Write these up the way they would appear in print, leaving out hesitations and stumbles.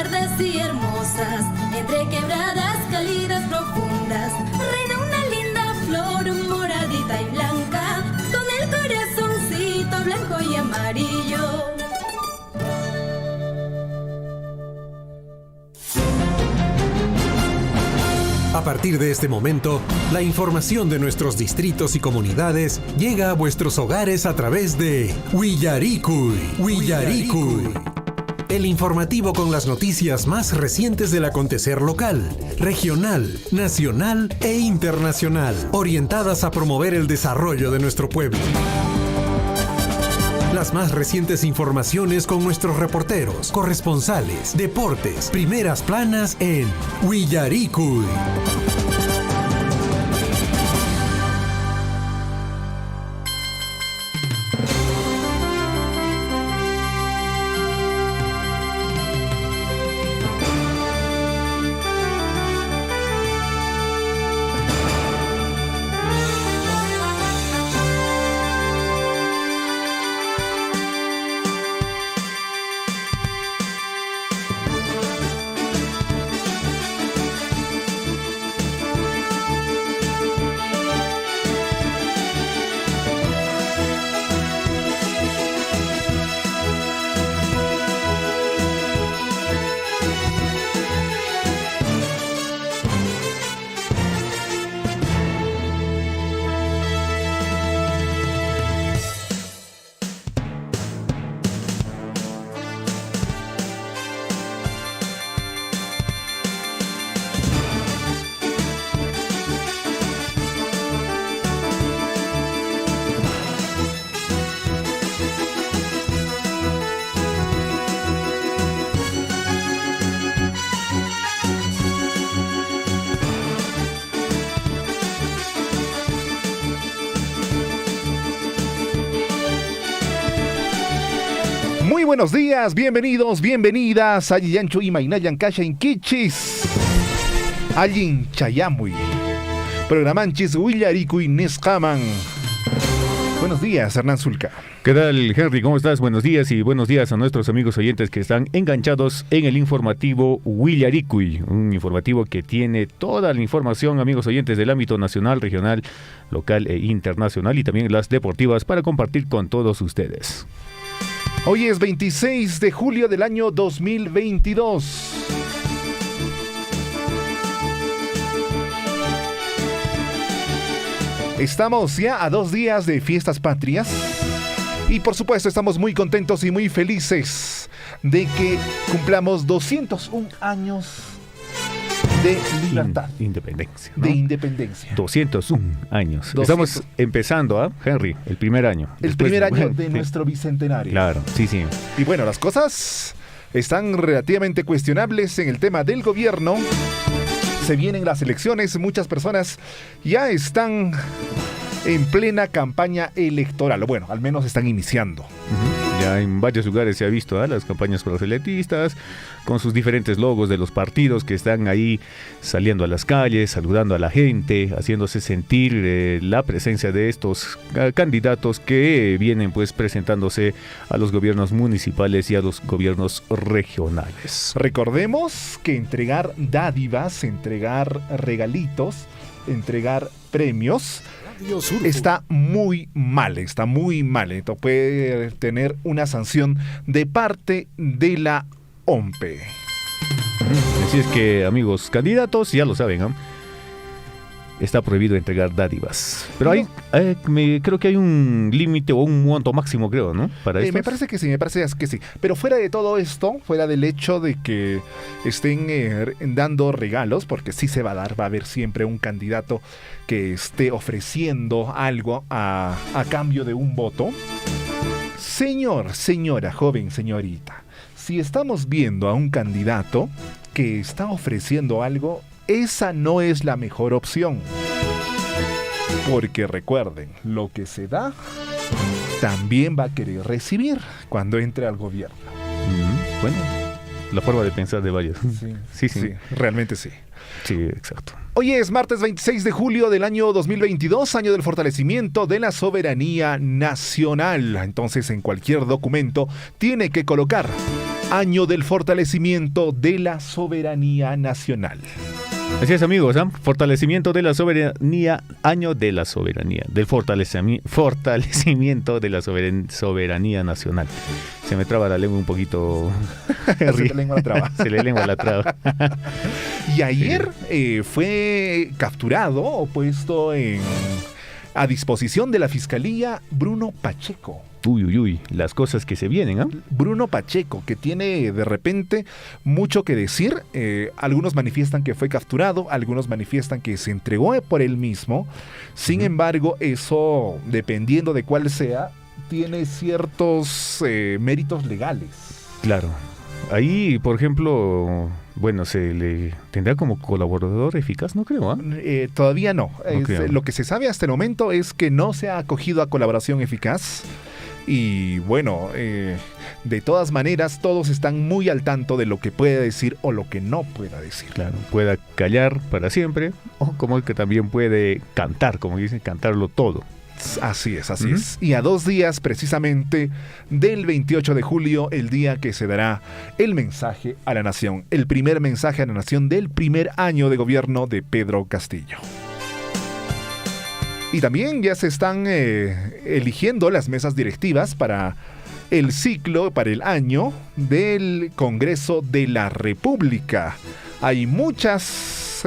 verdes y hermosas, entre quebradas cálidas profundas, reina una linda flor moradita y blanca, con el corazoncito blanco y amarillo. A partir de este momento, la información de nuestros distritos y comunidades llega a vuestros hogares a través de Willaricui. El informativo con las noticias más recientes del acontecer local, regional, nacional e internacional, orientadas a promover el desarrollo de nuestro pueblo. Las más recientes informaciones con nuestros reporteros, corresponsales, deportes, primeras planas en Willaricui. Muy buenos días, bienvenidos, bienvenidas a Yancho y Mainayan Kasha en Kichis. Allin Chayamui. Programanchis Willaricui Nescaman. Buenos días, Hernán Zulca. ¿Qué tal, Henry? ¿Cómo estás? Buenos días y buenos días a nuestros amigos oyentes que están enganchados en el informativo Willaricui, un informativo que tiene toda la información, amigos oyentes, del ámbito nacional, regional, local e internacional y también las deportivas para compartir con todos ustedes. Hoy es 26 de julio del año 2022. Estamos ya a 2 días de fiestas patrias y por supuesto estamos muy contentos y muy felices de que cumplamos 201 años de libertad. Independencia, ¿no? De independencia. 201 años. Estamos empezando, Henry, el primer año. El primer año de nuestro bicentenario. Claro, sí. Y bueno, las cosas están relativamente cuestionables en el tema del gobierno. Se vienen las elecciones, muchas personas ya están en plena campaña electoral. Bueno, al menos están iniciando. Ya en varios lugares se ha visto las campañas proselitistas con sus diferentes logos de los partidos que están ahí saliendo a las calles, saludando a la gente, haciéndose sentir la presencia de estos candidatos que vienen pues presentándose a los gobiernos municipales y a los gobiernos regionales. Recordemos que entregar dádivas, entregar regalitos, entregar premios está muy mal. Esto puede tener una sanción de parte de la OMPE. Así es que, amigos candidatos, ya lo saben, ¿no? Está prohibido entregar dádivas. Pero creo que hay un límite o un monto máximo, creo, ¿no? Para esto. Me parece que sí. Pero fuera de todo esto, fuera del hecho de que estén dando regalos, porque sí se va a dar, va a haber siempre un candidato que esté ofreciendo algo a cambio de un voto. Señor, señora, joven, señorita, si estamos viendo a un candidato que está ofreciendo algo, esa no es la mejor opción. Porque recuerden, lo que se da también va a querer recibir cuando entre al gobierno. Bueno, la forma de pensar de varios. Sí, realmente sí. Sí, exacto. Hoy es martes 26 de julio del año 2022, año del fortalecimiento de la soberanía nacional. Entonces, en cualquier documento tiene que colocar Año del fortalecimiento de la soberanía nacional. Así es, amigos, ¿eh? Fortalecimiento de la soberanía, año de la soberanía, del fortalecimiento de la soberanía nacional. Se me traba la lengua un poquito. Se le lengua la traba. Se le lengua la traba. Y ayer fue capturado o puesto a disposición de la Fiscalía Bruno Pacheco. Uy, las cosas que se vienen, ¿ah? Bruno Pacheco, que tiene de repente mucho que decir. Algunos manifiestan que fue capturado, algunos manifiestan que se entregó por él mismo. Sin embargo, eso, dependiendo de cuál sea, tiene ciertos méritos legales. Claro. Ahí, por ejemplo, bueno, se le tendrá como colaborador eficaz, no creo, ¿ah? Todavía no. creo. Lo que se sabe hasta el momento es que no se ha acogido a colaboración eficaz. Y bueno, de todas maneras, todos están muy al tanto de lo que puede decir o lo que no pueda decir. Claro, pueda callar para siempre, o como el que también puede cantar, como dicen, cantarlo todo. Así es. Y a 2 días precisamente del 28 de julio, el día que se dará el mensaje a la nación, el primer mensaje a la nación del primer año de gobierno de Pedro Castillo. Y también ya se están eligiendo las mesas directivas para el ciclo, para el año del Congreso de la República. Hay muchas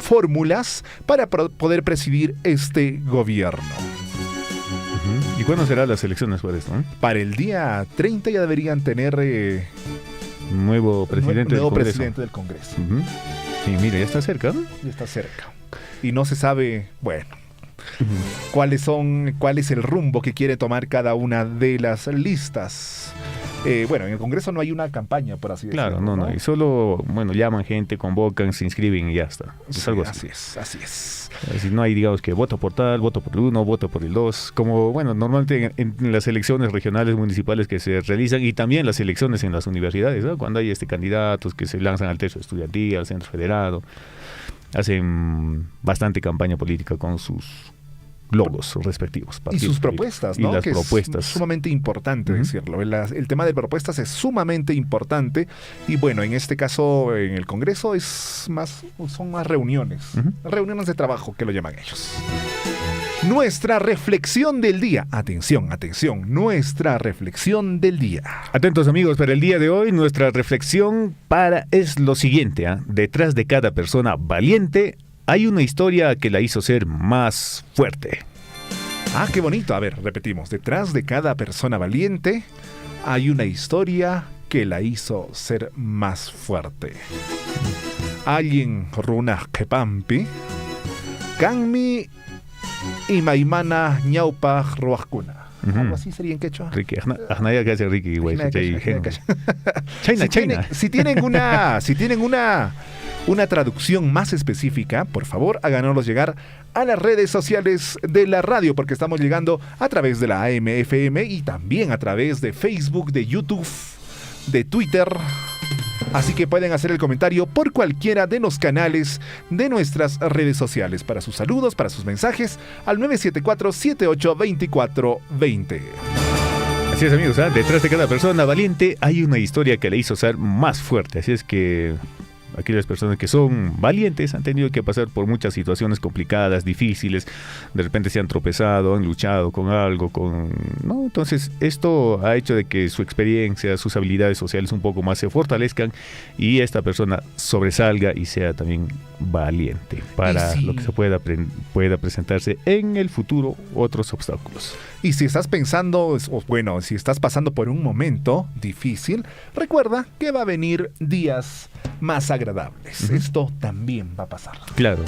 fórmulas para poder presidir este gobierno. ¿Y cuándo serán las elecciones para esto? Para el día 30 ya deberían tener nuevo presidente del Congreso. Sí, mira, ya está cerca, ¿no? Ya está cerca. Y no se sabe, bueno, cuál es el rumbo que quiere tomar cada una de las listas. Bueno, en el Congreso no hay una campaña, por así decirlo. Claro, no. Y solo, bueno, llaman gente, convocan, se inscriben y ya está. Es sí, algo así. Así es. Es decir, no hay, digamos, que voto por tal, voto por el uno, voto por el dos. Como, bueno, normalmente en las elecciones regionales, municipales que se realizan y también las elecciones en las universidades, ¿no? Cuando hay candidatos que se lanzan al tercio estudiantil, al centro federado, hacen bastante campaña política con sus logos respectivos. Y sus propuestas, ¿no? Y las que propuestas. Es sumamente importante decirlo. El tema de propuestas es sumamente importante. Y bueno, en este caso, en el Congreso son más reuniones. Reuniones de trabajo, que lo llaman ellos. Nuestra reflexión del día. Atención, nuestra reflexión del día. Atentos, amigos, para el día de hoy nuestra reflexión es lo siguiente, ¿eh? Detrás de cada persona valiente hay una historia que la hizo ser más fuerte. Ah, qué bonito. A ver, repetimos. Detrás de cada persona valiente hay una historia que la hizo ser más fuerte. Alguien runa kepampi, kanmi y maimana ñaupa roascuna. Algo así sería en quechua. Ricky, ajnaya que hace Ricky, güey. China. Si tienen una traducción más específica, por favor, háganoslos llegar a las redes sociales de la radio, porque estamos llegando a través de la AM/FM y también a través de Facebook, de YouTube, de Twitter. Así que pueden hacer el comentario por cualquiera de los canales de nuestras redes sociales, para sus saludos, para sus mensajes, al 974-782420. Así es, amigos, ¿eh? Detrás de cada persona valiente hay una historia que le hizo ser más fuerte. Así es que aquellas personas que son valientes han tenido que pasar por muchas situaciones complicadas, difíciles, de repente se han tropezado, han luchado con algo, ¿no? Entonces esto ha hecho de que su experiencia, sus habilidades sociales un poco más se fortalezcan y esta persona sobresalga y sea también valiente para lo que se pueda presentarse en el futuro otros obstáculos. Y si estás pensando, si estás pasando por un momento difícil, recuerda que va a venir días más agradables. Esto también va a pasar. Claro,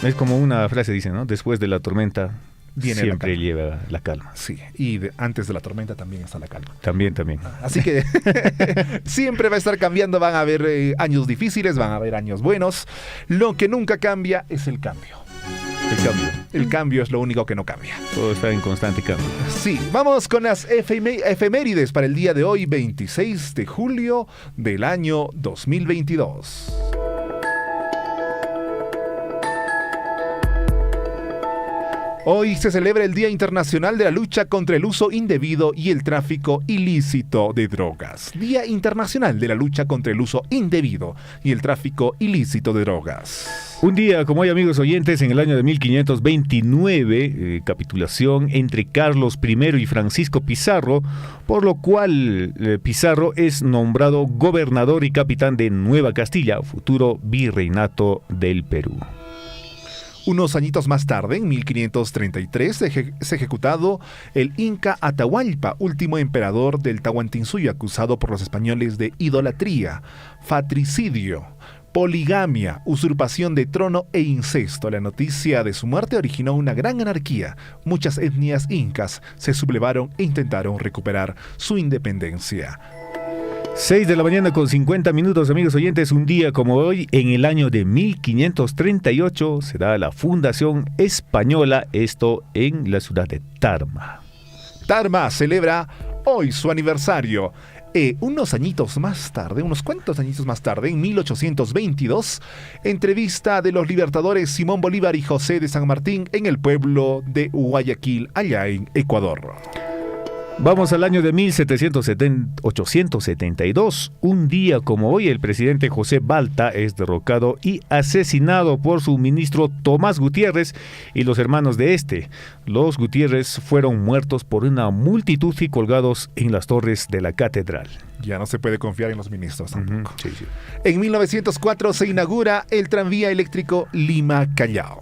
es como una frase dice, ¿no? Después de la tormenta siempre lleva la calma. Sí, y antes de la tormenta también está la calma. También. Así que siempre va a estar cambiando, van a haber años difíciles, van a haber años buenos. Lo que nunca cambia es el cambio. El cambio es lo único que no cambia. Todo está en constante cambio. Sí, vamos con las efemérides para el día de hoy, 26 de julio del año 2022. Hoy se celebra el Día Internacional de la Lucha contra el Uso Indebido y el Tráfico Ilícito de Drogas. Día Internacional de la Lucha contra el Uso Indebido y el Tráfico Ilícito de Drogas. Un día como hoy, amigos oyentes, en el año de 1529, capitulación entre Carlos I y Francisco Pizarro, por lo cual Pizarro es nombrado gobernador y capitán de Nueva Castilla, futuro virreinato del Perú. Unos añitos más tarde, en 1533, se ejecutado el Inca Atahualpa, último emperador del Tahuantinsuyo, acusado por los españoles de idolatría, fratricidio, poligamia, usurpación de trono e incesto. La noticia de su muerte originó una gran anarquía. Muchas etnias incas se sublevaron e intentaron recuperar su independencia. 6 de la mañana con 50 minutos, amigos oyentes. Un día como hoy, en el año de 1538, se da la fundación española, esto en la ciudad de Tarma. Tarma celebra hoy su aniversario. Unos cuantos añitos más tarde, en 1822, entrevista de los libertadores Simón Bolívar y José de San Martín en el pueblo de Guayaquil, allá en Ecuador. Vamos al año de 1872. Un día como hoy, el presidente José Balta es derrocado y asesinado por su ministro Tomás Gutiérrez y los hermanos de este. Los Gutiérrez fueron muertos por una multitud y colgados en las torres de la catedral. Ya no se puede confiar en los ministros tampoco. Sí. En 1904 se inaugura el tranvía eléctrico Lima-Callao.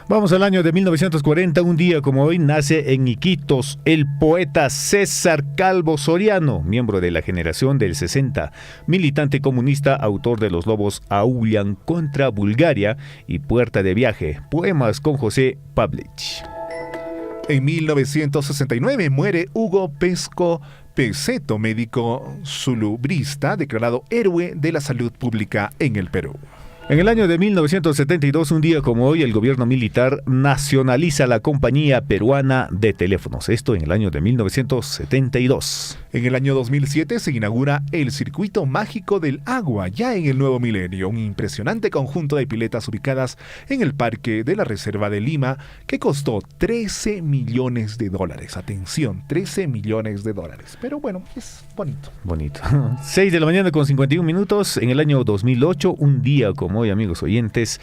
Vamos al año de 1940, un día como hoy, nace en Iquitos el poeta César Calvo Soriano, miembro de la generación del 60, militante comunista, autor de Los lobos aúllan contra Bulgaria y Puerta de viaje, poemas con José Pavlich. En 1969 muere Hugo Pesco Peseto, médico sulubrista, declarado héroe de la salud pública en el Perú. En el año de 1972, un día como hoy, el gobierno militar nacionaliza la Compañía Peruana de Teléfonos. Esto en el año de 1972. En el año 2007 se inaugura el Circuito Mágico del Agua, ya en el nuevo milenio, un impresionante conjunto de piletas ubicadas en el Parque de la Reserva de Lima, que costó $13 millones. Atención, $13 millones. Pero bueno, es bonito. 6 de la mañana con 51 minutos. En el año 2008, un día como hoy, amigos oyentes,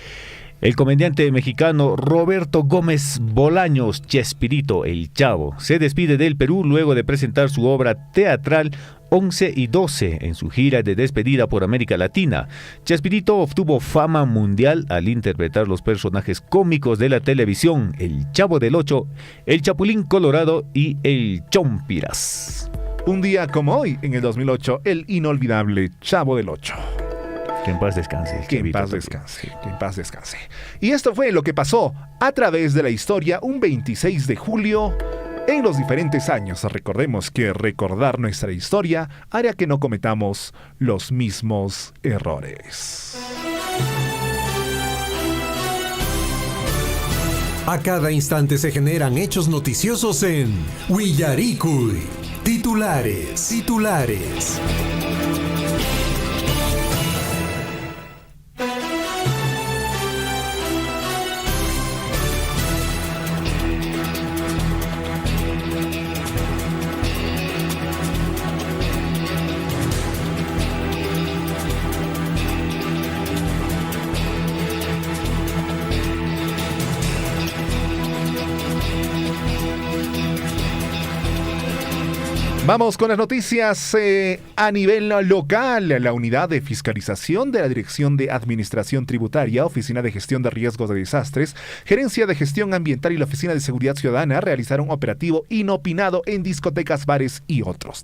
el comediante mexicano Roberto Gómez Bolaños, Chespirito, el Chavo, se despide del Perú luego de presentar su obra teatral 11 y 12 en su gira de despedida por América Latina. Chespirito obtuvo fama mundial al interpretar los personajes cómicos de la televisión, el Chavo del Ocho, el Chapulín Colorado y el Chompiras. Un día como hoy, en el 2008, el inolvidable Chavo del Ocho. Que en paz descanse. Que en paz descanse. Y esto fue lo que pasó a través de la historia un 26 de julio en los diferentes años. Recordemos que recordar nuestra historia hará que no cometamos los mismos errores. A cada instante se generan hechos noticiosos en Willaricui. Titulares. Vamos con las noticias a nivel local. La unidad de fiscalización de la Dirección de Administración Tributaria, Oficina de Gestión de Riesgos de Desastres, Gerencia de Gestión Ambiental y la Oficina de Seguridad Ciudadana realizaron operativo inopinado en discotecas, bares y otros.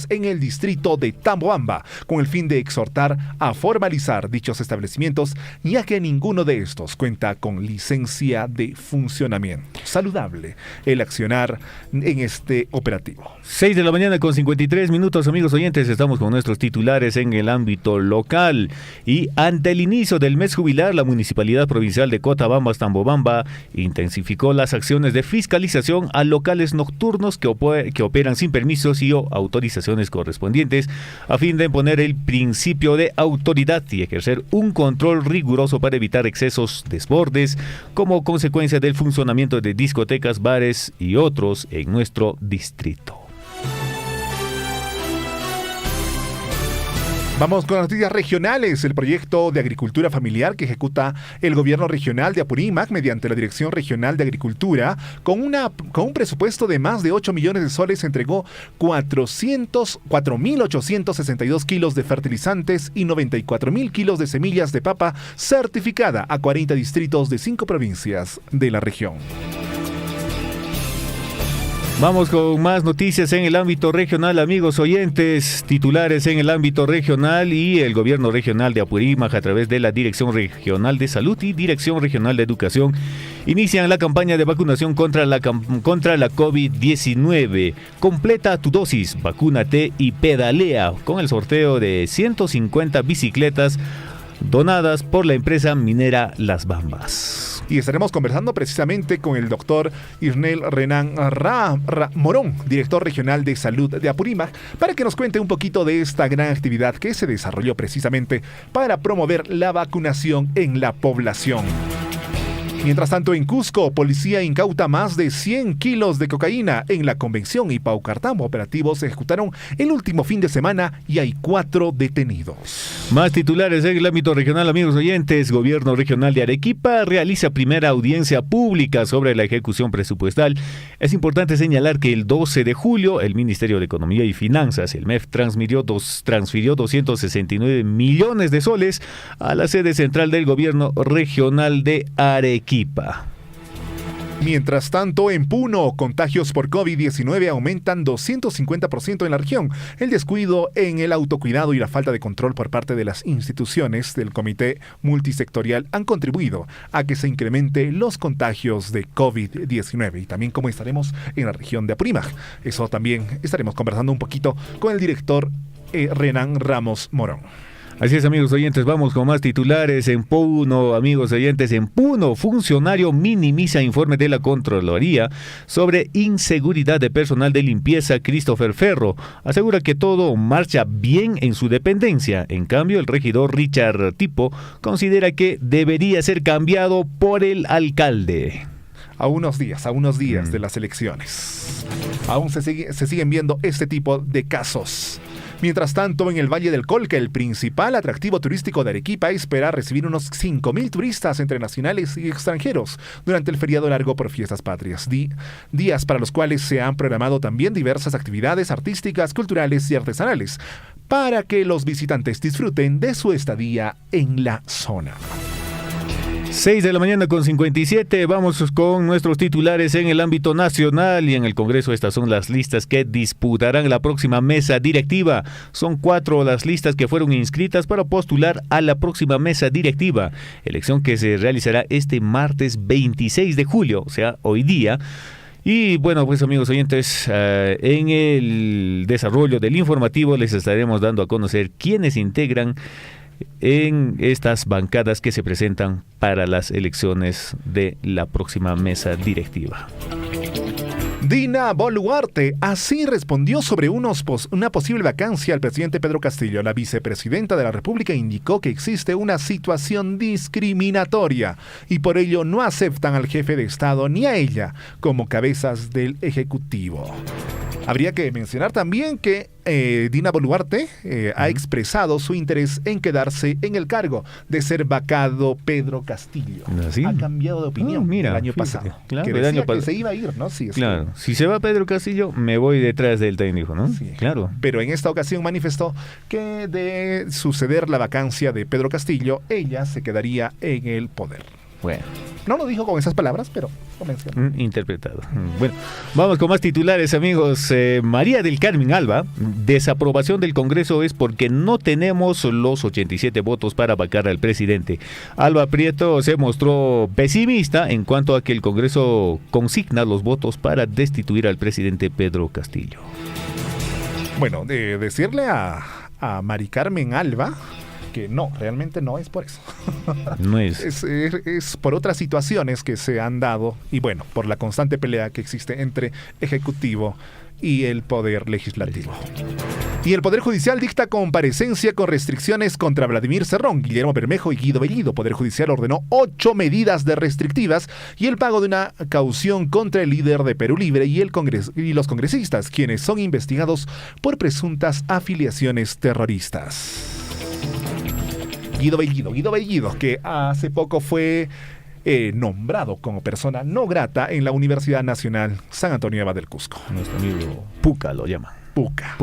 En el distrito de Tamboamba, con el fin de exhortar a formalizar dichos establecimientos, ya que ninguno de estos cuenta con licencia de funcionamiento. Saludable el accionar en este operativo operativo. 6 de la mañana con 53 minutos, amigos oyentes, estamos con nuestros titulares en el ámbito local. Y ante el inicio del mes jubilar, la Municipalidad Provincial de Cotabambas, Tambobamba, intensificó las acciones de fiscalización a locales nocturnos que operan sin permisos y o autorizaciones correspondientes, a fin de imponer el principio de autoridad y ejercer un control riguroso para evitar excesos, desbordes, como consecuencia del funcionamiento de discotecas, bares y otros en nuestro distrito. Vamos con las noticias regionales. El proyecto de agricultura familiar que ejecuta el gobierno regional de Apurímac mediante la Dirección Regional de Agricultura con un presupuesto de más de 8 millones de soles entregó 4.862 kilos de fertilizantes y 94.000 kilos de semillas de papa certificada a 40 distritos de 5 provincias de la región. Vamos con más noticias en el ámbito regional, amigos oyentes, titulares en el ámbito regional. Y el gobierno regional de Apurímac, a través de la Dirección Regional de Salud y Dirección Regional de Educación, inician la campaña de vacunación contra la COVID-19. Completa tu dosis, vacúnate y pedalea, con el sorteo de 150 bicicletas donadas por la empresa minera Las Bambas. Y estaremos conversando precisamente con el doctor Irnel Renan Morón, director regional de salud de Apurímac, para que nos cuente un poquito de esta gran actividad que se desarrolló precisamente para promover la vacunación en la población. Mientras tanto, en Cusco, policía incauta más de 100 kilos de cocaína. En la Convención y Paucartambo, operativos se ejecutaron el último fin de semana y hay 4 detenidos. Más titulares en el ámbito regional, amigos oyentes. Gobierno regional de Arequipa realiza primera audiencia pública sobre la ejecución presupuestal. Es importante señalar que el 12 de julio, el Ministerio de Economía y Finanzas, el MEF, transfirió 269 millones de soles a la sede central del gobierno regional de Arequipa. Mientras tanto, en Puno, contagios por COVID-19 aumentan 250% en la región. El descuido en el autocuidado y la falta de control por parte de las instituciones del Comité Multisectorial han contribuido a que se incremente los contagios de COVID-19. Y también como estaremos en la región de Apurímac, eso también estaremos conversando un poquito con el director Renan Ramos Morón. Así es, amigos oyentes, vamos con más titulares. En Puno, amigos oyentes, en Puno, funcionario minimiza informe de la Contraloría sobre inseguridad de personal de limpieza. Christopher Ferro asegura que todo marcha bien en su dependencia. En cambio, el regidor Richard Tipo considera que debería ser cambiado por el alcalde. A unos días de las elecciones, aún se siguen viendo este tipo de casos. Mientras tanto, en el Valle del Colca, el principal atractivo turístico de Arequipa, espera recibir unos 5.000 turistas entre nacionales y extranjeros durante el feriado largo por Fiestas Patrias. Días para los cuales se han programado también diversas actividades artísticas, culturales y artesanales para que los visitantes disfruten de su estadía en la zona. 6 de la mañana con 57, vamos con nuestros titulares en el ámbito nacional. Y en el Congreso estas son las listas que disputarán la próxima mesa directiva. Son 4 las listas que fueron inscritas para postular a la próxima mesa directiva, elección que se realizará este martes 26 de julio, o sea, hoy día. Y bueno, pues amigos oyentes, en el desarrollo del informativo les estaremos dando a conocer quiénes integran en estas bancadas que se presentan para las elecciones de la próxima mesa directiva. Dina Boluarte así respondió sobre una posible vacancia al presidente Pedro Castillo. La vicepresidenta de la República indicó que existe una situación discriminatoria y por ello no aceptan al jefe de Estado ni a ella como cabezas del Ejecutivo. Habría que mencionar también que Dina Boluarte ha expresado su interés en quedarse en el cargo de ser vacado Pedro Castillo. ¿Sí? Ha cambiado de opinión el año pasado. Claro, que decía que se iba a ir, ¿no? Sí, claro. Si se va Pedro Castillo, me voy detrás del técnico, ¿no? Sí. Claro. Pero en esta ocasión manifestó que de suceder la vacancia de Pedro Castillo, ella se quedaría en el poder. Bueno. No lo dijo con esas palabras, pero lo mencionó. Interpretado. Bueno, vamos con más titulares, amigos. María del Carmen Alba, desaprobación del Congreso es porque no tenemos los 87 votos para vacar al presidente. Alba Prieto se mostró pesimista en cuanto a que el Congreso consigna los votos para destituir al presidente Pedro Castillo. Bueno, decirle a Mari Carmen Alba que no, realmente no es por eso. No es. Es por otras situaciones que se han dado y bueno, por la constante pelea que existe entre Ejecutivo y el Poder Legislativo. Y el Poder Judicial dicta comparecencia con restricciones contra Vladimir Cerrón, Guillermo Bermejo y Guido Bellido. Poder Judicial ordenó 8 medidas de restrictivas y el pago de una caución contra el líder de Perú Libre y los congresistas, quienes son investigados por presuntas afiliaciones terroristas. Guido Bellido, que hace poco fue nombrado como persona no grata en la Universidad Nacional San Antonio Abad del Cusco. Nuestro amigo Puca lo llama. Puca.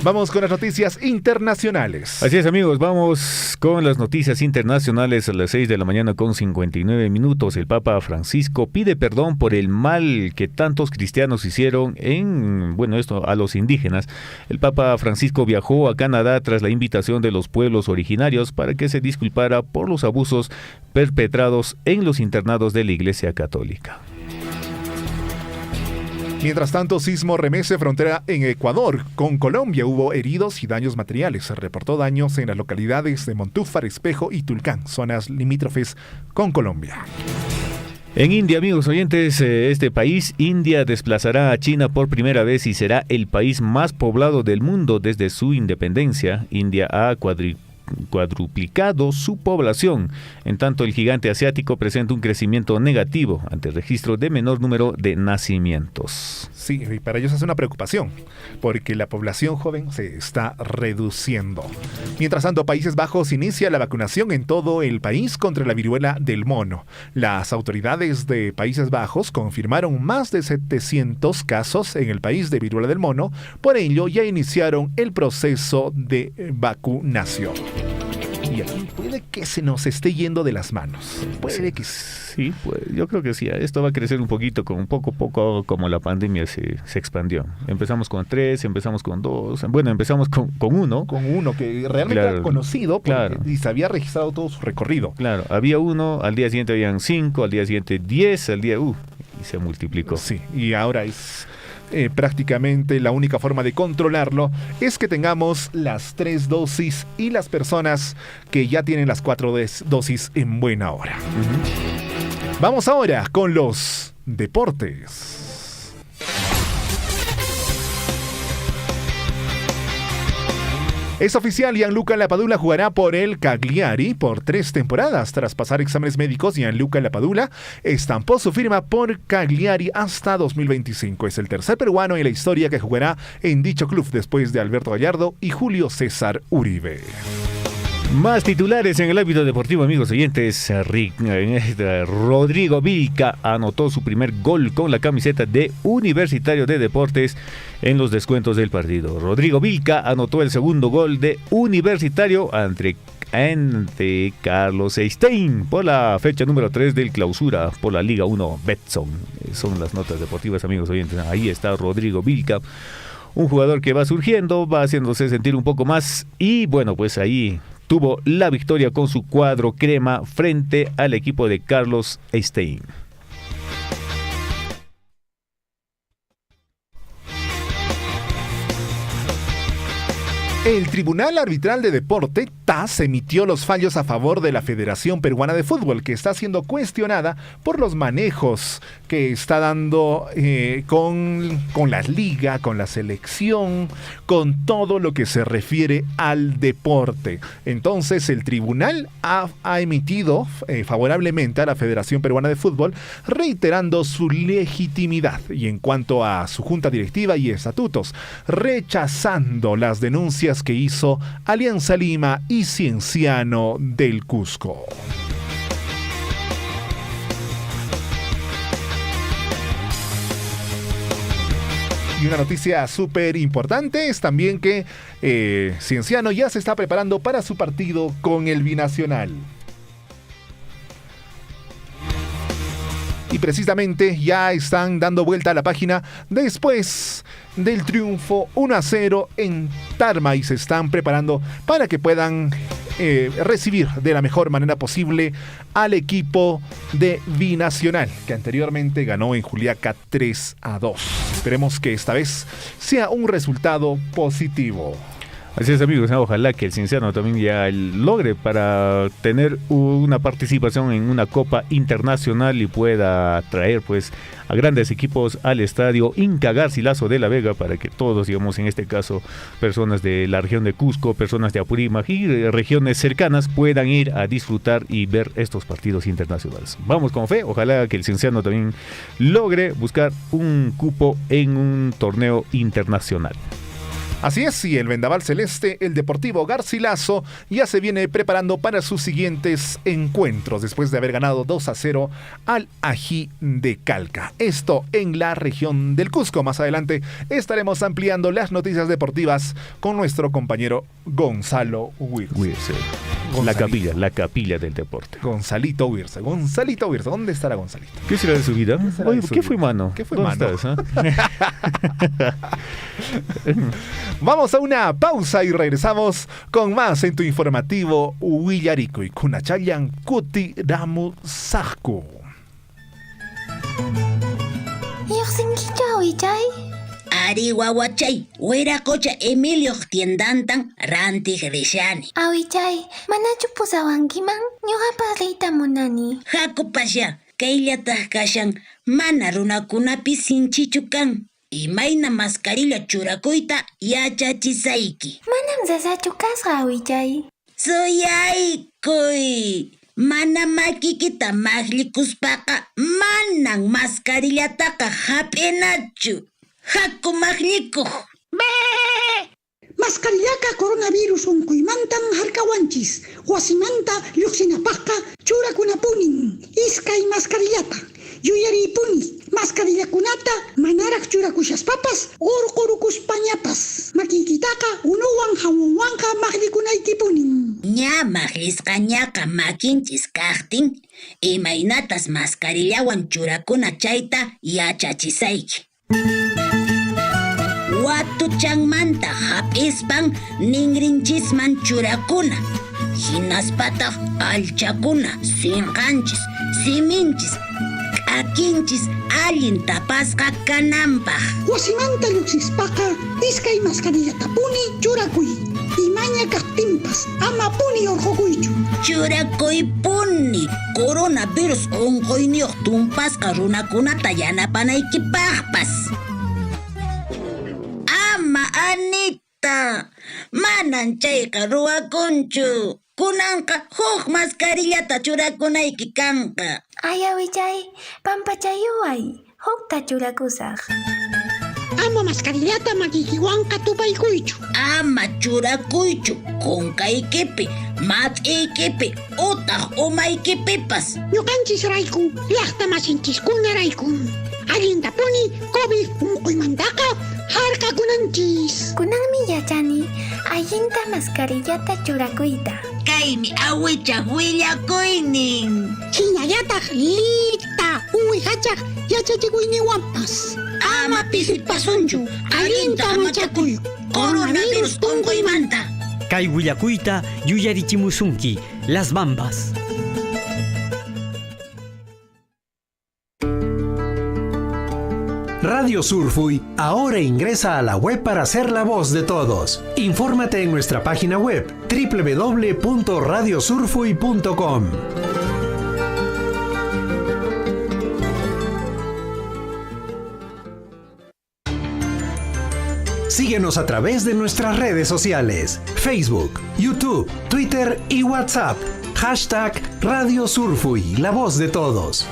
Vamos con las noticias internacionales. Así es, amigos, vamos con las noticias internacionales a las 6 de la mañana con 59 minutos. El Papa Francisco pide perdón por el mal que tantos cristianos hicieron a los indígenas. El Papa Francisco viajó a Canadá tras la invitación de los pueblos originarios para que se disculpara por los abusos perpetrados en los internados de la Iglesia Católica. Mientras tanto, sismo remece frontera en Ecuador. Con Colombia hubo heridos y daños materiales. Se reportó daños en las localidades de Montúfar, Espejo y Tulcán, zonas limítrofes con Colombia. En India, amigos oyentes, este país, India, desplazará a China por primera vez y será el país más poblado del mundo desde su independencia. India ha cuadruplicado su población, en tanto el gigante asiático presenta un crecimiento negativo ante el registro de menor número de nacimientos. Sí, y para ellos es una preocupación, porque la población joven se está reduciendo. Mientras tanto, Países Bajos inicia la vacunación en todo el país contra la viruela del mono. Las autoridades de Países Bajos confirmaron más de 700 casos en el país de viruela del mono, por ello ya iniciaron el proceso de vacunación. Y aquí puede que se nos esté yendo de las manos. Puede que sí, pues yo creo que sí. Esto va a crecer un poquito, con poco a poco, como la pandemia se expandió. Empezamos con 3, empezamos con 2. Bueno, empezamos con 1. Con 1 que realmente era conocido y se había registrado todo su recorrido. Claro, había 1, al día siguiente habían 5, al día siguiente 10, y se multiplicó. Sí, y ahora es... prácticamente la única forma de controlarlo es que tengamos las 3 dosis y las personas que ya tienen las 4 dosis en buena hora. Vamos ahora con los deportes. Es oficial, Gianluca Lapadula jugará por el Cagliari por 3 temporadas. Tras pasar exámenes médicos, Gianluca Lapadula estampó su firma por Cagliari hasta 2025. Es el tercer peruano en la historia que jugará en dicho club después de Alberto Gallardo y Julio César Uribe. Más titulares en el ámbito deportivo, amigos oyentes. Rodrigo Vilca anotó su primer gol con la camiseta de Universitario de Deportes en los descuentos del partido. Rodrigo Vilca anotó el segundo gol de Universitario ante Carlos Stein por la fecha número 3 del clausura por la Liga 1 Betson. Son las notas deportivas, amigos oyentes. Ahí está Rodrigo Vilca, un jugador que va surgiendo, va haciéndose sentir un poco más y bueno, pues ahí tuvo la victoria con su cuadro crema frente al equipo de Carlos Stein. El Tribunal Arbitral de Deporte, TAS, emitió los fallos a favor de la Federación Peruana de Fútbol, que está siendo cuestionada por los manejos que está dando con la liga, con la selección, con todo lo que se refiere al deporte. Entonces, el tribunal ha emitido favorablemente a la Federación Peruana de Fútbol, reiterando su legitimidad y en cuanto a su junta directiva y estatutos, rechazando las denuncias que hizo Alianza Lima y Cienciano del Cusco. Y una noticia súper importante es también que Cienciano ya se está preparando para su partido con el Binacional. Y precisamente ya están dando vuelta a la página después del triunfo 1-0 en Tarma y se están preparando para que puedan recibir de la mejor manera posible al equipo de Binacional, que anteriormente ganó en Juliaca 3-2. Esperemos que esta vez sea un resultado positivo. Así es, amigos, ojalá que el Cienciano también ya logre para tener una participación en una Copa Internacional y pueda traer pues a grandes equipos al estadio Inca Garcilaso de la Vega para que todos, digamos, en este caso, personas de la región de Cusco, personas de Apurímac y regiones cercanas puedan ir a disfrutar y ver estos partidos internacionales. Vamos con fe, ojalá que el Cienciano también logre buscar un cupo en un torneo internacional. Así es, y el Vendaval Celeste, el Deportivo Garcilaso, ya se viene preparando para sus siguientes encuentros después de haber ganado 2-0 al Ají de Calca. Esto en la región del Cusco. Más adelante estaremos ampliando las noticias deportivas con nuestro compañero Gonzalo Huirce. La capilla del deporte. Gonzalito Huirce, ¿dónde estará Gonzalito? ¿Qué será de su vida? Oye, ¿qué fue, mano? ¿Qué fue, mano? ¿Estás, Vamos a una pausa y regresamos con más en tu informativo Willarico y Kunachayan Kuti Ramu Sahku. Ari wawachay, wiracocha Emilio tiendantan rantig rishani. Awichay, manachu pusawankiman, ñuqapas riyta munani. Hakupasha, kayllataq kashan, mana runakunapi sinchichu kan. Imayna mascarilla churakuyta yachachisayki. Manam sasachu kasqa awichay. Suyaykuy. Mana makikita maqllikuspaqa manan mascarillataqa hap'inachu. Haku maqllikuq. Mascarillaqa coronavirus unkuymantan harkawanchis. Wasimanta lluqsinapaqqa churakunapunin. Iskay mascarillata. Yuyaripuni. Mascarillakunata manaraq churakushaspapas urqurukuspañapas. Makikitaqa unuwan hamunwanqa maqllikunaykipunin. Ña maqllisqañaqa makinchis kaqtin imaynatas mascarillawan churakuna chayta yachachisayki. Watuchanmanta hap'ispan ninrinchisman churakuna. Hinaspataq alchakuna, sinqanchis, siminchis, k'akinchis allin tapasqa kananpaq. Wasimanta lluqsispaqa iskay mascarillatapuni churakuy. Imaña kaqtinpas amapuni urqukuychu. Churakuypuni coronavirus unquyniyuq tumpasqa runakunata yanapanaykipaqpas. Ama Anita, manan chayqa ruwakunchu. Kunanqa huk mascarillata churakunayki kanqa. Ay awichay, pampachayuway, hukta churakusaq. Ama mascarillata makikiwanqa tupaykuychu. Ama churakuychu kunkaykipi, mat'iykipi, utaq umaykipipas. Ñuqanchis rayku, llaqta masinchiskuna rayku. Allintapuni COVID unquymantaqa harkakunanchis. Kunanmi yachani, allinta mascarillata churakuyta. Kaymi awichaq willakuynin. Hinallataq lita uwihachaq yachachikuyniwanpas. Ama pisipasunchu, allinta amachakuy. Coronavirus unquymanta. Kay willakuyta yuyarichimusunki, Las Bambas. Radio Surfuy ahora ingresa a la web para ser la voz de todos. Infórmate en nuestra página web www.radiosurfuy.com. Síguenos a través de nuestras redes sociales: Facebook, YouTube, Twitter y WhatsApp. #Radio Surfuy, la voz de todos.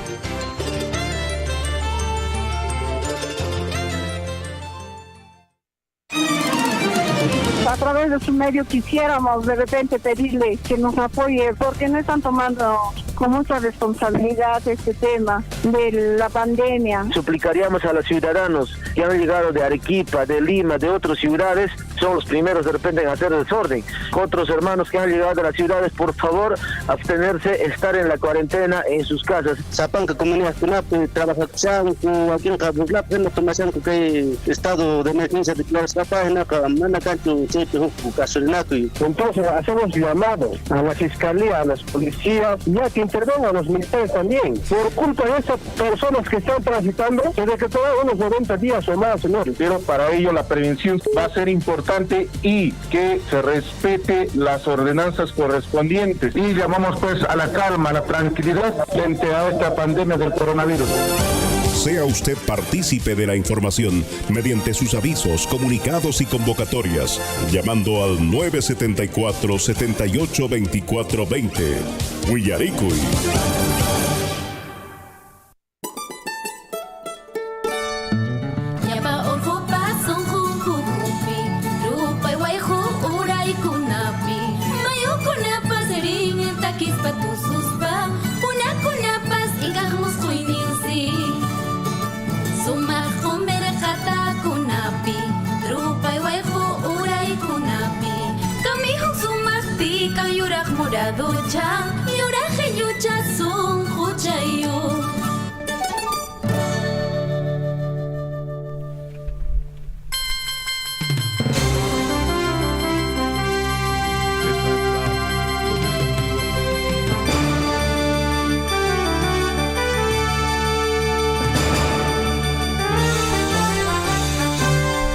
A través de su medio quisiéramos de repente pedirle que nos apoye porque no están tomando con mucha responsabilidad este tema de la pandemia. Suplicaríamos a los ciudadanos que han llegado de Arequipa, de Lima, de otras ciudades, son los primeros de repente en hacer desorden. Otros hermanos que han llegado de las ciudades, por favor, abstenerse, estar en la cuarentena en sus casas. Zapanca comunidad Cunape trabaja aquí en Cabuslap, hemos tomado que estado de emergencia de entonces hacemos llamado a la fiscalía, a las policías, ya que intervengan los militares también. Por culpa de estas personas que están transitando, se decretó unos 90 días o más, señor. Pero para ello la prevención va a ser importante y que se respete las ordenanzas correspondientes. Y llamamos pues a la calma, a la tranquilidad frente a esta pandemia del coronavirus. Sea usted partícipe de la información mediante sus avisos, comunicados y convocatorias, llamando al 974-782420. Willaricui. Ducha, yuraje yucha son huchayo.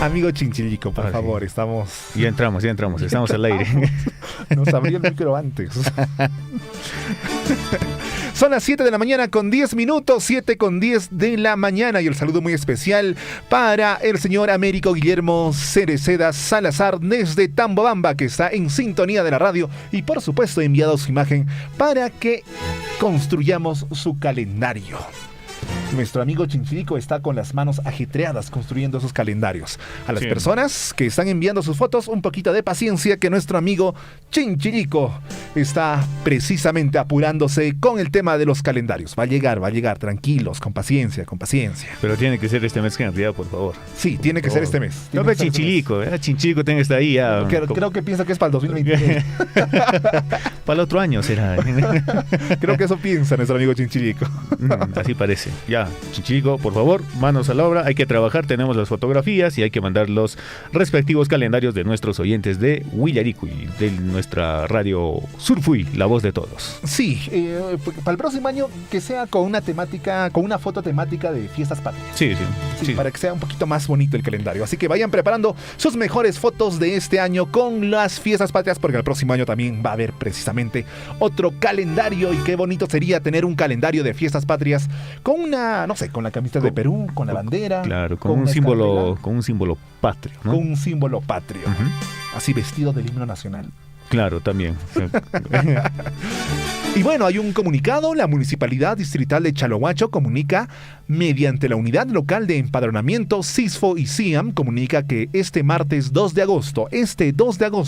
Amigo Chinchilico, por favor, estamos... Ya entramos, estamos al aire. Nos abrió el micro antes. Son las 7 de la mañana con 10 minutos, 7 con 10 de la mañana, y el saludo muy especial para el señor Américo Guillermo Cereceda Salazar desde Tambobamba, que está en sintonía de la radio y por supuesto ha enviado su imagen para que construyamos su calendario. Nuestro amigo Chinchilico está con las manos ajetreadas construyendo esos calendarios. A las personas que están enviando sus fotos, un poquito de paciencia, que nuestro amigo Chinchilico está precisamente apurándose con el tema de los calendarios. Va a llegar, tranquilos, con paciencia. Pero tiene que ser este mes, que en realidad, por favor. Sí, tiene que ser este mes. No, pero Chinchilico, Chinchilico tiene que estar ahí ya. Creo que piensa que es para el 2023. Para el otro año será. Creo que eso piensa nuestro amigo Chinchilico. Así parece. Ya, Chinchilico, por favor, manos a la obra, hay que trabajar, tenemos las fotografías y hay que mandar los respectivos calendarios de nuestros oyentes de Willaricui, de nuestra radio Surfui, la voz de todos. Sí, para el próximo año que sea con una temática, con una foto temática de fiestas patrias. Sí. Para que sea un poquito más bonito el calendario. Así que vayan preparando sus mejores fotos de este año con las fiestas patrias, porque el próximo año también va a haber precisamente otro calendario, y qué bonito sería tener un calendario de fiestas patrias con una, no sé, con la camiseta de Perú, con la bandera. Claro, con un símbolo patrio, ¿no? Con un símbolo patrio. Así vestido del himno nacional. Claro, también. Y bueno, hay un comunicado. La Municipalidad Distrital de Chalohuacho comunica, mediante la Unidad Local de Empadronamiento CISFO y CIAM, comunica que este martes 2 de agosto,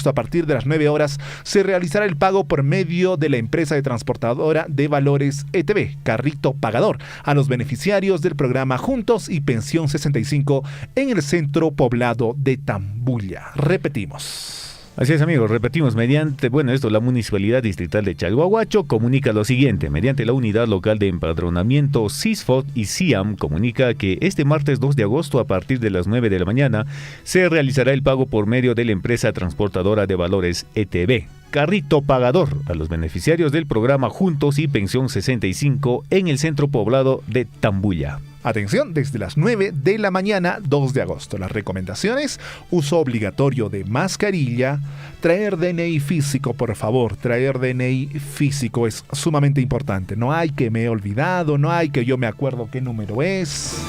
a partir de las 9 horas, se realizará el pago por medio de la empresa de transportadora de valores ETB, Carrito Pagador, a los beneficiarios del programa Juntos y Pensión 65 en el centro poblado de Tambulla. Repetimos. Así es, amigos, repetimos, la Municipalidad Distrital de Chalhuahuacho comunica lo siguiente: mediante la Unidad Local de Empadronamiento CISFOT y CIAM, comunica que este martes 2 de agosto a partir de las 9 de la mañana se realizará el pago por medio de la empresa transportadora de valores ETB, Carrito Pagador, a los beneficiarios del programa Juntos y Pensión 65 en el centro poblado de Tambulla. Atención, desde las 9 de la mañana, 2 de agosto. Las recomendaciones: uso obligatorio de mascarilla, traer DNI físico, por favor, traer DNI físico es sumamente importante. No hay que me he olvidado, no hay que yo me acuerdo qué número es.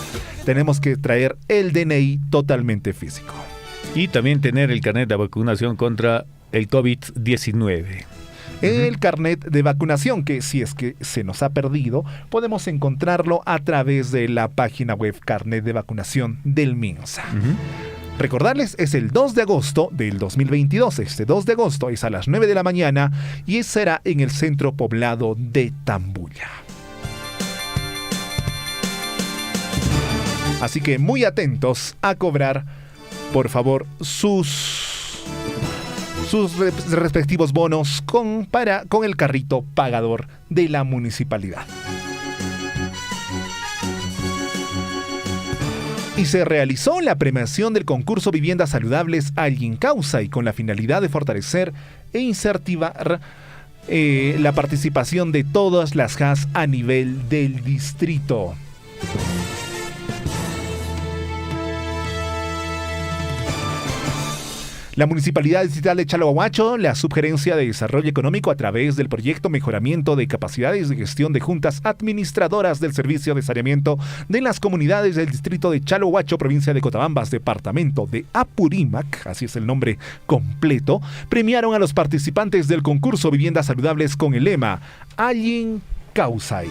Tenemos que traer el DNI totalmente físico. Y también tener el carnet de vacunación contra el COVID-19. El carnet de vacunación, que si es que se nos ha perdido, podemos encontrarlo a través de la página web Carnet de Vacunación del MINSA. Recordarles, es el 2 de agosto del 2022. Este 2 de agosto es a las 9 de la mañana y será en el centro poblado de Tambulla. Así que muy atentos a cobrar, por favor, sus sus respectivos bonos con el carrito pagador de la municipalidad. Y se realizó la premiación del concurso Viviendas Saludables Alguien Causa, y con la finalidad de fortalecer e incentivar la participación de todas las JAS a nivel del distrito. La Municipalidad Distrital de Chalhuahuacho, la Subgerencia de Desarrollo Económico, a través del proyecto Mejoramiento de Capacidades de Gestión de Juntas Administradoras del Servicio de Saneamiento de las Comunidades del Distrito de Chalhuahuacho, provincia de Cotabambas, departamento de Apurímac, así es el nombre completo, premiaron a los participantes del concurso Viviendas Saludables con el lema Alguien Causa.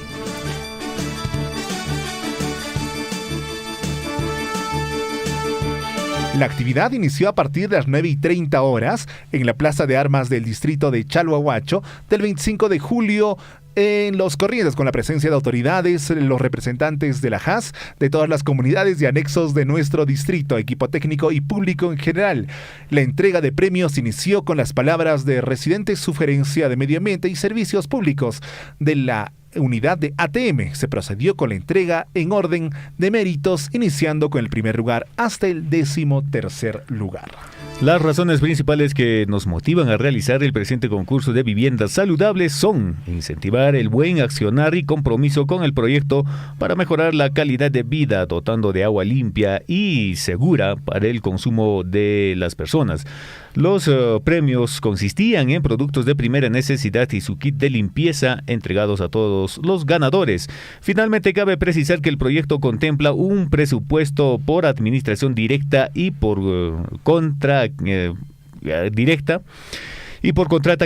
La actividad inició a partir de las 9:30 horas en la Plaza de Armas del distrito de Chalhuahuacho del 25 de julio en Los Corrientes, con la presencia de autoridades, los representantes de la JAS, de todas las comunidades y anexos de nuestro distrito, equipo técnico y público en general. La entrega de premios inició con las palabras de residentes Sugerencia de Medio Ambiente y Servicios Públicos de la unidad de ATM. Se procedió con la entrega en orden de méritos, iniciando con el primer lugar hasta el 13º lugar. Las razones principales que nos motivan a realizar el presente concurso de viviendas saludables son incentivar el buen accionar y compromiso con el proyecto para mejorar la calidad de vida, dotando de agua limpia y segura para el consumo de las personas. Los premios consistían en productos de primera necesidad y su kit de limpieza entregados a todos los ganadores. Finalmente, cabe precisar que el proyecto contempla un presupuesto por administración directa y por contrata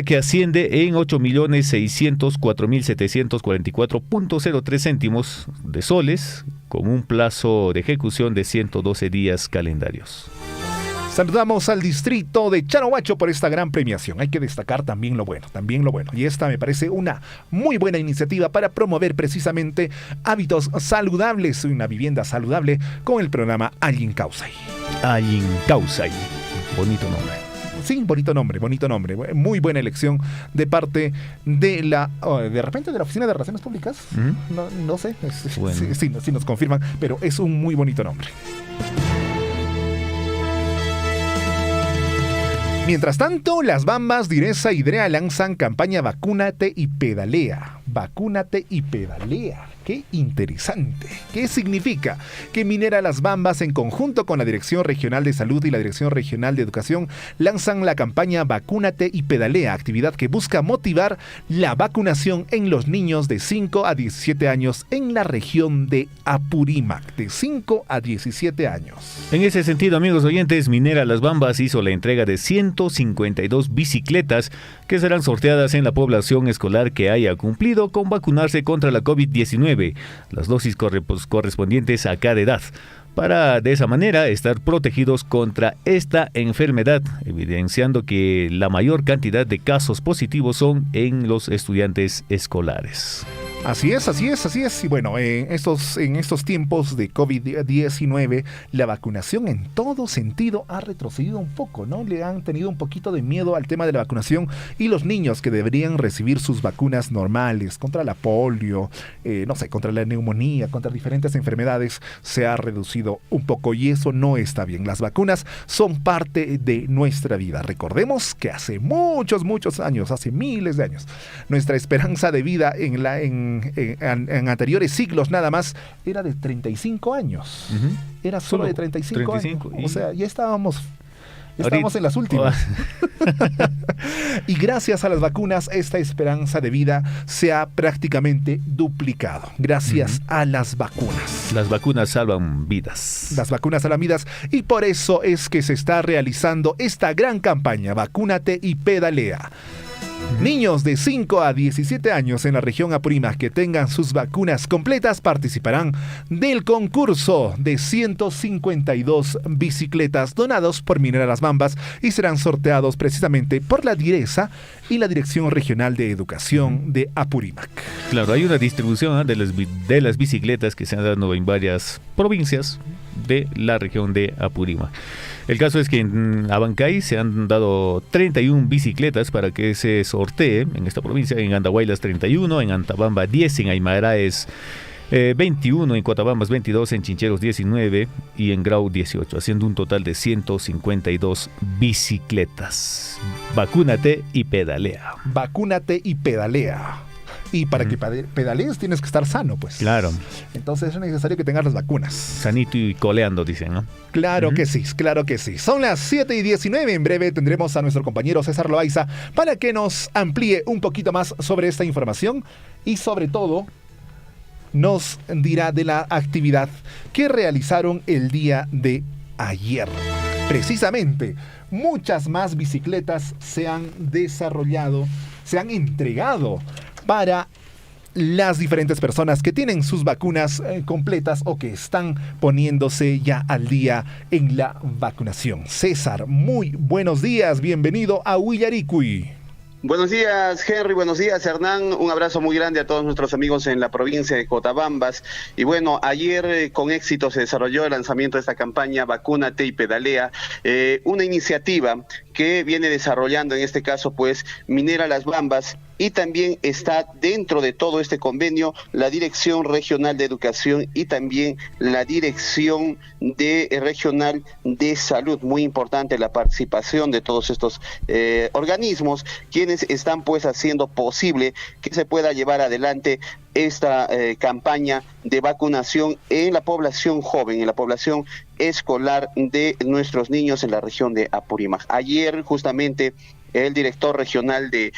que asciende en 8.604.744.03 céntimos de soles, con un plazo de ejecución de 112 días calendarios. Saludamos al distrito de Chalhuahuacho por esta gran premiación. Hay que destacar también lo bueno. Y esta me parece una muy buena iniciativa para promover precisamente hábitos saludables, una vivienda saludable con el programa Alguien Causa. Alguien Causa. Bonito nombre. Sí, bonito nombre. Muy buena elección de parte de la Oficina de Relaciones Públicas. No sé, bueno. sí nos confirman, pero es un muy bonito nombre. Mientras tanto, las Bambas, Direza y DREA lanzan campaña Vacúnate y Pedalea. ¡Qué interesante! ¿Qué significa? Que Minera Las Bambas, en conjunto con la Dirección Regional de Salud y la Dirección Regional de Educación, lanzan la campaña Vacúnate y Pedalea, actividad que busca motivar la vacunación en los niños de 5 a 17 años en la región de Apurímac, de 5 a 17 años. En ese sentido, amigos oyentes, Minera Las Bambas hizo la entrega de 152 bicicletas que serán sorteadas en la población escolar que haya cumplido con vacunarse contra la COVID-19, las dosis correspondientes a cada edad, para de esa manera estar protegidos contra esta enfermedad, evidenciando que la mayor cantidad de casos positivos son en los estudiantes escolares. Así es. Y bueno, en estos tiempos de COVID-19, la vacunación en todo sentido ha retrocedido un poco, ¿no? Le han tenido un poquito de miedo al tema de la vacunación, y los niños que deberían recibir sus vacunas normales contra la polio, contra la neumonía, contra diferentes enfermedades, se ha reducido un poco, y eso no está bien. Las vacunas son parte de nuestra vida. Recordemos que hace muchos años, hace miles de años, nuestra esperanza de vida en anteriores siglos nada más era de 35 años. Era solo de 35 años. O sea, ya estábamos en las últimas. Y gracias a las vacunas, esta esperanza de vida se ha prácticamente duplicado. Gracias a las vacunas. Las vacunas salvan vidas. Y por eso es que se está realizando esta gran campaña, Vacúnate y Pedalea. Niños de 5 a 17 años en la región Apurímac que tengan sus vacunas completas participarán del concurso de 152 bicicletas donados por Minera Las Bambas, y serán sorteados precisamente por la Direza y la Dirección Regional de Educación de Apurímac. Claro, hay una distribución de las bicicletas que se han dado en varias provincias de la región de Apurímac. El caso es que en Abancay se han dado 31 bicicletas para que se sortee en esta provincia. En Andahuaylas 31, en Antabamba 10, en Aymaraes 21, en Cotabambas 22, en Chincheros 19 y en Grau 18, haciendo un total de 152 bicicletas. Vacúnate y pedalea. Vacúnate y pedalea. Y para que pedalees tienes que estar sano, pues. Claro. Entonces es necesario que tengas las vacunas. Sanito y coleando, dicen, ¿no? Claro que sí, claro que sí. Son las 7:19. En breve tendremos a nuestro compañero César Loaiza para que nos amplíe un poquito más sobre esta información y sobre todo nos dirá de la actividad que realizaron el día de ayer. Precisamente, muchas más bicicletas se han desarrollado, se han entregado para las diferentes personas que tienen sus vacunas completas o que están poniéndose ya al día en la vacunación. César, muy buenos días, bienvenido a Willaricui. Buenos días, Henry, buenos días, Hernán. Un abrazo muy grande a todos nuestros amigos en la provincia de Cotabambas. Y bueno, ayer con éxito se desarrolló el lanzamiento de esta campaña Vacúnate y Pedalea, una iniciativa que viene desarrollando en este caso pues Minera Las Bambas, y también está dentro de todo este convenio la Dirección Regional de Educación y también la Dirección Regional de Salud. Muy importante la participación de todos estos organismos, quienes están pues haciendo posible que se pueda llevar adelante esta campaña de vacunación en la población joven, en la población escolar de nuestros niños en la región de Apurímac. Ayer justamente el director regional de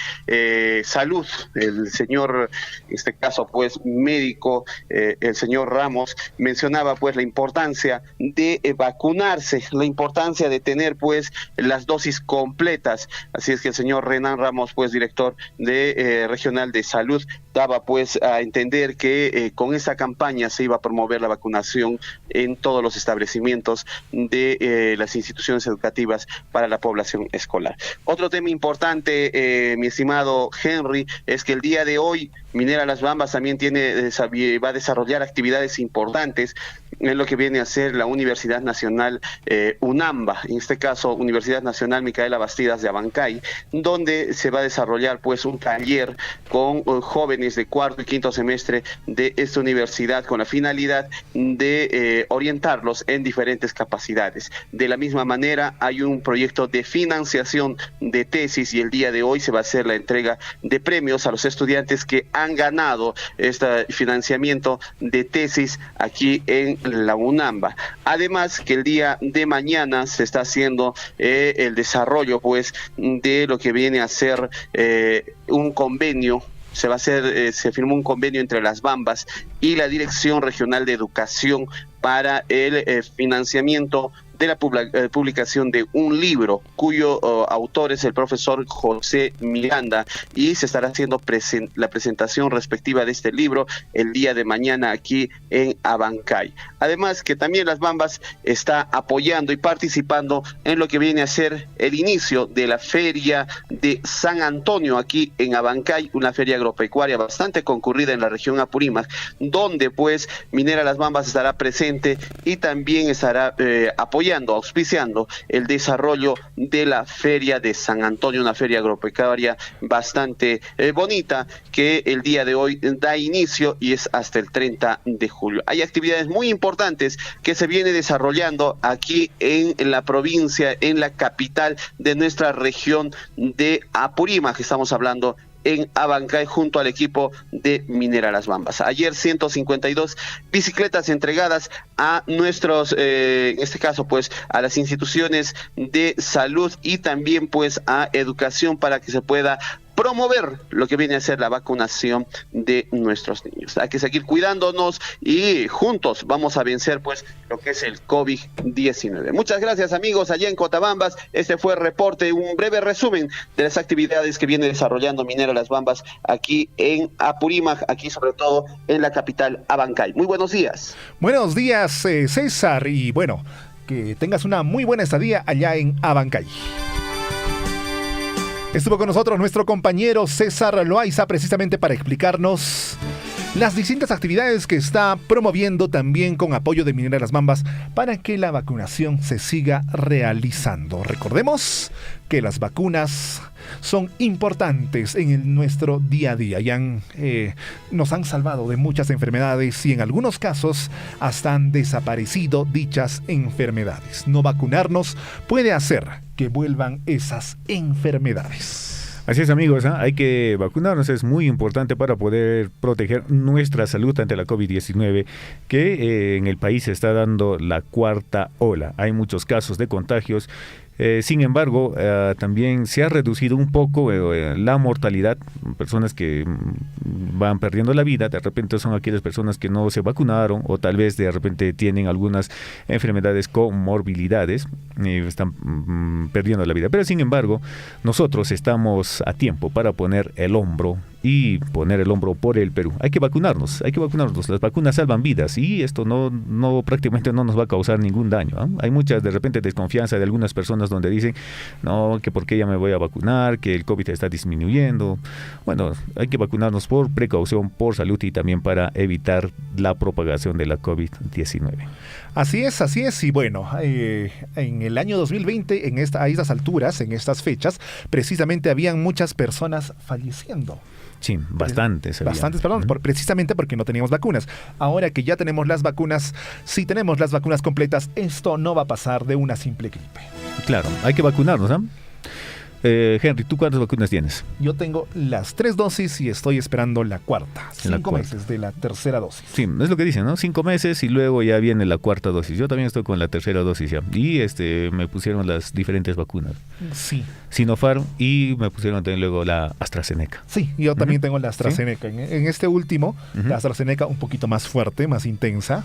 salud, el señor, en este caso pues médico, el señor Ramos, mencionaba pues la importancia de vacunarse, la importancia de tener pues las dosis completas. Así es que el señor Renan Ramos, pues director de regional de salud, daba pues a entender que con esta campaña se iba a promover la vacunación en todos los establecimientos de las instituciones educativas para la población escolar. Otro tema importante, mi estimado Henry, es que el día de hoy Minera Las Bambas también va a desarrollar actividades importantes en lo que viene a ser la Universidad Nacional UNAMBA, en este caso Universidad Nacional Micaela Bastidas de Abancay, donde se va a desarrollar pues un taller con jóvenes de cuarto y quinto semestre de esta universidad con la finalidad de orientarlos en diferentes capacidades. De la misma manera hay un proyecto de financiación de tesis y el día de hoy se va a hacer la entrega de premios a los estudiantes que han ganado este financiamiento de tesis aquí en la UNAMBA. Además que el día de mañana se está haciendo el desarrollo pues de lo que viene a ser un convenio. Se firmó un convenio entre Las Bambas y la Dirección Regional de Educación para el financiamiento de la publicación de un libro cuyo autor es el profesor José Miranda, y se estará haciendo la presentación respectiva de este libro el día de mañana aquí en Abancay. Además que también Las Bambas está apoyando y participando en lo que viene a ser el inicio de la Feria de San Antonio aquí en Abancay, una feria agropecuaria bastante concurrida en la región Apurímac, donde pues Minera Las Bambas estará presente y también estará apoyando, auspiciando el desarrollo de la Feria de San Antonio, una feria agropecuaria bastante bonita que el día de hoy da inicio y es hasta el 30 de julio. Hay actividades muy importantes que se viene desarrollando aquí en la provincia, en la capital de nuestra región de Apurímac, que estamos hablando en Abancay junto al equipo de Minera Las Bambas. Ayer 152 bicicletas entregadas a nuestros, en este caso pues a las instituciones de salud y también pues a educación para que se pueda promover lo que viene a ser la vacunación de nuestros niños. Hay que seguir cuidándonos y juntos vamos a vencer pues lo que es el COVID-19. Muchas gracias amigos allá en Cotabambas. Este fue el reporte, un breve resumen de las actividades que viene desarrollando Minera Las Bambas aquí en Apurímac, aquí sobre todo en la capital Abancay. Muy buenos días. Buenos días César, y bueno, que tengas una muy buena estadía allá en Abancay. Estuvo con nosotros nuestro compañero César Loaiza precisamente para explicarnos las distintas actividades que está promoviendo también con apoyo de Minera Las Bambas para que la vacunación se siga realizando. Recordemos que las vacunas son importantes en nuestro día a día y nos han salvado de muchas enfermedades y en algunos casos hasta han desaparecido dichas enfermedades. No vacunarnos puede hacer que vuelvan esas enfermedades. Así es, amigos, hay que vacunarnos, es muy importante para poder proteger nuestra salud ante la COVID-19, que en el país se está dando la cuarta ola. Hay muchos casos de contagios. Sin embargo, también se ha reducido un poco la mortalidad. Personas que van perdiendo la vida, de repente son aquellas personas que no se vacunaron o tal vez de repente tienen algunas enfermedades con morbilidades, están perdiendo la vida. Pero sin embargo, nosotros estamos a tiempo para poner el hombro por el Perú. Hay que vacunarnos. Las vacunas salvan vidas y esto prácticamente no nos va a causar ningún daño. Hay mucha de repente desconfianza de algunas personas donde dicen, no, que por qué ya me voy a vacunar, que el COVID está disminuyendo. Bueno, hay que vacunarnos por precaución, por salud y también para evitar la propagación de la COVID-19. Así es, y bueno, en el año 2020, a estas alturas, en estas fechas, precisamente habían muchas personas falleciendo. Sí, bastantes, precisamente porque no teníamos vacunas. Ahora que ya tenemos las vacunas, si tenemos las vacunas completas, esto no va a pasar de una simple gripe. Claro, hay que vacunarnos, ¿no? Henry, ¿tú cuántas vacunas tienes? Yo tengo las 3 dosis y estoy esperando la cuarta. 5 meses de la tercera dosis. Sí, es lo que dicen, ¿no? 5 meses y luego ya viene la cuarta dosis. Yo también estoy con la tercera dosis ya. Y me pusieron las diferentes vacunas. Sí. Sinopharm y me pusieron también luego la AstraZeneca. Sí, yo también tengo la AstraZeneca. ¿Sí? En este último, la AstraZeneca un poquito más fuerte, más intensa.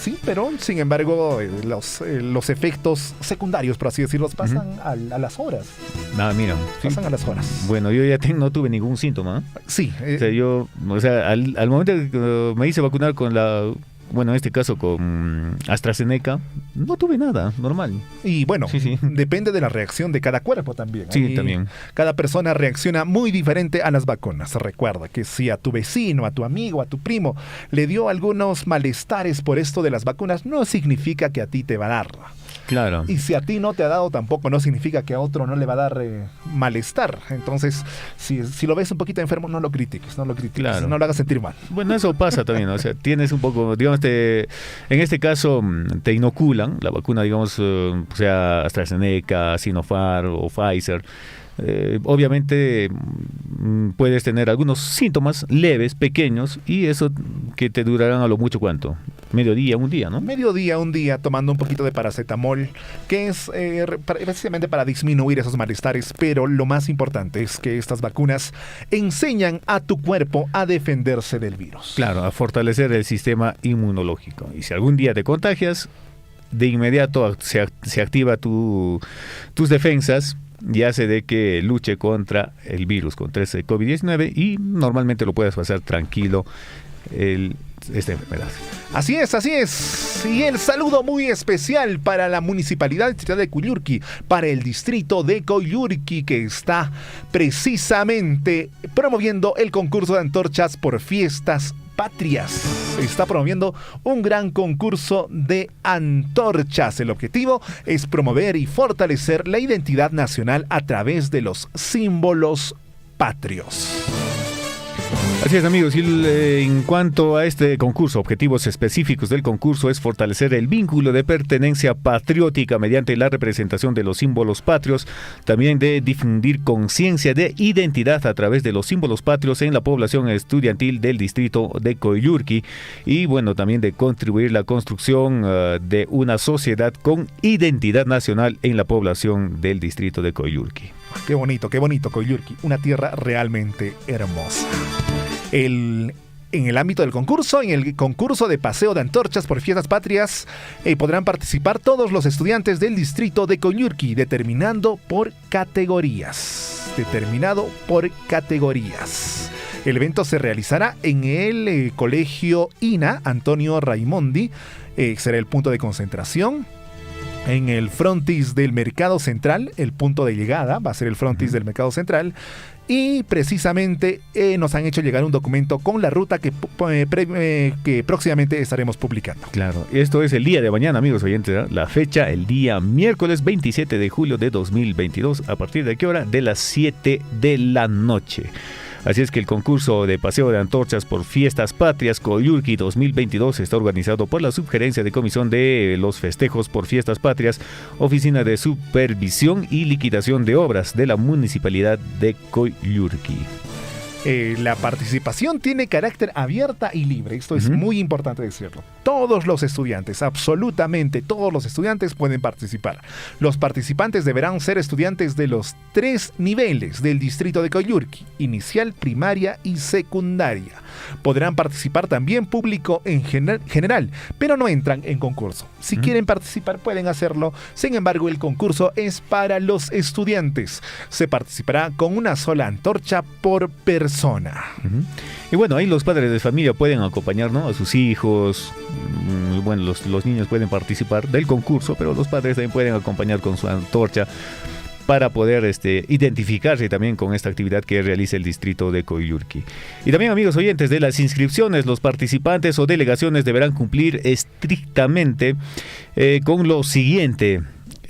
Sí, pero sin embargo los efectos secundarios, por así decirlo, pasan a las horas. Mira. Pasan a las horas. Bueno, yo ya no tuve ningún síntoma. Sí. Al momento que me hice vacunar con en este caso con AstraZeneca, no tuve nada, normal. Y bueno, depende de la reacción de cada cuerpo también. Sí, también. Cada persona reacciona muy diferente a las vacunas. Recuerda que si a tu vecino, a tu amigo, a tu primo le dio algunos malestares por esto de las vacunas, no significa que a ti te va a dar. Claro. Y si a ti no te ha dado tampoco, no significa que a otro no le va a dar malestar. Entonces, si lo ves un poquito enfermo, no lo critiques, claro. No lo hagas sentir mal. Bueno, eso pasa también, ¿no? O sea, tienes un poco, digamos, en este caso te inoculan la vacuna, digamos, sea AstraZeneca, Sinopharm o Pfizer. Obviamente puedes tener algunos síntomas leves, pequeños, y eso que te durarán a lo mucho, ¿cuánto? Mediodía, un día, ¿no? Mediodía, un día, tomando un poquito de paracetamol, que es precisamente para disminuir esos malestares, pero lo más importante es que estas vacunas enseñan a tu cuerpo a defenderse del virus. Claro, a fortalecer el sistema inmunológico. Y si algún día te contagias, de inmediato se activa tus defensas, y hace de que luche contra el virus, contra ese COVID-19, y normalmente lo puedes pasar tranquilo esta enfermedad. Así es. Y el saludo muy especial para la Municipalidad Distrital de Coyurqui, para el distrito de Coyurqui, que está precisamente promoviendo el concurso de antorchas por fiestas patrias. Está promoviendo un gran concurso de antorchas. El objetivo es promover y fortalecer la identidad nacional a través de los símbolos patrios. Así es, amigos, y en cuanto a este concurso, objetivos específicos del concurso es fortalecer el vínculo de pertenencia patriótica mediante la representación de los símbolos patrios, también de difundir conciencia de identidad a través de los símbolos patrios en la población estudiantil del distrito de Coyurqui, y bueno, también de contribuir la construcción de una sociedad con identidad nacional en la población del distrito de Coyurqui. Qué bonito Coyurqui, una tierra realmente hermosa. En el ámbito del concurso, en el concurso de paseo de antorchas por fiestas patrias, podrán participar todos los estudiantes del distrito de Coyurqui, determinado por categorías. El evento se realizará en el colegio INA Antonio Raimondi, será el punto de concentración. En el frontis del Mercado Central, el punto de llegada va a ser el frontis del Mercado Central. y precisamente nos han hecho llegar un documento con la ruta que próximamente estaremos publicando. Claro, esto es el día de mañana, amigos oyentes, ¿eh? La fecha, el día miércoles 27 de julio de 2022. ¿A partir de qué hora? De las 7 de la noche. Así es que el concurso de paseo de antorchas por Fiestas Patrias Coyurqui 2022 está organizado por la Subgerencia de Comisión de los Festejos por Fiestas Patrias, Oficina de Supervisión y Liquidación de Obras de la Municipalidad de Coyurqui. La participación tiene carácter abierta y libre. Esto es muy importante decirlo. Todos los estudiantes, absolutamente todos los estudiantes pueden participar. Los participantes deberán ser estudiantes de los 3 niveles del distrito de Coyurqui: inicial, primaria y secundaria. Podrán participar también público en general, pero no entran en concurso. Si quieren participar pueden hacerlo. Sin embargo, el concurso es para los estudiantes. Se participará con una sola antorcha por persona. Y bueno, ahí los padres de familia pueden acompañar, ¿no?, a sus hijos. Bueno, los niños pueden participar del concurso, pero los padres también pueden acompañar con su antorcha para poder identificarse también con esta actividad que realiza el distrito de Coyurqui. Y también, amigos oyentes, de las inscripciones, los participantes o delegaciones deberán cumplir estrictamente con lo siguiente.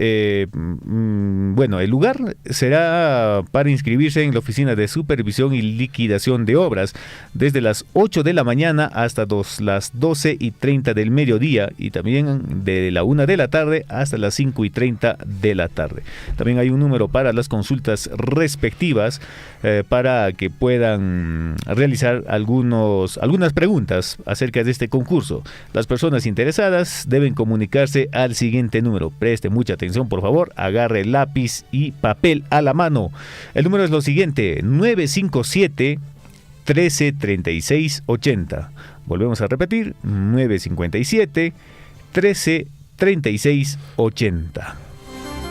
Bueno, el lugar será para inscribirse en la Oficina de Supervisión y Liquidación de Obras desde las 8 de la mañana hasta las 12:30 del mediodía, y también de la 1 de la tarde hasta las 5:30 de la tarde. También hay un número para las consultas respectivas para que puedan realizar algunas preguntas acerca de este concurso. Las personas interesadas deben comunicarse al siguiente número. Preste mucha atención, por favor, agarre lápiz y papel a la mano. El número es lo siguiente: 957-1336-80. Volvemos a repetir: 957-1336-80.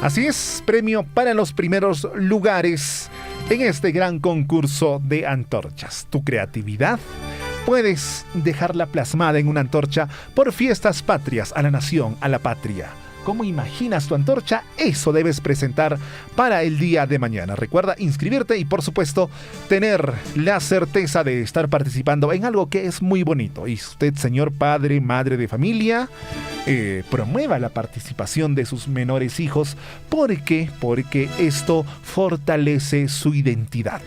Así es, premio para los primeros lugares en este gran concurso de antorchas. Tu creatividad puedes dejarla plasmada en una antorcha por Fiestas Patrias, a la nación, a la patria. ¿Cómo imaginas tu antorcha? Eso debes presentar para el día de mañana. Recuerda inscribirte y, por supuesto, tener la certeza de estar participando en algo que es muy bonito. Y usted, señor padre, madre de familia, promueva la participación de sus menores hijos. Porque esto fortalece su identidad.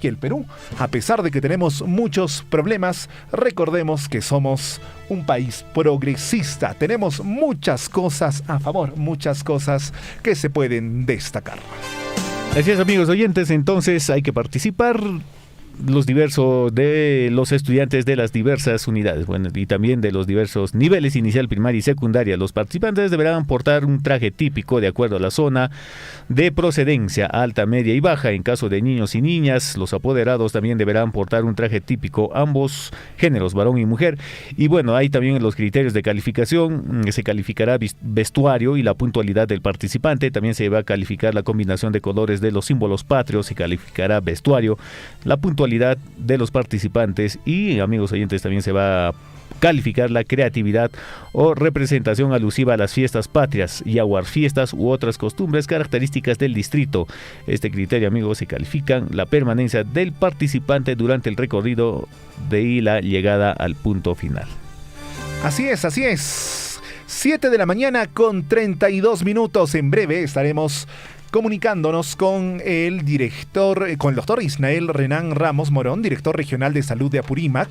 Y el Perú, a pesar de que tenemos muchos problemas, recordemos que somos un país progresista. Tenemos muchas cosas a favor, muchas cosas que se pueden destacar. Así es, amigos oyentes, entonces hay que participar de los estudiantes de las diversas unidades, bueno, y también de los diversos niveles, inicial, primaria y secundaria. Los participantes deberán portar un traje típico de acuerdo a la zona de procedencia, alta, media y baja. En caso de niños y niñas, los apoderados también deberán portar un traje típico, ambos géneros, varón y mujer. Y bueno, hay también los criterios de calificación. Se calificará vestuario y la puntualidad del participante. También se va a calificar la combinación de colores de los símbolos patrios. Se calificará vestuario, la puntualidad de los participantes, y, amigos oyentes, también se va a calificar la creatividad o representación alusiva a las fiestas patrias y aguarfiestas u otras costumbres características del distrito. Este criterio, amigos, se califican la permanencia del participante durante el recorrido y la llegada al punto final. Así es. 7 de la mañana con 32 minutos. En breve estaremos comunicándonos con el doctor Isnael Renan Ramos Morón, director regional de salud de Apurímac,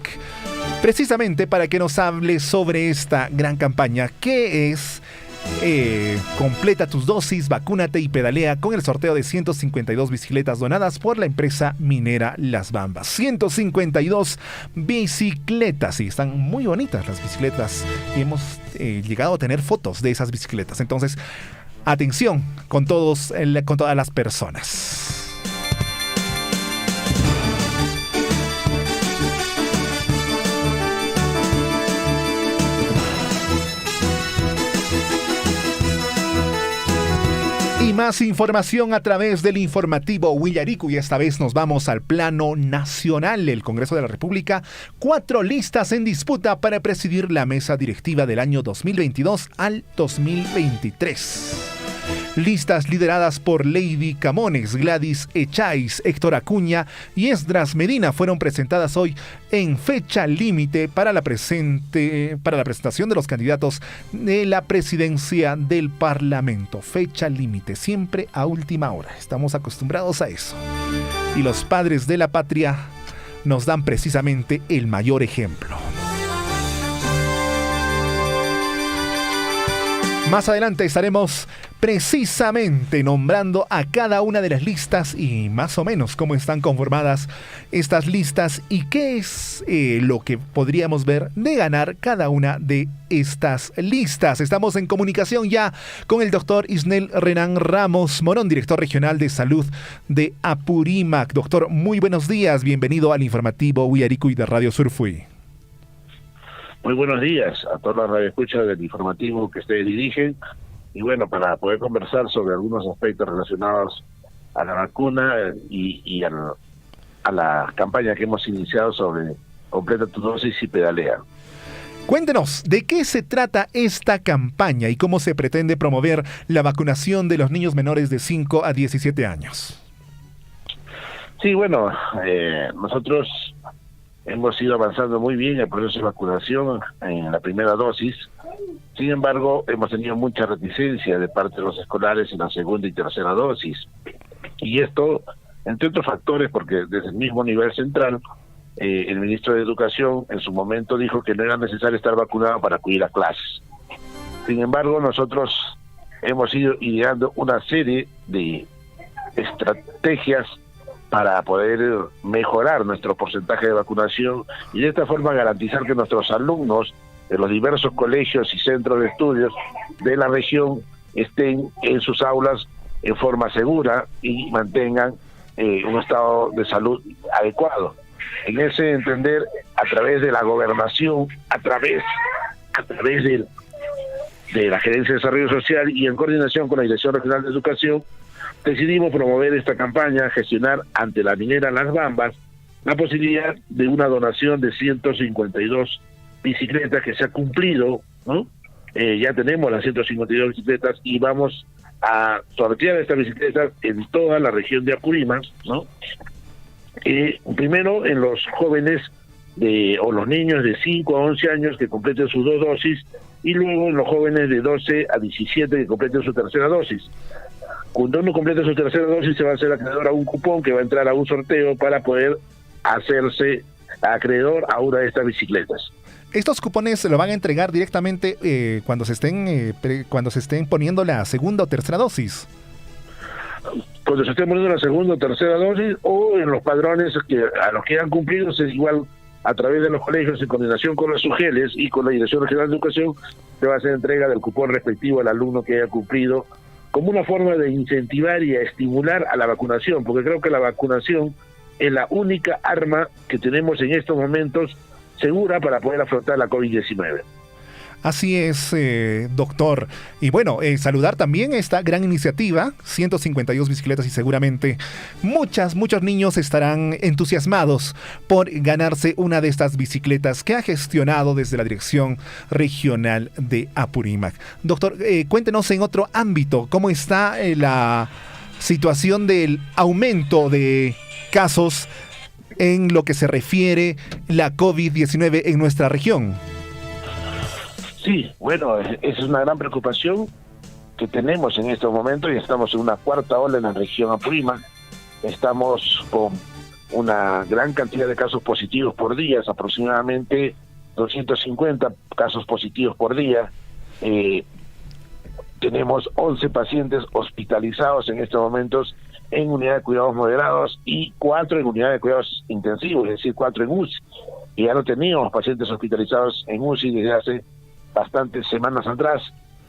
precisamente para que nos hable sobre esta gran campaña que es completa tus dosis, vacúnate y pedalea, con el sorteo de 152 bicicletas donadas por la empresa minera Las Bambas. 152 bicicletas, y están muy bonitas las bicicletas, y hemos llegado a tener fotos de esas bicicletas. Entonces, atención con todas las personas. Y más información a través del informativo Huillarico, y esta vez nos vamos al plano nacional. El Congreso de la República, 4 listas en disputa para presidir la mesa directiva del año 2022 al 2023. Listas lideradas por Lady Camones, Gladys Echais, Héctor Acuña y Esdras Medina fueron presentadas hoy en fecha límite para la presentación de los candidatos de la presidencia del Parlamento. Fecha límite, siempre a última hora. Estamos acostumbrados a eso. Y los padres de la patria nos dan precisamente el mayor ejemplo. Más adelante estaremos precisamente nombrando a cada una de las listas y más o menos cómo están conformadas estas listas y qué es lo que podríamos ver de ganar cada una de estas listas. Estamos en comunicación ya con el doctor Isnel Renan Ramos Morón, director regional de salud de Apurímac. Doctor, muy buenos días, bienvenido al informativo Uyaricuy de Radio Surfui. Muy buenos días a todas las radioescuchas del informativo que ustedes dirigen. Y bueno, para poder conversar sobre algunos aspectos relacionados a la vacuna y a la campaña que hemos iniciado sobre Completa tu dosis y pedalea. Cuéntenos, ¿de qué se trata esta campaña y cómo se pretende promover la vacunación de los niños menores de 5 a 17 años? Sí, bueno, nosotros hemos ido avanzando muy bien en el proceso de vacunación en la primera dosis. Sin embargo, hemos tenido mucha reticencia de parte de los escolares en la segunda y tercera dosis. Y esto, entre otros factores, porque desde el mismo nivel central, el ministro de Educación en su momento dijo que no era necesario estar vacunado para acudir a clases. Sin embargo, nosotros hemos ido ideando una serie de estrategias para poder mejorar nuestro porcentaje de vacunación y de esta forma garantizar que nuestros alumnos de los diversos colegios y centros de estudios de la región estén en sus aulas en forma segura y mantengan un estado de salud adecuado. En ese entender, a través de la gobernación, a través de la Gerencia de Desarrollo Social y en coordinación con la Dirección Regional de Educación, decidimos promover esta campaña, gestionar ante la minera Las Bambas la posibilidad de una donación de 152 bicicletas que se ha cumplido, ¿no? Ya tenemos las 152 bicicletas y vamos a sortear estas bicicletas en toda la región de Apurímac, ¿no? Primero en los jóvenes o los niños de 5 a 11 años que completen sus 2 dosis y luego en los jóvenes de 12 a 17 que completen su tercera dosis. Cuando uno complete su tercera dosis se va a hacer acreedor a un cupón que va a entrar a un sorteo para poder hacerse acreedor a una de estas bicicletas. ¿Estos cupones se lo van a entregar directamente cuando se estén poniendo la segunda o tercera dosis? Cuando se esté poniendo la segunda o tercera dosis o en los padrones a los que han cumplido, es igual a través de los colegios en coordinación con los UGELES y con la Dirección Regional de Educación se va a hacer entrega del cupón respectivo al alumno que haya cumplido como una forma de incentivar y a estimular a la vacunación, porque creo que la vacunación es la única arma que tenemos en estos momentos segura para poder afrontar la COVID-19. Así es, doctor. Y bueno, saludar también esta gran iniciativa, 152 bicicletas y seguramente muchos niños estarán entusiasmados por ganarse una de estas bicicletas que ha gestionado desde la Dirección Regional de Apurímac. Doctor, cuéntenos en otro ámbito, ¿cómo está la situación del aumento de casos en lo que se refiere la COVID-19 en nuestra región? Sí, bueno, esa es una gran preocupación que tenemos en estos momentos y estamos en una cuarta ola en la región Apurímac. Estamos con una gran cantidad de casos positivos por día, aproximadamente 250 casos positivos por día. Tenemos 11 pacientes hospitalizados en estos momentos en unidad de cuidados moderados y 4 en unidad de cuidados intensivos, es decir, 4 en UCI. Y ya no teníamos pacientes hospitalizados en UCI desde hace bastantes semanas atrás.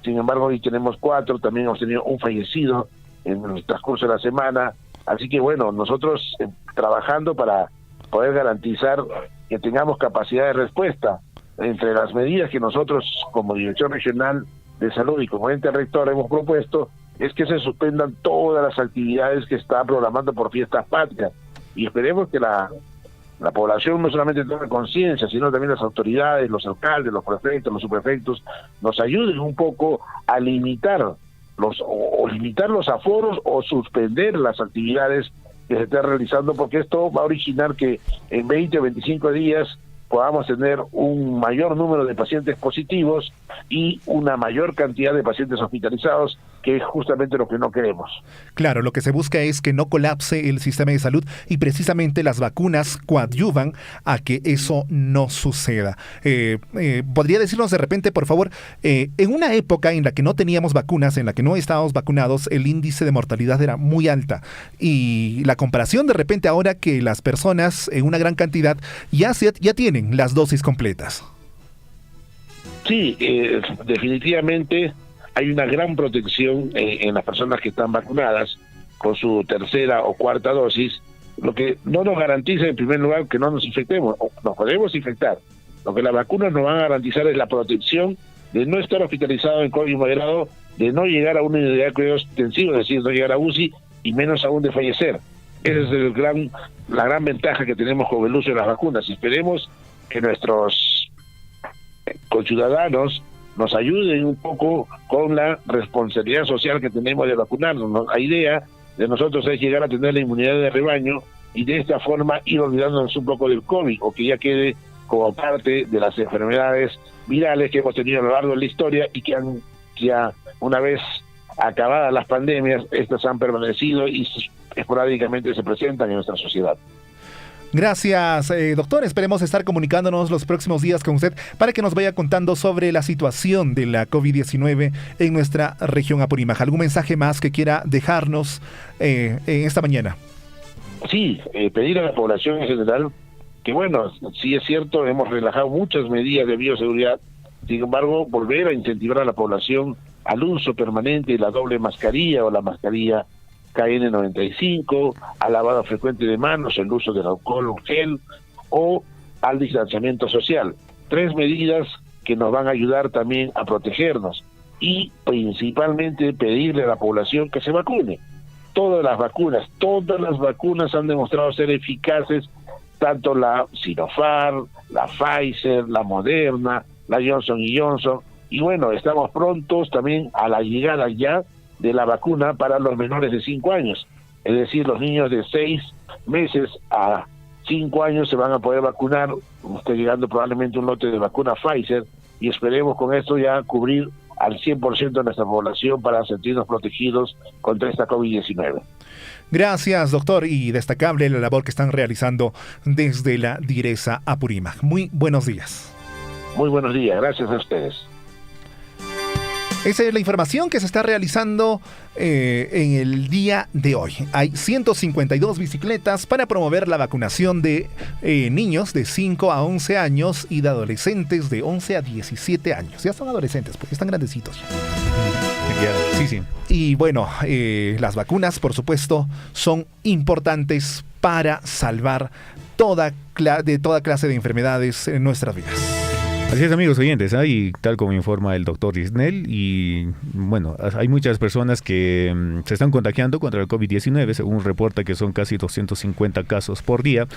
Sin embargo, hoy tenemos 4, también hemos tenido un fallecido en el transcurso de la semana. Así que bueno, nosotros trabajando para poder garantizar que tengamos capacidad de respuesta. Entre las medidas que nosotros como Dirección Regional de Salud y como ente rector hemos propuesto es que se suspendan todas las actividades que está programando por fiestas patrias y esperemos que la población no solamente tome conciencia, sino también las autoridades, los alcaldes, los prefectos, los subprefectos, nos ayuden un poco a limitar o limitar los aforos o suspender las actividades que se están realizando, porque esto va a originar que en 20 o 25 días podamos tener un mayor número de pacientes positivos y una mayor cantidad de pacientes hospitalizados, que es justamente lo que no queremos. Claro, lo que se busca es que no colapse el sistema de salud y precisamente las vacunas coadyuvan a que eso no suceda. ¿Podría decirnos de repente, por favor, en una época en la que no teníamos vacunas, en la que no estábamos vacunados, el índice de mortalidad era muy alta, y la comparación de repente ahora que las personas en una gran cantidad ya tienen las dosis completas? Sí, definitivamente hay una gran protección en las personas que están vacunadas con su tercera o cuarta dosis, lo que no nos garantiza en primer lugar que no nos infectemos, nos podemos infectar. Lo que las vacunas nos van a garantizar es la protección de no estar hospitalizado en COVID moderado, de no llegar a una unidad de cuidados intensivos, es decir, no llegar a UCI y menos aún de fallecer. Esa es la gran ventaja que tenemos con el uso de las vacunas. Esperemos que nuestros conciudadanos nos ayuden un poco con la responsabilidad social que tenemos de vacunarnos. La idea de nosotros es llegar a tener la inmunidad de rebaño y de esta forma ir olvidándonos un poco del COVID, o que ya quede como parte de las enfermedades virales que hemos tenido a lo largo de la historia y que ya una vez acabadas las pandemias, estas han permanecido y esporádicamente se presentan en nuestra sociedad. Gracias, doctor. Esperemos estar comunicándonos los próximos días con usted para que nos vaya contando sobre la situación de la COVID-19 en nuestra región Apurímac. ¿Algún mensaje más que quiera dejarnos en esta mañana? Sí, pedir a la población en general que, bueno, sí es cierto, hemos relajado muchas medidas de bioseguridad, sin embargo, volver a incentivar a la población al uso permanente de la doble mascarilla o la mascarilla KN95, al lavado frecuente de manos, el uso del alcohol gel o al distanciamiento social. 3 medidas que nos van a ayudar también a protegernos, y principalmente pedirle a la población que se vacune. Todas las vacunas han demostrado ser eficaces, tanto la Sinopharm, la Pfizer, la Moderna, la Johnson & Johnson, y bueno, estamos prontos también a la llegada ya de la vacuna para los menores de 5 años, es decir, los niños de 6 meses a 5 años se van a poder vacunar. Está llegando probablemente un lote de vacuna Pfizer y esperemos con esto ya cubrir al 100% de nuestra población para sentirnos protegidos contra esta COVID-19. Gracias, doctor, y destacable la labor que están realizando desde la Direza Apurímac. Muy buenos días. Muy buenos días, gracias a ustedes. Esa es la información que se está realizando en el día de hoy. Hay 152 bicicletas para promover la vacunación de niños de 5 a 11 años y de adolescentes de 11 a 17 años. Ya son adolescentes porque están grandecitos ya. Sí. Y bueno, las vacunas, por supuesto, son importantes para salvar de toda clase de enfermedades en nuestras vidas. Así es, amigos oyentes, y tal como informa el doctor Isnel, y bueno, hay muchas personas que se están contagiando contra el COVID-19, según reporta que son casi 250 casos por día,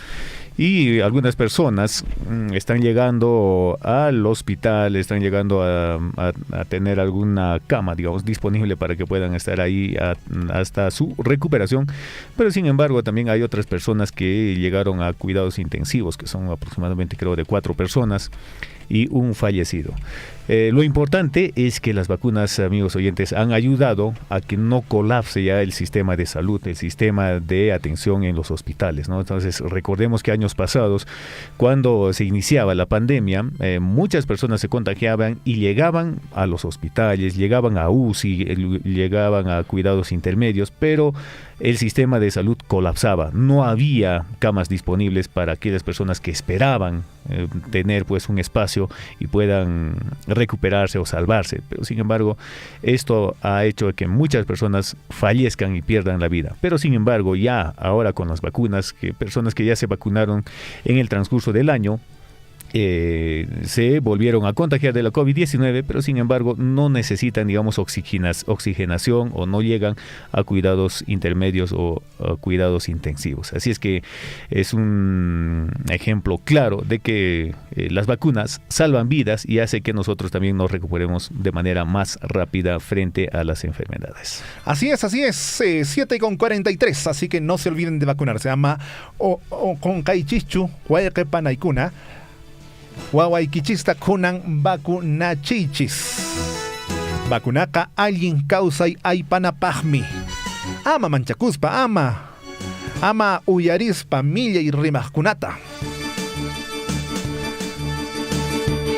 y algunas personas están llegando al hospital, están llegando a tener alguna cama, digamos, disponible para que puedan estar ahí hasta su recuperación, pero sin embargo también hay otras personas que llegaron a cuidados intensivos, que son aproximadamente, creo, de 4 personas, y un fallecido. Lo importante es que las vacunas, amigos oyentes, han ayudado a que no colapse ya el sistema de salud, el sistema de atención en los hospitales, ¿no? Entonces, recordemos que años pasados, cuando se iniciaba la pandemia, muchas personas se contagiaban y llegaban a los hospitales, llegaban a UCI, llegaban a cuidados intermedios, pero el sistema de salud colapsaba. No había camas disponibles para aquellas personas que esperaban tener pues un espacio y puedan recuperarse o salvarse, pero sin embargo esto ha hecho que muchas personas fallezcan y pierdan la vida. Pero sin embargo, ya ahora con las vacunas, que personas que ya se vacunaron en el transcurso del año, se volvieron a contagiar de la COVID-19, pero sin embargo no necesitan, digamos, oxigenación o no llegan a cuidados intermedios o a cuidados intensivos. Así es que es un ejemplo claro de que las vacunas salvan vidas y hace que nosotros también nos recuperemos de manera más rápida frente a las enfermedades. Así es, 7:43, así que no se olviden de vacunarse. Ama con Kaichichu, Huayque Panaikuna, Huawaikichista kunan vacunachichis. Vacunaka alguien causa y aipanapajmi. Ama manchacuspa, ama uyarispa, milla y rimajkunata.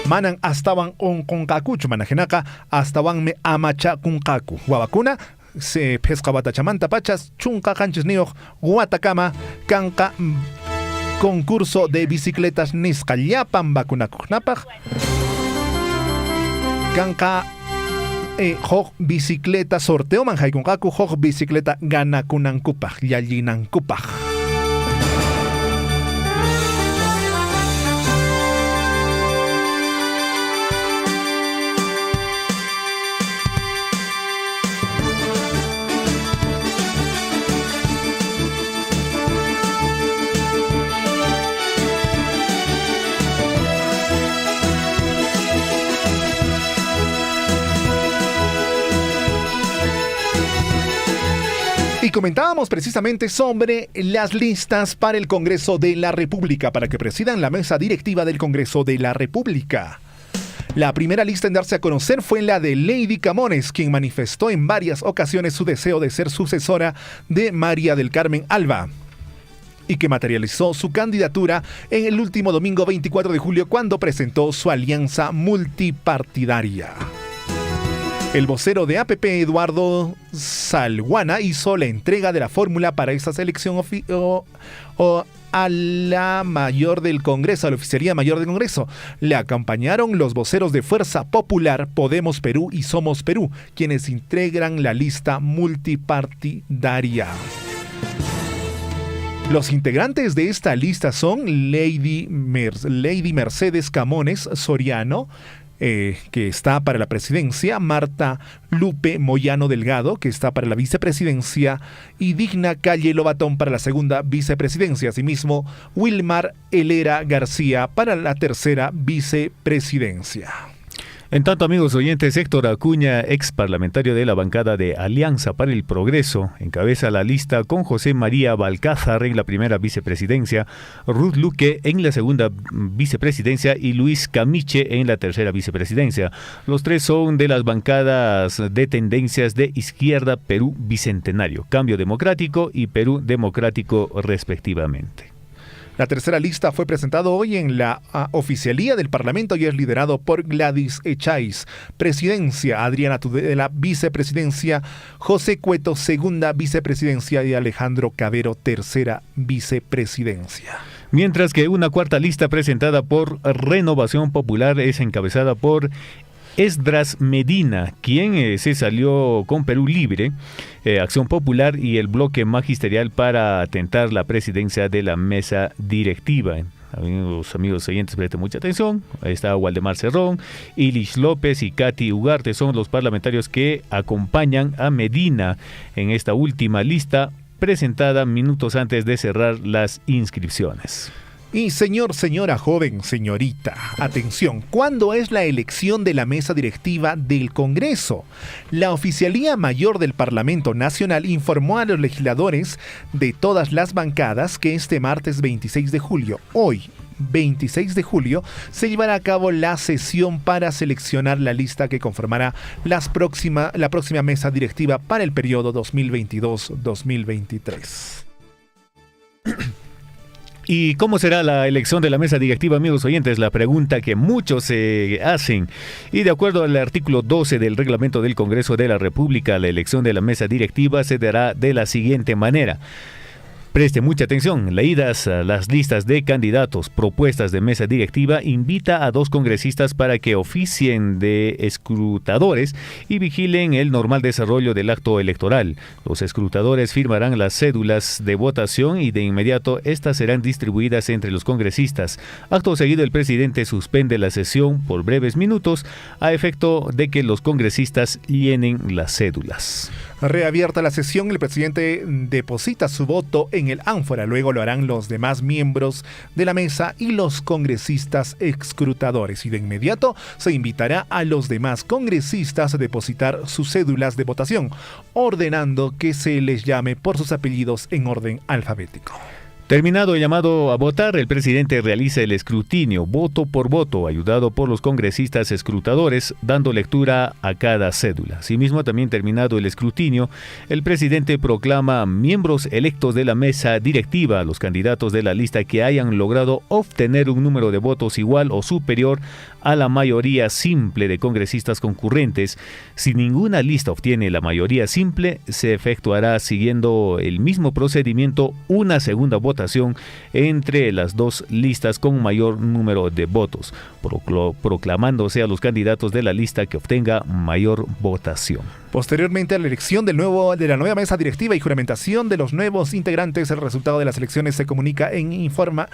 Manan astawan con cacucho, manajenaka, astawan me amacha con cacu. Guavacuna, se pesca batachamanta pachas, chunca canches nioj, guatacama, canca. Concurso de bicicletas Niscallapan vacunakunapaj. Kanka hoj bicicleta sorteo manjaikunkaku hoj bicicleta ganakunankupaj yallinankupaj. Y comentábamos precisamente sobre las listas para el Congreso de la República, para que presidan la mesa directiva del Congreso de la República. La primera lista en darse a conocer fue la de Lady Camones, quien manifestó en varias ocasiones su deseo de ser sucesora de María del Carmen Alba, y que materializó su candidatura en el último domingo 24 de julio cuando presentó su alianza multipartidaria. El vocero de APP, Eduardo Salguana, hizo la entrega de la fórmula para esta selección a la mayor del Congreso, a la Oficialía Mayor del Congreso. Le acompañaron los voceros de Fuerza Popular, Podemos Perú y Somos Perú, quienes integran la lista multipartidaria. Los integrantes de esta lista son Lady Mercedes Camones Soriano, que está para la presidencia, Marta Lupe Moyano Delgado, que está para la vicepresidencia, y Digna Calle Lobatón para la segunda vicepresidencia. Asimismo, Wilmar Helera García para la tercera vicepresidencia. En tanto, amigos oyentes, Héctor Acuña, ex parlamentario de la bancada de Alianza para el Progreso, encabeza la lista con José María Balcázar en la primera vicepresidencia, Ruth Luque en la segunda vicepresidencia y Luis Camiche en la tercera vicepresidencia. Los tres son de las bancadas de tendencias de izquierda Perú Bicentenario, Cambio Democrático y Perú Democrático respectivamente. La tercera lista fue presentado hoy en la oficialía del Parlamento y es liderado por Gladys Echáiz, presidencia, Adriana Tudela, vicepresidencia, José Cueto, segunda vicepresidencia y Alejandro Cabero, tercera vicepresidencia. Mientras que una cuarta lista presentada por Renovación Popular es encabezada por Esdras Medina, quien se salió con Perú Libre, Acción Popular y el bloque magisterial para atentar la presidencia de la mesa directiva. Amigos oyentes, presten mucha atención. Ahí está Waldemar Cerrón, Ilich López y Katy Ugarte, son los parlamentarios que acompañan a Medina en esta última lista presentada minutos antes de cerrar las inscripciones. Y señor, señora, joven, señorita, atención, ¿cuándo es la elección de la mesa directiva del Congreso? La Oficialía Mayor del Parlamento Nacional informó a los legisladores de todas las bancadas que este martes 26 de julio, hoy 26 de julio, se llevará a cabo la sesión para seleccionar la lista que conformará la próxima mesa directiva para el periodo 2022-2023. ¿Y cómo será la elección de la mesa directiva, amigos oyentes? La pregunta que muchos se hacen. Y de acuerdo al artículo 12 del reglamento del Congreso de la República, la elección de la mesa directiva se dará de la siguiente manera. Preste mucha atención. Leídas las listas de candidatos, propuestas de mesa directiva, invita a 2 congresistas para que oficien de escrutadores y vigilen el normal desarrollo del acto electoral. Los escrutadores firmarán las cédulas de votación y de inmediato estas serán distribuidas entre los congresistas. Acto seguido, el presidente suspende la sesión por breves minutos a efecto de que los congresistas llenen las cédulas. Reabierta la sesión, el presidente deposita su voto en el ánfora. Luego lo harán los demás miembros de la mesa y los congresistas escrutadores. Y de inmediato se invitará a los demás congresistas a depositar sus cédulas de votación, ordenando que se les llame por sus apellidos en orden alfabético. Terminado el llamado a votar, el presidente realiza el escrutinio voto por voto, ayudado por los congresistas escrutadores, dando lectura a cada cédula. Asimismo, también terminado el escrutinio, el presidente proclama miembros electos de la mesa directiva a los candidatos de la lista que hayan logrado obtener un número de votos igual o superior a la mayoría simple de congresistas concurrentes. Si ninguna lista obtiene la mayoría simple, se efectuará siguiendo el mismo procedimiento una segunda votación entre las 2 listas con mayor número de votos, proclamándose a los candidatos de la lista que obtenga mayor votación. Posteriormente a la elección de la nueva mesa directiva y juramentación de los nuevos integrantes, el resultado de las elecciones se comunica en forma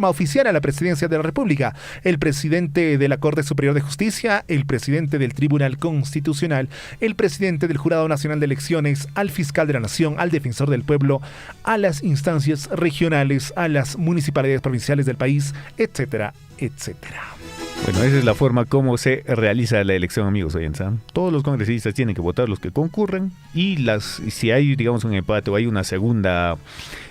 oficial a la Presidencia de la República. El presidente de la Corte Superior de Justicia, el presidente del Tribunal Constitucional, el presidente del Jurado Nacional de Elecciones, al fiscal de la Nación, al defensor del pueblo, a las instancias regionales, a las municipalidades provinciales del país, etcétera, etcétera. Bueno, esa es la forma como se realiza la elección, amigos oyentes. Todos los congresistas tienen que votar los que concurren y si hay, digamos, un empate o hay una segunda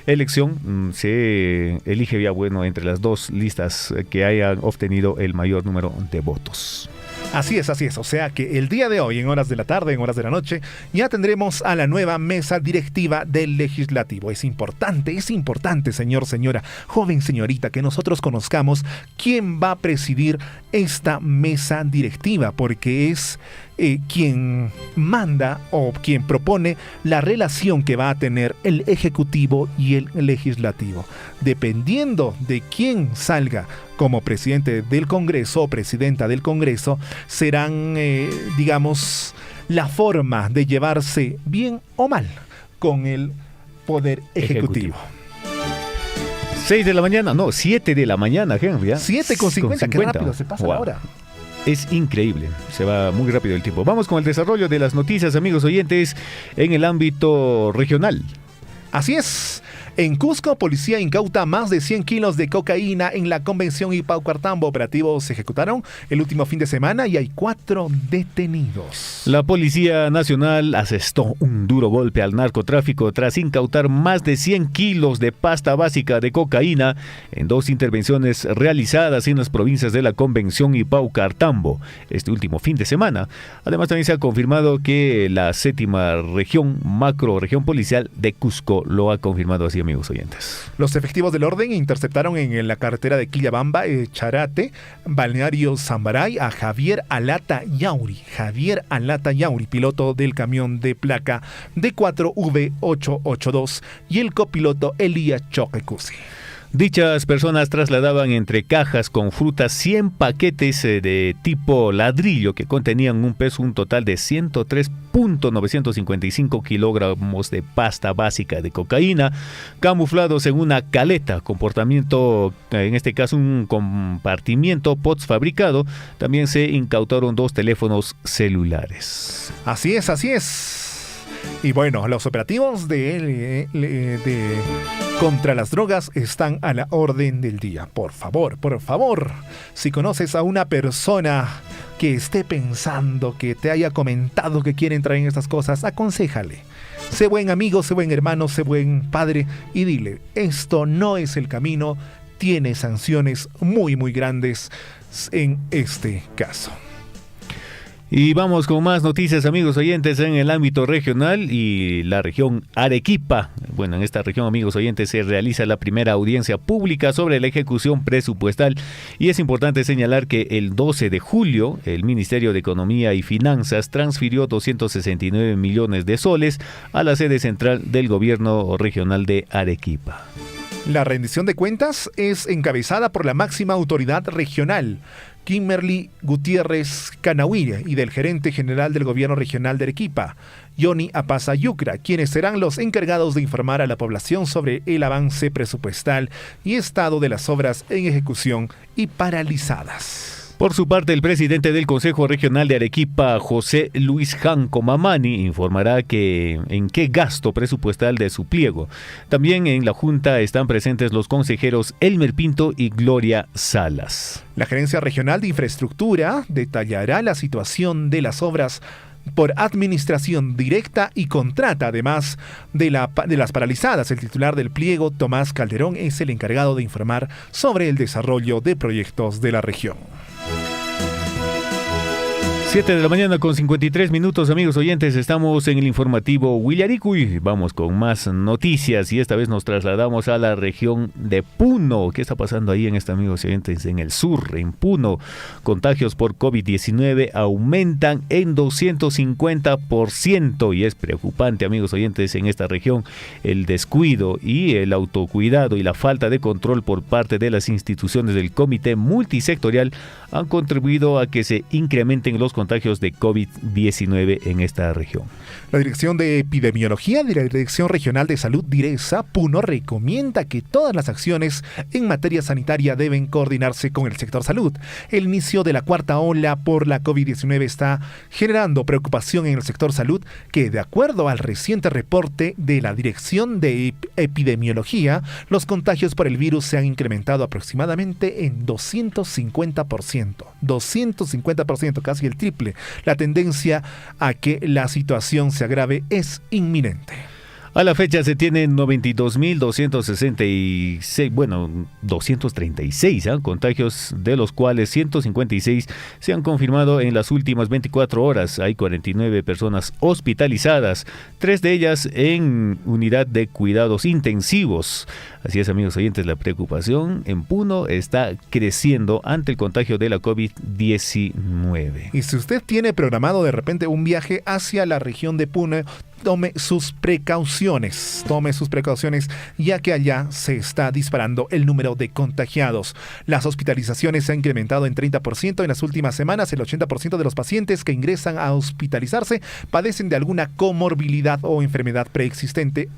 elección, se elige ya, bueno, entre las 2 listas que hayan obtenido el mayor número de votos. Así es. O sea que el día de hoy, en horas de la tarde, en horas de la noche, ya tendremos a la nueva mesa directiva del Legislativo. Es importante, señor, señora, joven, señorita, que nosotros conozcamos quién va a presidir esta mesa directiva, porque es quien manda o quien propone la relación que va a tener el Ejecutivo y el Legislativo. Dependiendo de quién salga como presidente del Congreso o presidenta del Congreso, serán, digamos, la forma de llevarse bien o mal con el Poder Ejecutivo. 6 de la mañana, no, 7 de la mañana, Henry. 7:50, qué rápido se pasa la hora. Es increíble, se va muy rápido el tiempo. Vamos con el desarrollo de las noticias, amigos oyentes, en el ámbito regional. Así es. En Cusco, policía incauta más de 100 kilos de cocaína en la Convención Ipaucartambo. Operativos se ejecutaron el último fin de semana y hay 4 detenidos. La Policía Nacional asestó un duro golpe al narcotráfico tras incautar más de 100 kilos de pasta básica de cocaína en 2 intervenciones realizadas en las provincias de la Convención Ipaucartambo este último fin de semana. Además, también se ha confirmado que la 7ª región, macro-región policial de Cusco, lo ha confirmado así, amigos oyentes. Los efectivos del orden interceptaron en la carretera de Quillabamba, Charate, Balneario Zambaray, a Javier Alata Yauri, piloto del camión de placa D4V882 y el copiloto Elías Choquecusi. Dichas personas trasladaban entre cajas con frutas 100 paquetes de tipo ladrillo que contenían un total de 103.955 kilogramos de pasta básica de cocaína, camuflados en una caleta, comportamiento, en este caso un compartimiento POTS fabricado. También se incautaron 2 teléfonos celulares. Así es. Y bueno, los operativos de contra las drogas están a la orden del día. Por favor, si conoces a una persona que esté pensando, que te haya comentado que quiere entrar en estas cosas, aconséjale. Sé buen amigo, sé buen hermano, sé buen padre y dile, esto no es el camino, tiene sanciones muy, muy grandes en este caso. Y vamos con más noticias, amigos oyentes, en el ámbito regional y la región Arequipa. Bueno, en esta región, amigos oyentes, se realiza la primera audiencia pública sobre la ejecución presupuestal y es importante señalar que el 12 de julio el Ministerio de Economía y Finanzas transfirió 269 millones de soles a la sede central del gobierno regional de Arequipa. La rendición de cuentas es encabezada por la máxima autoridad regional, Kimberly Gutiérrez Canahuilla, y del gerente general del gobierno regional de Arequipa, Johnny Apaza Yucra, quienes serán los encargados de informar a la población sobre el avance presupuestal y estado de las obras en ejecución y paralizadas. Por su parte, el presidente del Consejo Regional de Arequipa, José Luis Janco Mamani, informará en qué gasto presupuestal de su pliego. También en la Junta están presentes los consejeros Elmer Pinto y Gloria Salas. La Gerencia Regional de Infraestructura detallará la situación de las obras por administración directa y contrata, además de las paralizadas. El titular del pliego, Tomás Calderón, es el encargado de informar sobre el desarrollo de proyectos de la región. 7 de la mañana con 53 minutos, amigos oyentes, estamos en el informativo Huillaricuy. Vamos con más noticias y esta vez nos trasladamos a la región de Puno. ¿Qué está pasando ahí amigos oyentes? En el sur, en Puno, contagios por COVID-19 aumentan en 250% y es preocupante, amigos oyentes, en esta región el descuido y el autocuidado y la falta de control por parte de las instituciones del Comité Multisectorial han contribuido a que se incrementen los contagios de COVID-19 en esta región. La Dirección de Epidemiología de la Dirección Regional de Salud DIRESA Puno recomienda que todas las acciones en materia sanitaria deben coordinarse con el sector salud. El inicio de la cuarta ola por la COVID-19 está generando preocupación en el sector salud, que de acuerdo al reciente reporte de la Dirección de Epidemiología, los contagios por el virus se han incrementado aproximadamente en 250%. 250%, casi el triple. La tendencia a que la situación se agrave es inminente. A la fecha se tienen 236 contagios, de los cuales 156 se han confirmado en las últimas 24 horas. Hay 49 personas hospitalizadas, 3 de ellas en unidad de cuidados intensivos. Así es, amigos oyentes, la preocupación en Puno está creciendo ante el contagio de la COVID-19. Y si usted tiene programado de repente un viaje hacia la región de Puno, tome sus precauciones, ya que allá se está disparando el número de contagiados. Las hospitalizaciones se han incrementado en 30% en las últimas semanas. El 80% de los pacientes que ingresan a hospitalizarse padecen de alguna comorbilidad o enfermedad preexistente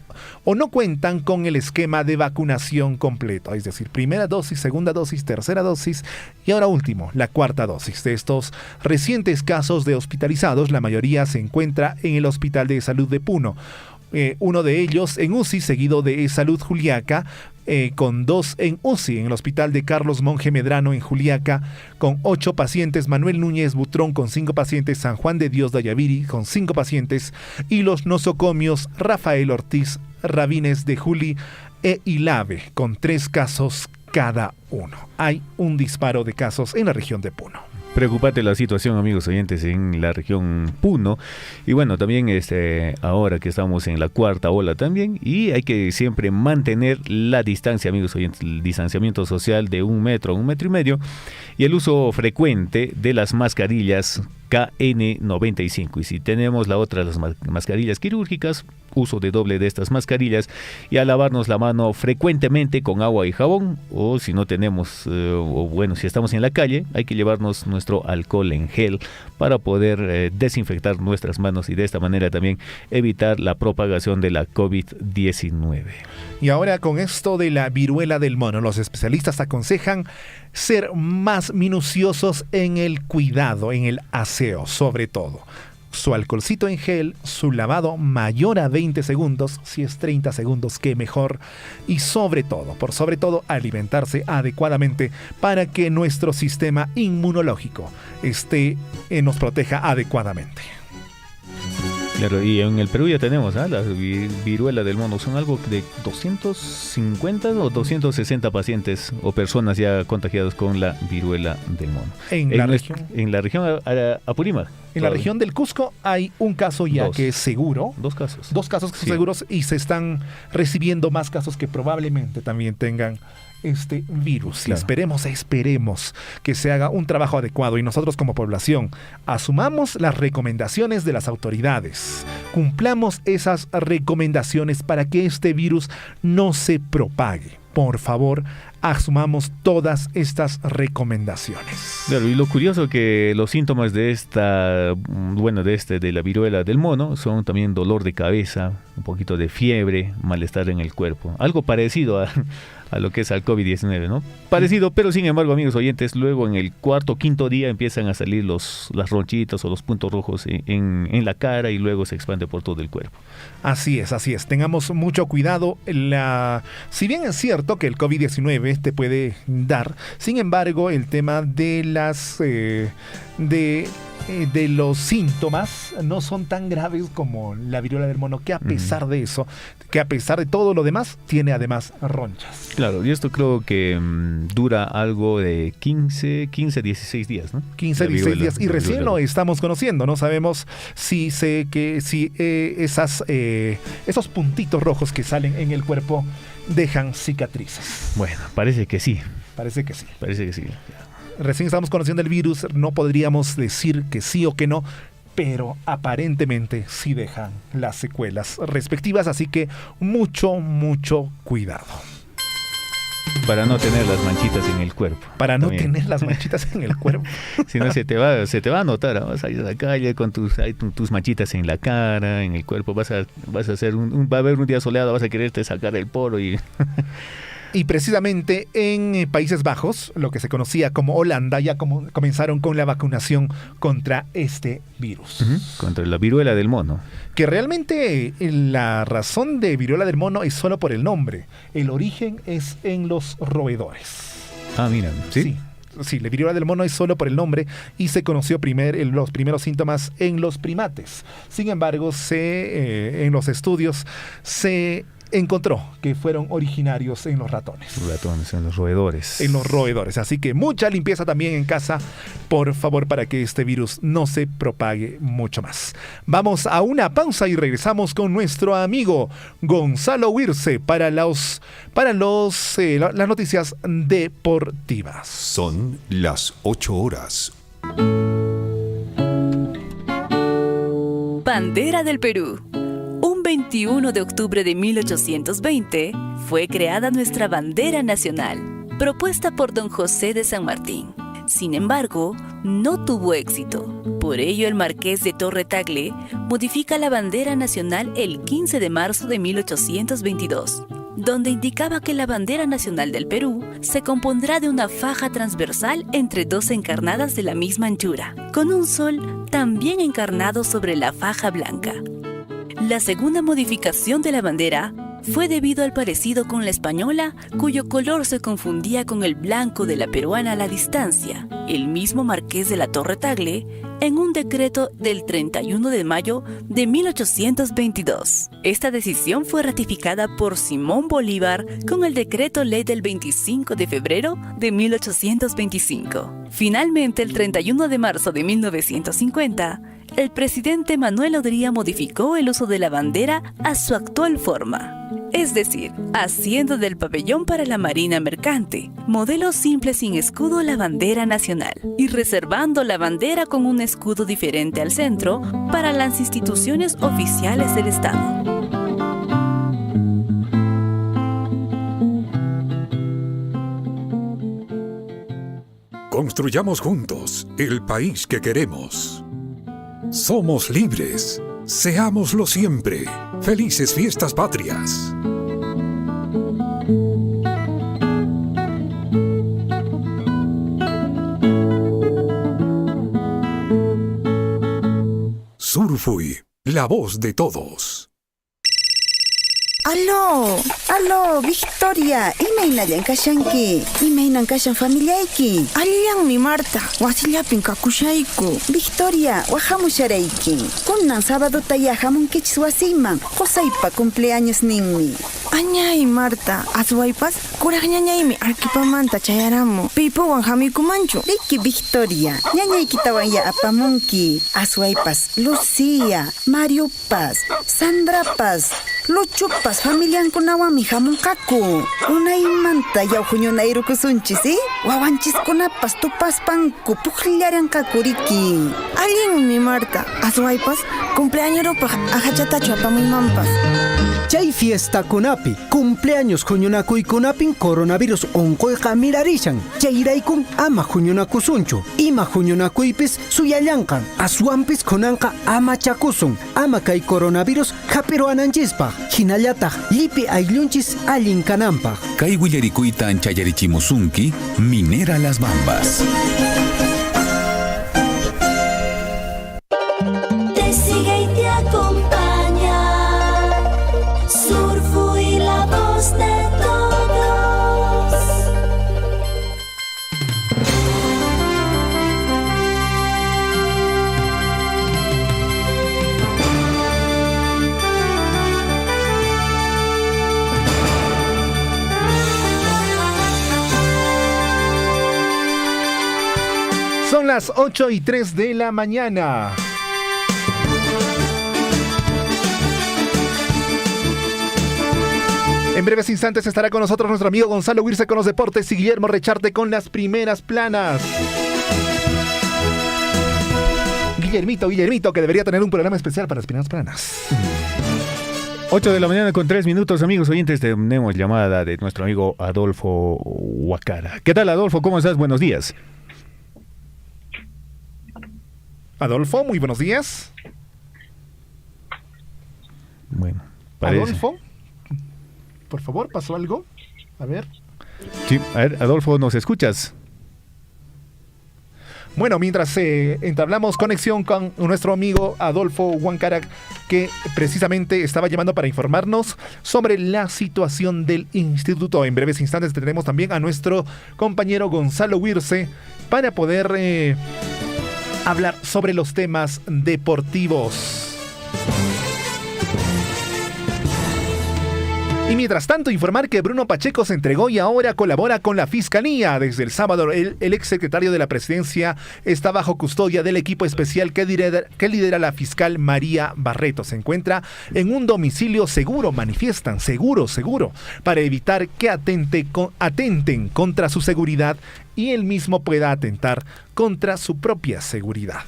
o no cuentan con el esquema de vacunación completo, es decir, primera dosis, segunda dosis, tercera dosis y ahora último, la cuarta dosis. De estos recientes casos de hospitalizados, la mayoría se encuentra en el Hospital de Salud de Puno. Uno de ellos en UCI, seguido de Salud Juliaca, con 2 en UCI, en el Hospital de Carlos Monge Medrano en Juliaca, con 8 pacientes, Manuel Núñez Butrón con 5 pacientes, San Juan de Dios de Ayaviri con 5 pacientes, y los nosocomios Rafael Ortiz Rabines de Juli e Ilave, con 3 casos cada uno. Hay un disparo de casos en la región de Puno. Preocupante la situación, amigos oyentes, en la región Puno. Y bueno, también ahora que estamos en la cuarta ola también, y hay que siempre mantener la distancia, amigos oyentes, el distanciamiento social de 1 metro a 1,5 metros, y el uso frecuente de las mascarillas KN95. Y si tenemos la otra, las mascarillas quirúrgicas, uso de doble de estas mascarillas, y a lavarnos la mano frecuentemente con agua y jabón, o si no tenemos, si estamos en la calle, hay que llevarnos nuestro alcohol en gel para poder desinfectar nuestras manos y de esta manera también evitar la propagación de la COVID-19. Y ahora con esto de la viruela del mono, los especialistas aconsejan ser más minuciosos en el cuidado, en el aseo, sobre todo. Su alcoholcito en gel, su lavado mayor a 20 segundos, si es 30 segundos, que mejor. Y sobre todo, alimentarse adecuadamente para que nuestro sistema inmunológico nos proteja adecuadamente. Claro, y en el Perú ya tenemos la viruela del mono. Son algo de 250 o 260 pacientes o personas ya contagiados con la viruela del mono. En la región Apurímac. En la región del Cusco hay un caso ya que es seguro. Dos casos que son seguros y se están recibiendo más casos que probablemente también tengan este virus. Claro. Y esperemos que se haga un trabajo adecuado y nosotros como población asumamos las recomendaciones de las autoridades. Cumplamos esas recomendaciones para que este virus no se propague. Por favor, asumamos todas estas recomendaciones. Claro, y lo curioso que los síntomas de de la viruela del mono son también dolor de cabeza, un poquito de fiebre, malestar en el cuerpo. Algo parecido a lo que es al COVID-19, ¿no? Parecido, pero sin embargo, amigos oyentes, luego en el cuarto o quinto día empiezan a salir las ronchitas o los puntos rojos en la cara y luego se expande por todo el cuerpo. Así es. Tengamos mucho cuidado. Si bien es cierto que el COVID-19 te puede dar, sin embargo, el tema de de los síntomas no son tan graves como la viruela del mono, que a pesar de eso, que a pesar de todo lo demás, tiene además ronchas. Claro, y esto creo que dura algo de 15, 16 días, ¿no? 15, 16 días, y recién lo estamos conociendo, no sabemos esos puntitos rojos que salen en el cuerpo dejan cicatrices. Bueno, parece que sí. Parece que sí. Recién estamos conociendo el virus, no podríamos decir que sí o que no, pero aparentemente sí dejan las secuelas respectivas, así que mucho cuidado. Para no tener las manchitas en el cuerpo. Si no, se te va a notar. Vas a ir a la calle con tus manchitas en la cara, en el cuerpo. Vas a hacer va a haber un día soleado, vas a quererte sacar el poro y... Y precisamente en Países Bajos, lo que se conocía como Holanda, ya comenzaron con la vacunación contra este virus. Contra la viruela del mono. Que realmente la razón de viruela del mono es solo por el nombre. El origen es en los roedores. Ah, mira, ¿sí? Sí, la viruela del mono es solo por el nombre y se conoció los primeros síntomas en los primates. Sin embargo, en los estudios se encontró que fueron originarios en los ratones. En los roedores. En los roedores. Así que mucha limpieza también en casa, por favor, para que este virus no se propague mucho más. Vamos a una pausa y regresamos con nuestro amigo Gonzalo Wirce para las noticias deportivas. Son las 8 horas. Bandera del Perú. Un 21 de octubre de 1820 fue creada nuestra bandera nacional, propuesta por don José de San Martín. Sin embargo, no tuvo éxito. Por ello, el marqués de Torre Tagle modifica la bandera nacional el 15 de marzo de 1822, donde indicaba que la bandera nacional del Perú se compondrá de una faja transversal entre dos encarnadas de la misma anchura, con un sol también encarnado sobre la faja blanca. La segunda modificación de la bandera fue debido al parecido con la española, cuyo color se confundía con el blanco de la peruana a la distancia. El mismo marqués de la Torre Tagle, en un decreto del 31 de mayo de 1822. Esta decisión fue ratificada por Simón Bolívar con el decreto ley del 25 de febrero de 1825. Finalmente, el 31 de marzo de 1950, el presidente Manuel Odría modificó el uso de la bandera a su actual forma, es decir, haciendo del pabellón para la Marina Mercante, modelo simple sin escudo, la bandera nacional, y reservando la bandera con un escudo diferente al centro para las instituciones oficiales del Estado. Construyamos juntos el país que queremos. Somos libres. Seámoslo siempre. Felices fiestas patrias. Surfui, la voz de todos. Aló, Victoria, imaynayan kashanki, imaynan kashan familiayki. Alillanmi Marta, wasillapin kakushayku. Victoria, wahamusharayki. Kunan sabadota yahamunkichis wasiman, qusaypa cumpleaños ninmi. Añay Marta, aswaypas kuraqñañaymi arquipamanta chayaramu. Pipuwan hamikumanchu. Riki Victoria, ñañaykitawan ya apamunki. Aswaypas, Lucía, Mariopas, Sandrapas, Luchupas, familiankunawanmi hamunkaku. Unaymanta yawhuñunayrukusunchis, wawanchiskunapas tupaspanku pukllarankaku riki. Allinmi Marta, aswaypas cumpleañorupaq ahachatachu apamuymanpas. Chay fiestakunapi, cumpleaños huñunakuykunapin coronavirus onquyqa mirarishan. Chayraykun ama huñunakusunchu. Ima huñunakuypis suyallanqan. Aswanpis kunanqa ama chakusun. Ama kay coronavirus hapiruananchispa. Hinallataq llipi ayllunchis allin kananpaq. Kay willarikuytan chayarichimusunki Minera Las Bambas. Te sigue y te acompaña. Surfu y la voz de todos. Son las 8:03 de la mañana. En breves instantes estará con nosotros nuestro amigo Gonzalo Huirse con los deportes y Guillermo Recharte con las primeras planas. Guillermito, que debería tener un programa especial para las primeras planas. 8 de la mañana con 3 minutos, amigos oyentes. Tenemos llamada de nuestro amigo Adolfo Huacara. ¿Qué tal, Adolfo? ¿Cómo estás? Buenos días. Adolfo, muy buenos días. Bueno, parece. Adolfo, por favor, ¿pasó algo? A ver. Sí, a ver, Adolfo, ¿nos escuchas? Bueno, mientras entablamos conexión con nuestro amigo Adolfo Huacara, que precisamente estaba llamando para informarnos sobre la situación del instituto. En breves instantes tendremos también a nuestro compañero Gonzalo Huirse para poder hablar sobre los temas deportivos. Y mientras tanto, informar que Bruno Pacheco se entregó y ahora colabora con la Fiscalía. Desde el sábado, el exsecretario de la Presidencia está bajo custodia del equipo especial que lidera la fiscal María Barreto. Se encuentra en un domicilio seguro, manifiestan, seguro, para evitar que atenten contra su seguridad y él mismo pueda atentar contra su propia seguridad.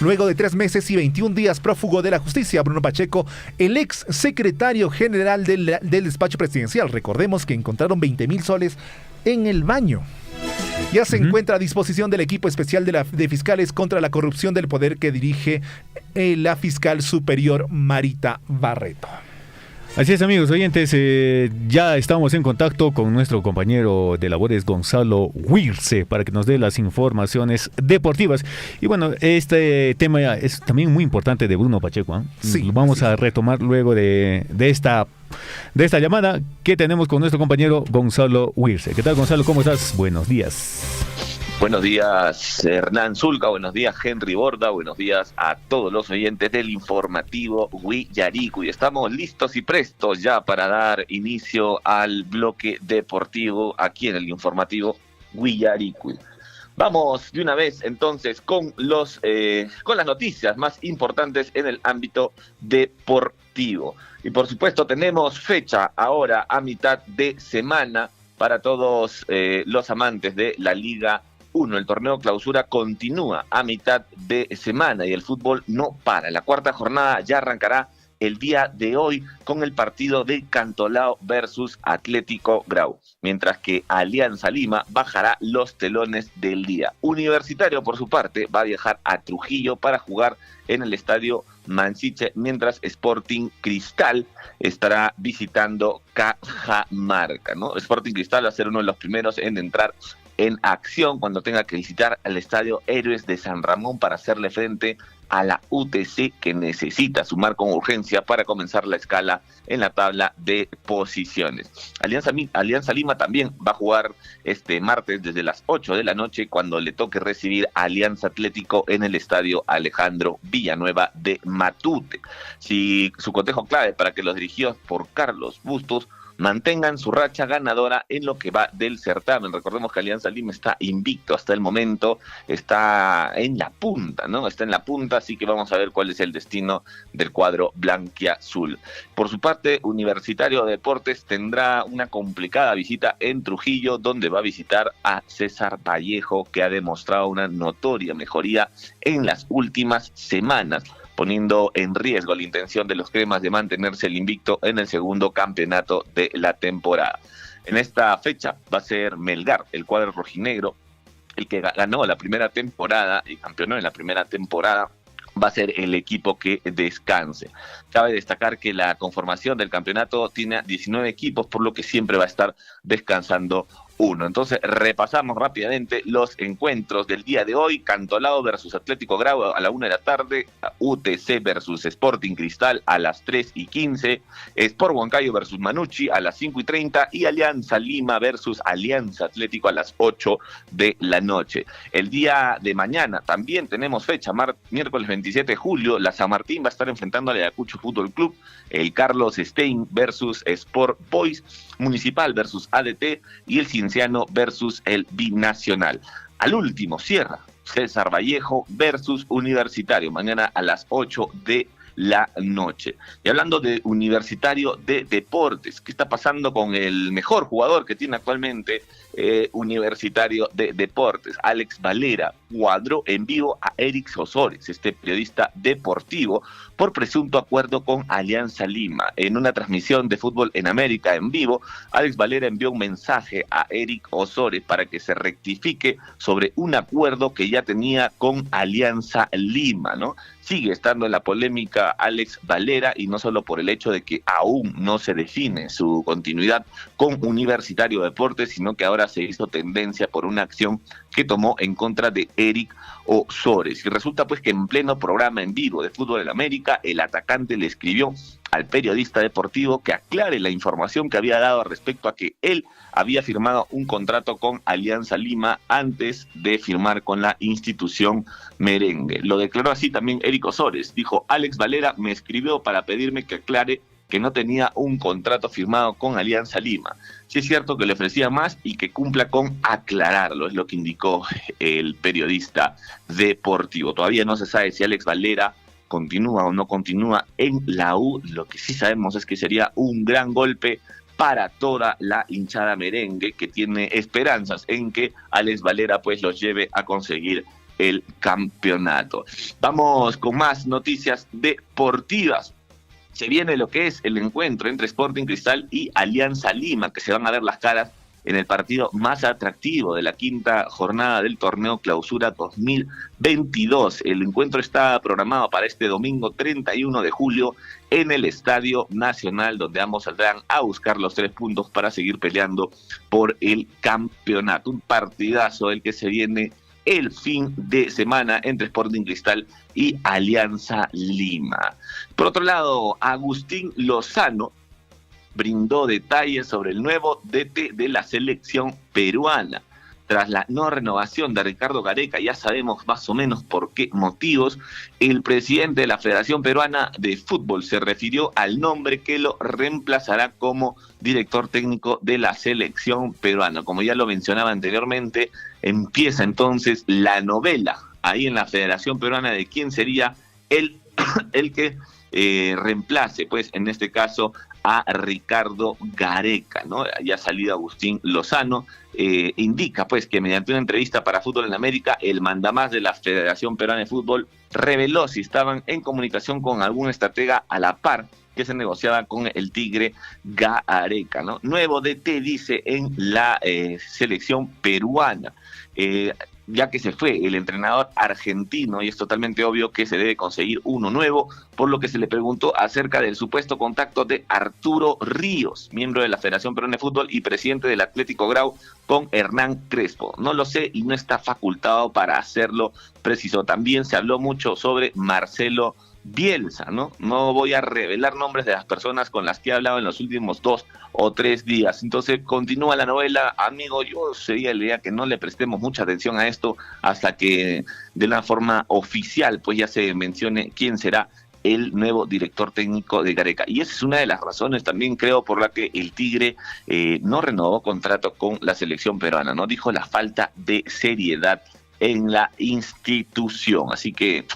Luego de 3 meses y 21 días prófugo de la justicia, Bruno Pacheco, el ex secretario general del despacho presidencial, recordemos que encontraron 20,000 soles en el baño. Ya se encuentra a disposición del equipo especial de fiscales contra la corrupción del poder que dirige la fiscal superior Marita Barreto. Así es, amigos oyentes, ya estamos en contacto con nuestro compañero de labores Gonzalo Huirse para que nos dé las informaciones deportivas. Y bueno, este tema es también muy importante de Bruno Pacheco, ¿eh? Sí, lo vamos a retomar luego de esta llamada que tenemos con nuestro compañero Gonzalo Huirse. ¿Qué tal, Gonzalo? ¿Cómo estás? Buenos días. Buenos días, Hernán Zulca, buenos días, Henry Borda, buenos días a todos los oyentes del informativo Huillarico. Y estamos listos y prestos ya para dar inicio al bloque deportivo aquí en el informativo Huillarico. Vamos de una vez entonces con las noticias más importantes en el ámbito deportivo. Y por supuesto tenemos fecha ahora a mitad de semana para todos los amantes de la Liga 1. El torneo clausura continúa a mitad de semana y el fútbol no para. La cuarta jornada ya arrancará el día de hoy con el partido de Cantolao versus Atlético Grau, mientras que Alianza Lima bajará los telones del día. Universitario, por su parte, va a viajar a Trujillo para jugar en el estadio Mansiche, mientras Sporting Cristal estará visitando Cajamarca, ¿no? Sporting Cristal va a ser uno de los primeros en entrar en acción cuando tenga que visitar el Estadio Héroes de San Ramón para hacerle frente a la UTC, que necesita sumar con urgencia para comenzar la escala en la tabla de posiciones. Alianza Lima también va a jugar este martes desde las 8 de la noche cuando le toque recibir a Alianza Atlético en el Estadio Alejandro Villanueva de Matute. Si su cotejo clave para que los dirigidos por Carlos Bustos mantengan su racha ganadora en lo que va del certamen. Recordemos que Alianza Lima está invicto hasta el momento, está en la punta, ¿no? Está en la punta, así que vamos a ver cuál es el destino del cuadro blanquiazul. Por su parte, Universitario de Deportes tendrá una complicada visita en Trujillo, donde va a visitar a César Vallejo, que ha demostrado una notoria mejoría en las últimas semanas, poniendo en riesgo la intención de los cremas de mantenerse el invicto en el segundo campeonato de la temporada. En esta fecha va a ser Melgar, el cuadro rojinegro, el que ganó la primera temporada y campeonó en la primera temporada, va a ser el equipo que descanse. Cabe destacar que la conformación del campeonato tiene 19 equipos, por lo que siempre va a estar descansando uno. Entonces repasamos rápidamente los encuentros del día de hoy. Cantolao versus Atlético Grau a la 1 de la tarde, UTC versus Sporting Cristal a las 3:15, Sport Huancayo versus Manucci a las 5:30 y Alianza Lima versus Alianza Atlético a las 8 de la noche. El día de mañana también tenemos fecha, miércoles 27 de julio, la San Martín va a estar enfrentando al Ayacucho Fútbol Club, el Carlos Stein versus Sport Boys, Municipal versus ADT y el Cienciano versus el Binacional. Al último cierra César Vallejo versus Universitario, mañana a las 8 de la noche. Y hablando de Universitario de Deportes, ¿qué está pasando con el mejor jugador que tiene actualmente Universitario de Deportes? Alex Valera cuadró en vivo a Eric Osores, este periodista deportivo, por presunto acuerdo con Alianza Lima. En una transmisión de Fútbol en América en vivo, Alex Valera envió un mensaje a Eric Osores para que se rectifique sobre un acuerdo que ya tenía con Alianza Lima, ¿no? Sigue estando en la polémica Alex Valera, y no solo por el hecho de que aún no se define su continuidad con Universitario de Deportes, sino que ahora se hizo tendencia por una acción que tomó en contra de Eric Osores. Y resulta pues que en pleno programa en vivo de Fútbol en América, el atacante le escribió al periodista deportivo que aclare la información que había dado respecto a que él había firmado un contrato con Alianza Lima antes de firmar con la institución merengue. Lo declaró así también Eric Osores. Dijo: Alex Valera me escribió para pedirme que aclare que no tenía un contrato firmado con Alianza Lima. Sí es cierto que le ofrecía más y que cumpla con aclararlo, es lo que indicó el periodista deportivo. Todavía no se sabe si Alex Valera continúa o no continúa en la U. Lo que sí sabemos es que sería un gran golpe para toda la hinchada merengue, que tiene esperanzas en que Alex Valera pues los lleve a conseguir el campeonato. Vamos con más noticias deportivas. Se viene lo que es el encuentro entre Sporting Cristal y Alianza Lima, que se van a ver las caras en el partido más atractivo de la quinta jornada del torneo Clausura 2022. El encuentro está programado para este domingo 31 de julio en el Estadio Nacional, donde ambos saldrán a buscar los 3 puntos para seguir peleando por el campeonato. Un partidazo el que se viene el fin de semana entre Sporting Cristal y Alianza Lima. Por otro lado, Agustín Lozano brindó detalles sobre el nuevo DT de la selección peruana. Tras la no renovación de Ricardo Gareca, ya sabemos más o menos por qué motivos, el presidente de la Federación Peruana de Fútbol se refirió al nombre que lo reemplazará como director técnico de la selección peruana. Como ya lo mencionaba anteriormente, empieza entonces la novela ahí en la Federación Peruana de quién sería el que reemplace, pues en este caso, a Ricardo Gareca, ¿no? Ya ha salido Agustín Lozano, indica pues que mediante una entrevista para Fútbol en América, el mandamás de la Federación Peruana de Fútbol reveló si estaban en comunicación con algún estratega a la par que se negociaba con el Tigre Gareca, ¿no? Nuevo DT, dice, en la selección peruana. ya que se fue el entrenador argentino y es totalmente obvio que se debe conseguir uno nuevo, por lo que se le preguntó acerca del supuesto contacto de Arturo Ríos, miembro de la Federación Peruana de Fútbol y presidente del Atlético Grau, con Hernán Crespo. No lo sé y no está facultado para hacerlo, precisó. También se habló mucho sobre Marcelo Bielsa, ¿no? No voy a revelar nombres de las personas con las que he hablado en los últimos 2 o 3 días. Entonces continúa la novela, amigo. Yo sería la idea que no le prestemos mucha atención a esto hasta que de una forma oficial pues ya se mencione quién será el nuevo director técnico de Gareca. Y esa es una de las razones también, creo, por la que el Tigre no renovó contrato con la selección peruana, ¿no? Dijo la falta de seriedad en la institución. Así que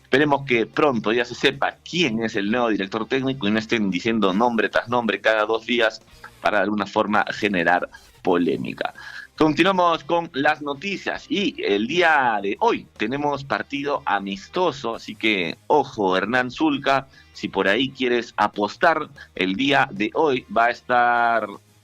esperemos que pronto ya se sepa quién es el nuevo director técnico y no estén diciendo nombre tras nombre cada 2 días para de alguna forma generar polémica. Continuamos con las noticias y el día de hoy tenemos partido amistoso, así que ojo, Hernán Zulca, si por ahí quieres apostar, el día de hoy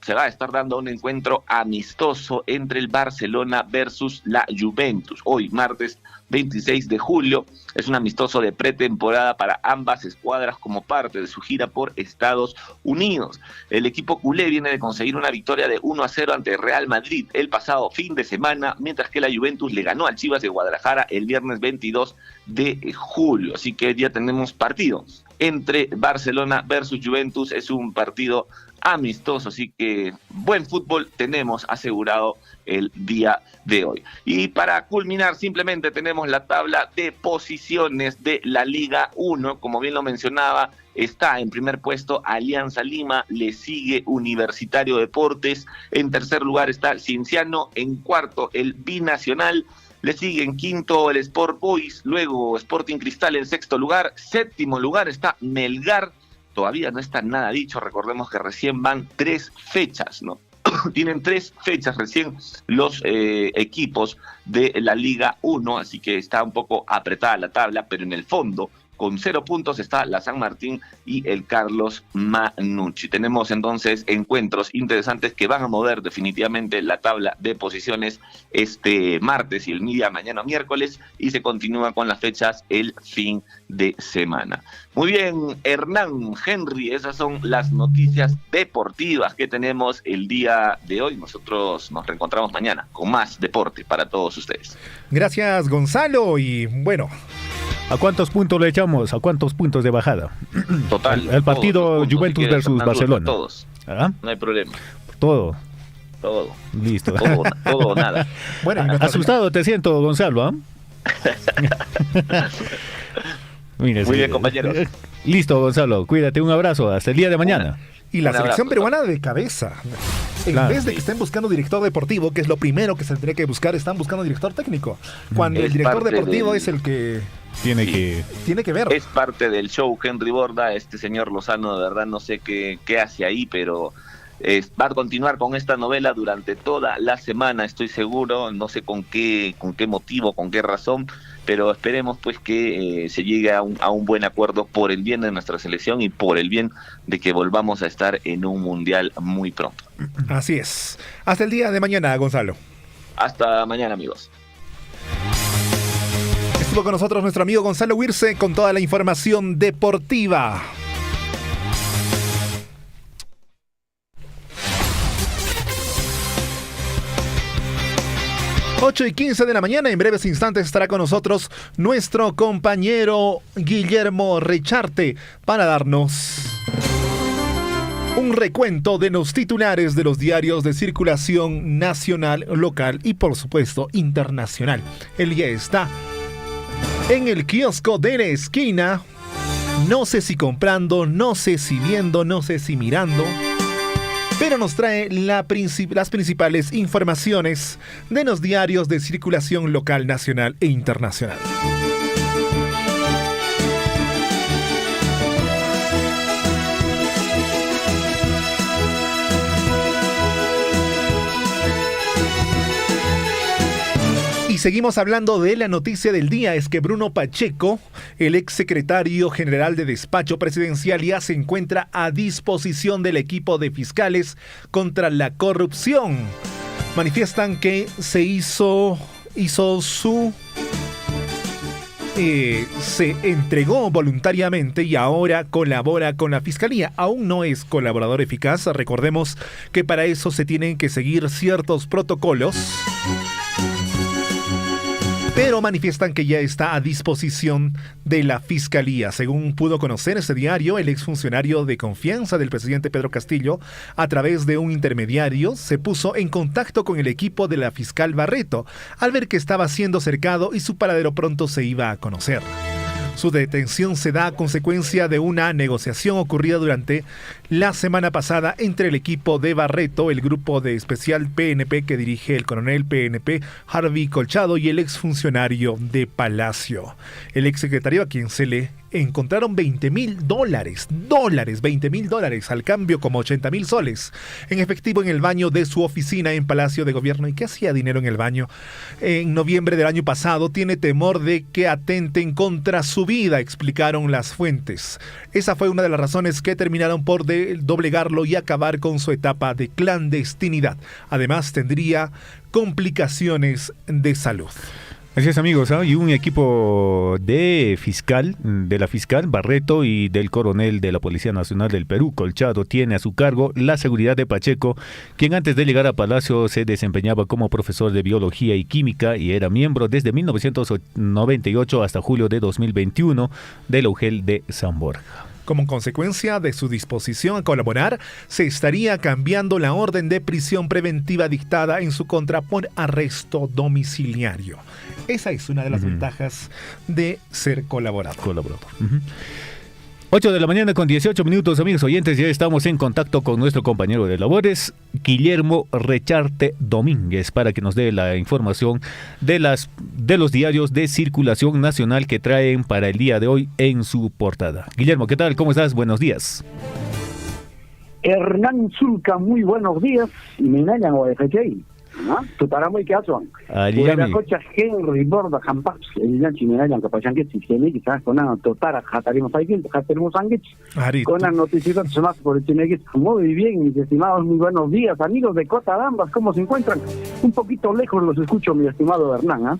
se va a estar dando un encuentro amistoso entre el Barcelona versus la Juventus. Hoy, martes 26 de julio, es un amistoso de pretemporada para ambas escuadras como parte de su gira por Estados Unidos. El equipo culé viene de conseguir una victoria de 1-0 ante Real Madrid el pasado fin de semana, mientras que la Juventus le ganó al Chivas de Guadalajara el viernes 22 de julio. Así que ya tenemos partido entre Barcelona versus Juventus. Es un partido amistoso, así que buen fútbol tenemos asegurado el día de hoy. Y para culminar, simplemente tenemos la tabla de posiciones de la Liga 1, como bien lo mencionaba, está en primer puesto Alianza Lima, le sigue Universitario Deportes, en tercer lugar está el Cienciano, en cuarto el Binacional, le sigue en quinto el Sport Boys, luego Sporting Cristal en sexto lugar, séptimo lugar está Melgar. Todavía no está nada dicho, recordemos que recién van 3 fechas, ¿no? Tienen 3 fechas recién los equipos de la Liga 1, así que está un poco apretada la tabla, pero en el fondo, con 0 puntos está la San Martín y el Carlos Manucci. Tenemos entonces encuentros interesantes que van a mover definitivamente la tabla de posiciones este martes y el día mañana miércoles, y se continúa con las fechas el fin de semana. Muy bien, Hernán, Henry, esas son las noticias deportivas que tenemos el día de hoy. Nosotros nos reencontramos mañana con más deporte para todos ustedes. Gracias, Gonzalo, y bueno, ¿a cuántos puntos le echamos? ¿A cuántos puntos de bajada? Total. El partido puntos, Juventus si versus Fernando, Barcelona. Todos. ¿Ah? No hay problema. Todo. Listo. Todo o nada. Bueno, asustado te siento, Gonzalo, ¿ah? Mira, muy bien, compañeros. Listo, Gonzalo. Cuídate, un abrazo. Hasta el día de mañana. Y la selección peruana de cabeza. En vez de que estén buscando director deportivo, que es lo primero que se tendría que buscar, están buscando director técnico. Cuando el director deportivo es el que tiene que ver. Es parte del show, Henry Borda. Este señor Lozano, de verdad, no sé qué hace ahí, pero va a continuar con esta novela durante toda la semana, estoy seguro. No sé con qué motivo, con qué razón, pero esperemos pues que se llegue a un buen acuerdo por el bien de nuestra selección y por el bien de que volvamos a estar en un mundial muy pronto. Así es. Hasta el día de mañana, Gonzalo. Hasta mañana, amigos. Estuvo con nosotros nuestro amigo Gonzalo Huirse con toda la información deportiva. Ocho y 15 de la mañana, en breves instantes estará con nosotros nuestro compañero Guillermo Recharte para darnos un recuento de los titulares de los diarios de circulación nacional, local y por supuesto internacional. Él ya está en el kiosco de la esquina, no sé si comprando, no sé si viendo, no sé si mirando, pero nos trae las principales informaciones de los diarios de circulación local, nacional e internacional. Y seguimos hablando de la noticia del día. Es que Bruno Pacheco, el exsecretario general de despacho presidencial, ya se encuentra a disposición del equipo de fiscales contra la corrupción. Manifiestan que se hizo hizo su... se entregó voluntariamente y ahora colabora con la Fiscalía. Aún no es colaborador eficaz. Recordemos que para eso se tienen que seguir ciertos protocolos, pero manifiestan que ya está a disposición de la Fiscalía. Según pudo conocer este diario, el exfuncionario de confianza del presidente Pedro Castillo, a través de un intermediario, se puso en contacto con el equipo de la fiscal Barreto, al ver que estaba siendo cercado y su paradero pronto se iba a conocer. Su detención se da a consecuencia de una negociación ocurrida durante la semana pasada entre el equipo de Barreto, el grupo de especial PNP que dirige el coronel PNP Harvey Colchado y el exfuncionario de Palacio. El exsecretario, a quien se le encontraron $20,000, $20,000 al cambio como 80,000 soles en efectivo en el baño de su oficina en Palacio de Gobierno. ¿Y qué hacía dinero en el baño? En noviembre del año pasado tiene temor de que atenten contra su vida, explicaron las fuentes. Esa fue una de las razones que terminaron por doblegarlo y acabar con su etapa de clandestinidad. Además tendría complicaciones de salud. Así es, amigos, ¿eh? Y un equipo de la fiscal Barreto y del coronel de la Policía Nacional del Perú, Colchado, tiene a su cargo la seguridad de Pacheco, quien antes de llegar a Palacio se desempeñaba como profesor de Biología y Química y era miembro desde 1998 hasta julio de 2021 de la UGEL de San Borja. Como consecuencia de su disposición a colaborar, se estaría cambiando la orden de prisión preventiva dictada en su contra por arresto domiciliario. Esa es una de las ventajas de ser colaborador. 8 de la mañana con 18 minutos, amigos oyentes, ya estamos en contacto con nuestro compañero de labores, Guillermo Recharte Domínguez, para que nos dé la información de los diarios de circulación nacional que traen para el día de hoy en su portada. Guillermo, ¿qué tal? ¿Cómo estás? Buenos días. Hernán Zulca, muy buenos días. Y me engañan o ¿no? Tu para muy caso. La cocha Henry Borda Jampas, el yanchi me engañan capachan que si tiene quizás con una totara jataremos aquí, jataremos sanguich. Con las noticias más por el chineguis. Muy bien, mis estimados, muy buenos días, amigos de Cotabambas, ¿cómo se encuentran? Un poquito lejos los escucho, mi estimado Hernán,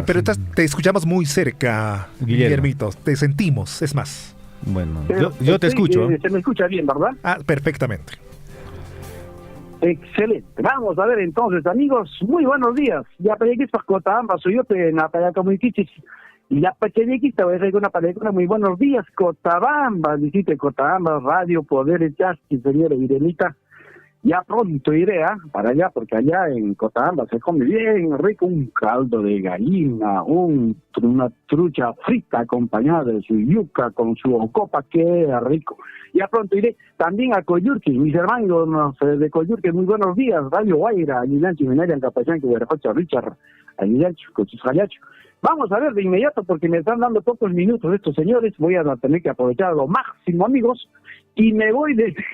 pero te escuchamos muy cerca, Guillermito. Te sentimos, es más. Bueno, yo te escucho. Se me escucha bien, ¿verdad? Perfectamente. Excelente. Vamos a ver entonces, amigos, muy buenos días. Ya pegué para Cotabambas, soy yo en la playa como Iquichis. Y ya pequeña te voy a hacer una película. Muy buenos días, Cotabambas. Visite Cotabambas, Radio Poder Chasqui, señora Irenita. Ya pronto iré para allá, porque allá en Cotabambas se come bien rico un caldo de gallina, una trucha frita acompañada de su yuca con su ocopa, que rico. Ya pronto iré también a Coyurqui, mis hermanos de Coyurqui, muy buenos días, Radio Guaira, Aguilancho, Minarian, Capayán, que Huerajocha, Richard, Aguilancho, con sus jayachos. Vamos a ver de inmediato, porque me están dando pocos minutos estos señores, voy a tener que aprovechar a lo máximo, amigos, y me voy desde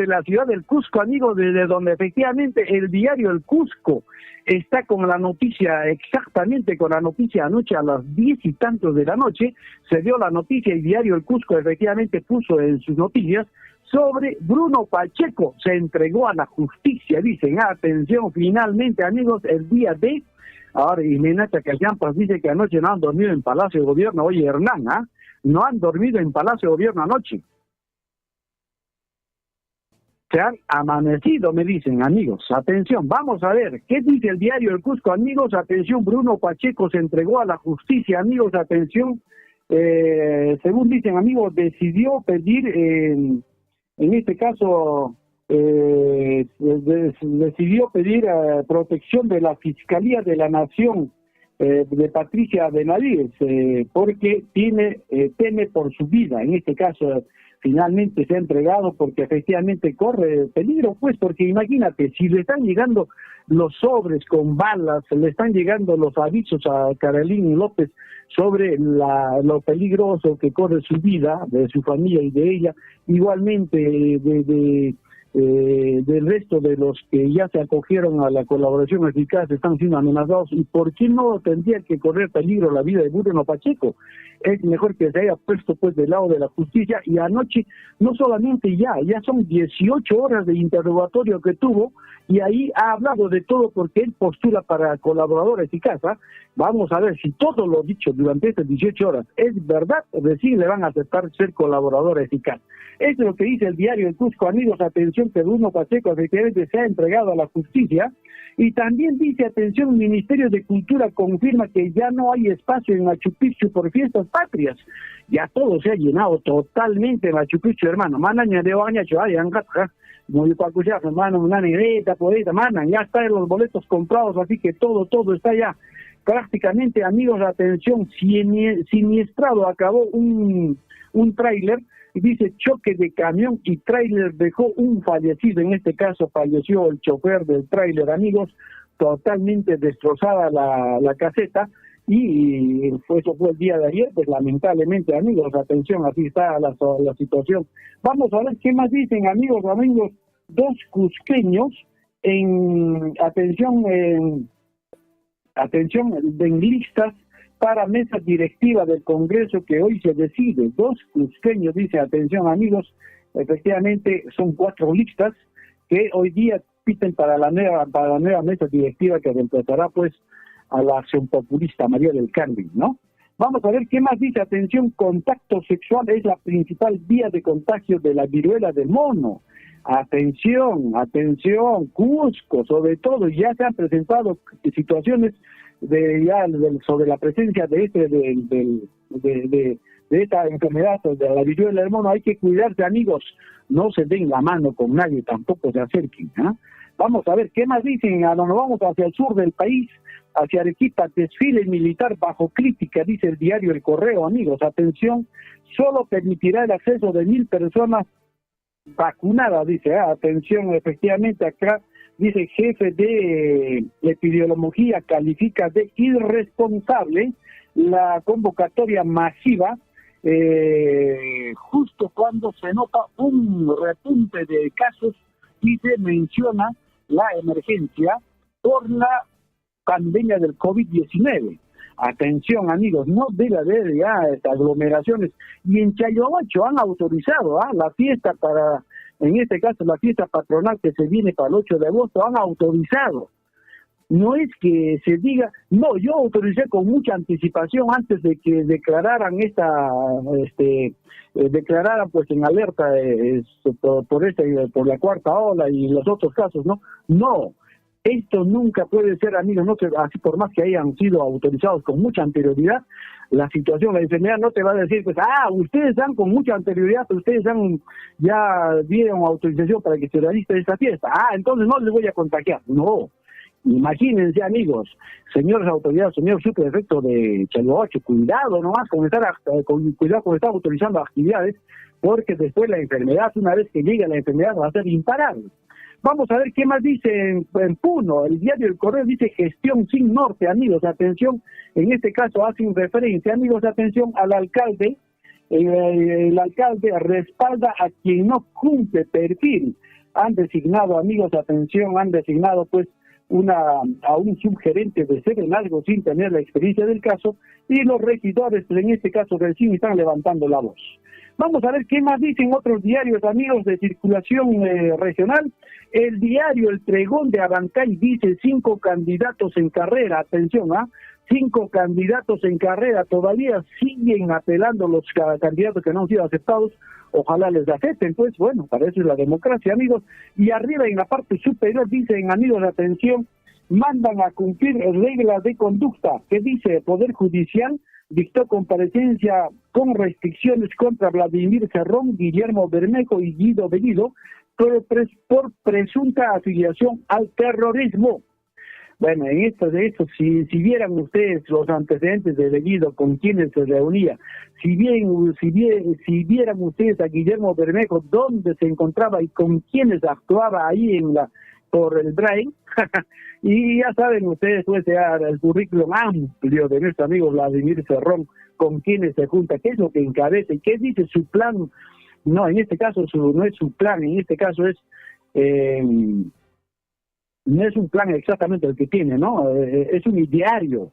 la ciudad del Cusco, amigos, desde donde efectivamente el diario El Cusco está con la noticia, exactamente con la noticia anoche a las 10 y tantos de la noche, se dio la noticia y diario El Cusco efectivamente puso en sus noticias sobre Bruno Pacheco, se entregó a la justicia, dicen, atención, finalmente, amigos, el día de... Ahora, y Menacha Callampas dice que anoche no han dormido en Palacio de Gobierno. Oye, Hernán, no han dormido en Palacio de Gobierno anoche. Se han amanecido, me dicen, amigos. Atención, vamos a ver, ¿qué dice el diario El Cusco, amigos? Atención, Bruno Pacheco se entregó a la justicia, amigos, atención. Según dicen, amigos, decidió pedir, en este caso... decidió pedir protección de la Fiscalía de la Nación de Patricia Benavides porque teme por su vida. En este caso finalmente se ha entregado porque efectivamente corre peligro, pues porque imagínate, si le están llegando los sobres con balas, le están llegando los avisos a Carolina López sobre lo peligroso que corre su vida, de su familia y de ella, igualmente de del resto de los que ya se acogieron a la colaboración eficaz están siendo amenazados, y por qué no tendría que correr peligro la vida de Bruno Pacheco. Es mejor que se haya puesto pues del lado de la justicia. Y anoche no solamente ya son 18 horas de interrogatorio que tuvo, y ahí ha hablado de todo porque él postula para colaborador eficaz. Vamos a ver si todo lo dicho durante estas 18 horas es verdad, recién le van a aceptar ser colaborador eficaz. Eso es lo que dice el diario El Cusco. Amigos, atención, que Bruno Pacheco efectivamente se ha entregado a la justicia. Y también dice, atención, el Ministerio de Cultura confirma que ya no hay espacio en Machu Picchu por fiestas patrias. Ya todo se ha llenado totalmente en Machu Picchu, hermano. Manaña de baña, muy pacuchas, hermano, una negreta, poeta, manan, ya están los boletos comprados, así que todo está ya. Prácticamente, amigos, atención, siniestrado acabó un tráiler. Dice, choque de camión y tráiler dejó un fallecido. En este caso falleció el chofer del tráiler, amigos, totalmente destrozada la caseta. Y eso fue el día de ayer. Pues lamentablemente, amigos, atención, así está la situación. Vamos a ver qué más dicen, amigos, dos cusqueños atención, en listas para mesa directiva del Congreso que hoy se decide. Dos cusqueños, dice, atención, amigos, efectivamente son 4 listas que hoy día piten para la nueva mesa directiva que reemplazará pues a la acción populista María del Carmen, ¿no? Vamos a ver qué más dice. Atención, contacto sexual es la principal vía de contagio de la viruela del mono. Atención, Cusco, sobre todo, ya se han presentado situaciones sobre la presencia de esta enfermedad, de la viruela del mono. Hay que cuidarse, amigos, no se den la mano con nadie, tampoco se acerquen. Vamos a ver qué más dicen. Nos vamos hacia el sur del país, hacia Arequipa. Desfile militar bajo crítica, dice el diario El Correo, amigos. Atención, solo permitirá el acceso de 1,000 personas vacunadas, dice. Atención, efectivamente acá dice, jefe de epidemiología califica de irresponsable la convocatoria masiva justo cuando se nota un repunte de casos y se menciona la emergencia por la pandemia del COVID-19. Atención, amigos, no debe haber ya aglomeraciones. Y en Chayoacho han autorizado la fiesta en este caso la fiesta patronal que se viene para el 8 de agosto, han autorizado. No es que se diga, no, yo autoricé con mucha anticipación antes de que declararan declararan pues en alerta por la cuarta ola y los otros casos, ¿no? No. Esto nunca puede ser, amigos, no, así por más que hayan sido autorizados con mucha anterioridad, la situación, la enfermedad no te va a decir, pues, ustedes dan con mucha anterioridad, ustedes ya dieron autorización para que se realice esta fiesta, entonces no les voy a contagiar. No, imagínense, amigos, señores autoridades, señor subprefecto de Chayoacho, cuidado nomás con estar autorizando actividades, porque después la enfermedad, una vez que llegue la enfermedad, va a ser imparable. Vamos a ver qué más dice en Puno. El diario El Correo dice gestión sin norte, amigos. Atención, en este caso hacen referencia, amigos, atención al alcalde. El alcalde respalda a quien no cumple perfil. Han designado, amigos, atención, pues a un subgerente de Serenazgo sin tener la experiencia del caso, y los regidores, en este caso recién están levantando la voz. Vamos a ver qué más dicen otros diarios, amigos, de circulación regional. El diario El Pregón de Abancay dice 5 candidatos en carrera. Atención, 5 candidatos en carrera. Todavía siguen apelando los candidatos que no han sido aceptados. Ojalá les acepten, pues bueno, para eso es la democracia, amigos. Y arriba en la parte superior dicen, amigos, atención, mandan a cumplir reglas de conducta. ¿Qué dice? Poder Judicial dictó comparecencia con restricciones contra Vladimir Cerrón, Guillermo Bermejo y Guido Bellido por presunta afiliación al terrorismo. Bueno, en esto, si vieran ustedes los antecedentes de Bellido, con quienes se reunía, si vieran ustedes a Guillermo Bermejo, dónde se encontraba y con quienes actuaba ahí por el Brain, y ya saben ustedes pues el currículum amplio de nuestro amigo Vladimir Cerrón, con quienes se junta, qué es lo que encabeza y qué dice su plan. No, en este caso no es su plan, en este caso es no es un plan exactamente el que tiene, ¿no? Es un ideario.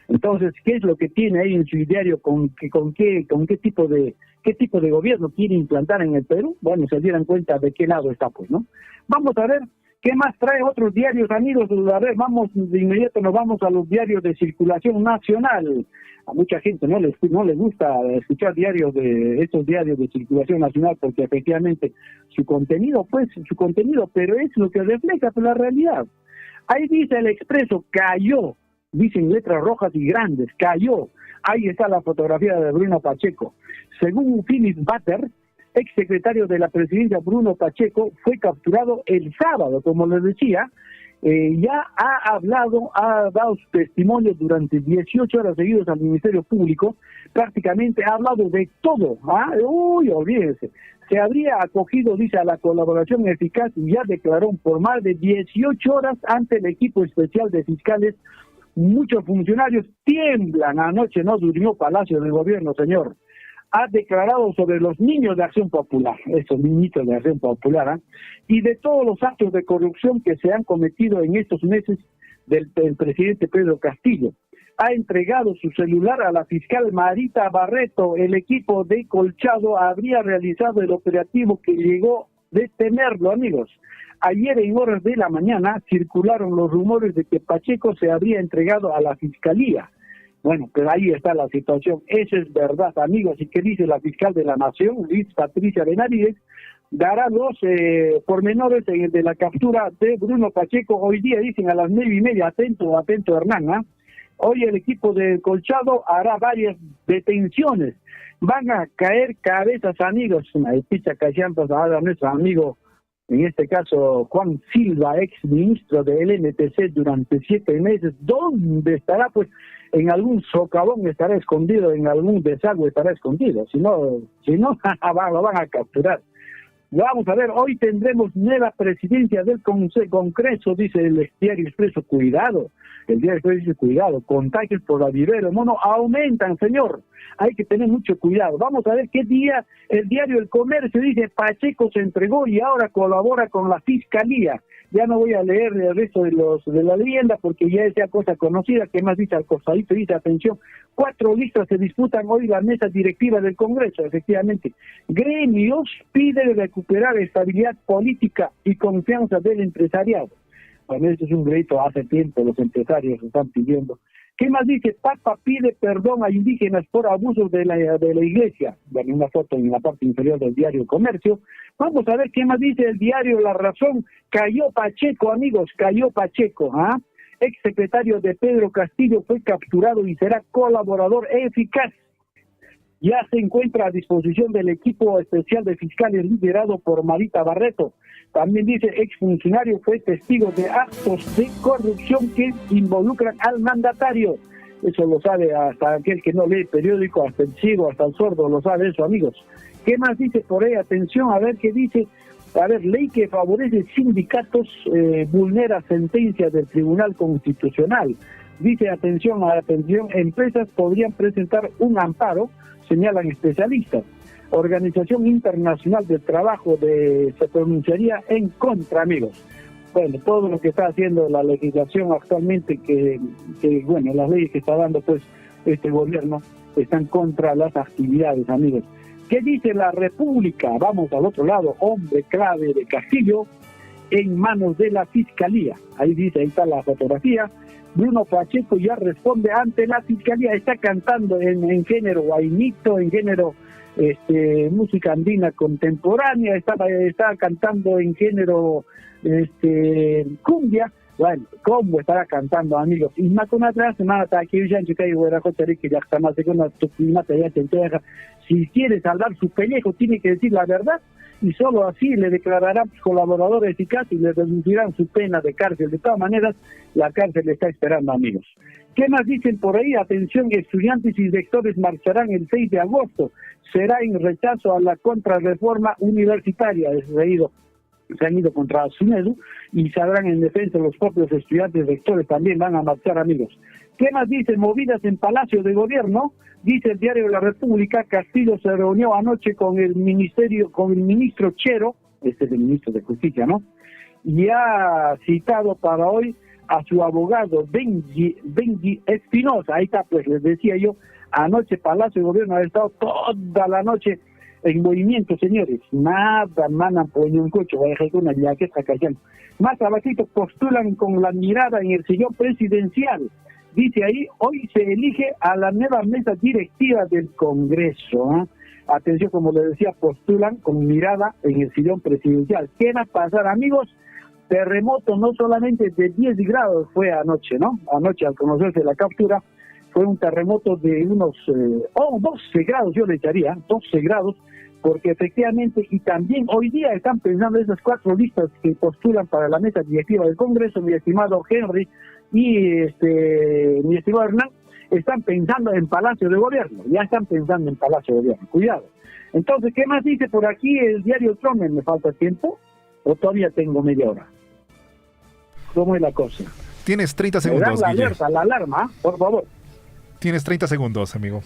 Entonces, ¿qué es lo que tiene ahí en su ideario? ¿Con qué tipo de gobierno quiere implantar en el Perú? Bueno, se dieran cuenta de qué lado está, pues, ¿no? Vamos a ver qué más trae otros diarios, amigos. A ver, vamos de inmediato, nos vamos a los diarios de circulación nacional. A mucha gente no les gusta escuchar estos diarios de circulación nacional porque efectivamente su contenido, pero es lo que refleja la realidad. Ahí dice el Expreso, cayó, dicen letras rojas y grandes, cayó. Ahí está la fotografía de Bruno Pacheco. Según Philip Butter, exsecretario de la presidencia Bruno Pacheco, fue capturado el sábado, como les decía. Ya ha dado su testimonio durante 18 horas seguidas al Ministerio Público, prácticamente ha hablado de todo, olvídense, se habría acogido, dice, a la colaboración eficaz y ya declaró por más de 18 horas ante el equipo especial de fiscales. Muchos funcionarios tiemblan, anoche no durmió Palacio del Gobierno, señor. Ha declarado sobre los niños de Acción Popular, esos niñitos de Acción Popular, y de todos los actos de corrupción que se han cometido en estos meses del presidente Pedro Castillo. Ha entregado su celular a la fiscal Marita Barreto. El equipo de Colchado habría realizado el operativo que llegó a detenerlo, amigos. Ayer en horas de la mañana circularon los rumores de que Pacheco se habría entregado a la fiscalía. Bueno, pero ahí está la situación. Eso es verdad, amigos. ¿Y qué dice la fiscal de la Nación, Liz Patricia Benavides? Dará los pormenores de la captura de Bruno Pacheco. Hoy día dicen a las 9:30, atento Hernán. Hoy el equipo de Colchado hará varias detenciones. Van a caer cabezas, amigos. Picha Cachampas, ahora nuestro amigo, en este caso Juan Silva, ex ministro del MTC durante 7 meses. ¿Dónde estará? Pues en algún socavón estará escondido, en algún desagüe estará escondido. Si no, lo van a capturar. Vamos a ver, hoy tendremos nueva presidencia del Congreso, dice el diario Expreso. Cuidado, el diario Expreso dice cuidado, contagios por la viruela mono aumentan, señor. Hay que tener mucho cuidado. Vamos a ver qué día el diario El Comercio dice Pacheco se entregó y ahora colabora con la fiscalía. Ya no voy a leer el resto de la leyenda porque ya es cosa conocida. ¿Qué más dice al costadito? Dice, atención, 4 listas se disputan hoy la mesa directiva del Congreso, efectivamente. Gremios piden recuperar estabilidad política y confianza del empresariado. Bueno, eso es un grito hace tiempo, los empresarios están pidiendo. ¿Qué más dice? Papa pide perdón a indígenas por abusos de la iglesia. Bueno, una foto en la parte inferior del diario El Comercio. Vamos a ver qué más dice el diario La Razón. Cayó Pacheco, amigos, cayó Pacheco. Ex secretario de Pedro Castillo fue capturado y será colaborador eficaz. Ya se encuentra a disposición del equipo especial de fiscales liderado por Marita Barreto. También dice, exfuncionario fue testigo de actos de corrupción que involucran al mandatario. Eso lo sabe hasta aquel que no lee periódico, hasta el ciego, hasta el sordo, lo sabe eso, amigos. ¿Qué más dice por ahí? Atención, a ver qué dice. A ver, ley que favorece sindicatos vulnera sentencia del Tribunal Constitucional. Dice, atención, empresas podrían presentar un amparo, señalan especialistas. Organización Internacional del Trabajo se pronunciaría en contra, amigos. Bueno, todo lo que está haciendo la legislación actualmente, bueno, las leyes que está dando pues este gobierno están contra las actividades, amigos. ¿Qué dice la República? Vamos al otro lado, hombre clave de Castillo en manos de la Fiscalía. Ahí dice, ahí está la fotografía. Bruno Pacheco ya responde ante la Fiscalía, está cantando en género guainito, en género música andina contemporánea, está cantando en género cumbia. Bueno, ¿cómo estará cantando, amigos? Y más con atrás, si quiere salvar su pellejo, tiene que decir la verdad, y solo así le declararán colaborador eficaz y le reducirán su pena de cárcel. De todas maneras, la cárcel le está esperando, amigos. ¿Qué más dicen por ahí? Atención, estudiantes y rectores marcharán el 6 de agosto. Será en rechazo a la contrarreforma universitaria. Se han ido contra SUNEDU y saldrán en defensa los propios estudiantes rectores. También van a marchar, amigos. ¿Qué más dicen? Movidas en Palacio de Gobierno. Dice el diario de la República, Castillo se reunió anoche con el ministro Chero este es el ministro de Justicia, ¿no? Y ha citado para hoy a su abogado Benji Espinosa. Ahí está, pues les decía yo, anoche Palacio de Gobierno ha estado toda la noche en movimiento, señores. Nada, manan un coche, voy a dejar una ya que está callando. Más abajito postulan con la mirada en el sillón presidencial. Dice ahí, hoy se elige a la nueva mesa directiva del Congreso. ¿Eh? Atención, como les decía, postulan con mirada en el sillón presidencial. ¿Qué va a pasar, amigos? Terremoto no solamente de 10 grados fue anoche, ¿no? Anoche, al conocerse la captura, fue un terremoto de unos 12 grados, yo le echaría, 12 grados, porque efectivamente, y también hoy día están pensando esas 4 listas que postulan para la mesa directiva del Congreso, mi estimado Henry y mi estimado Hernán, están pensando en Palacio de Gobierno, ya están pensando en Palacio de Gobierno, cuidado. Entonces, ¿qué más dice por aquí el diario Tromen? ¿Me falta tiempo o todavía tengo media hora? ¿Cómo es la cosa? Tienes 30 segundos, la Guille. alerta, la alarma, por favor. Tienes 30 segundos, amigo.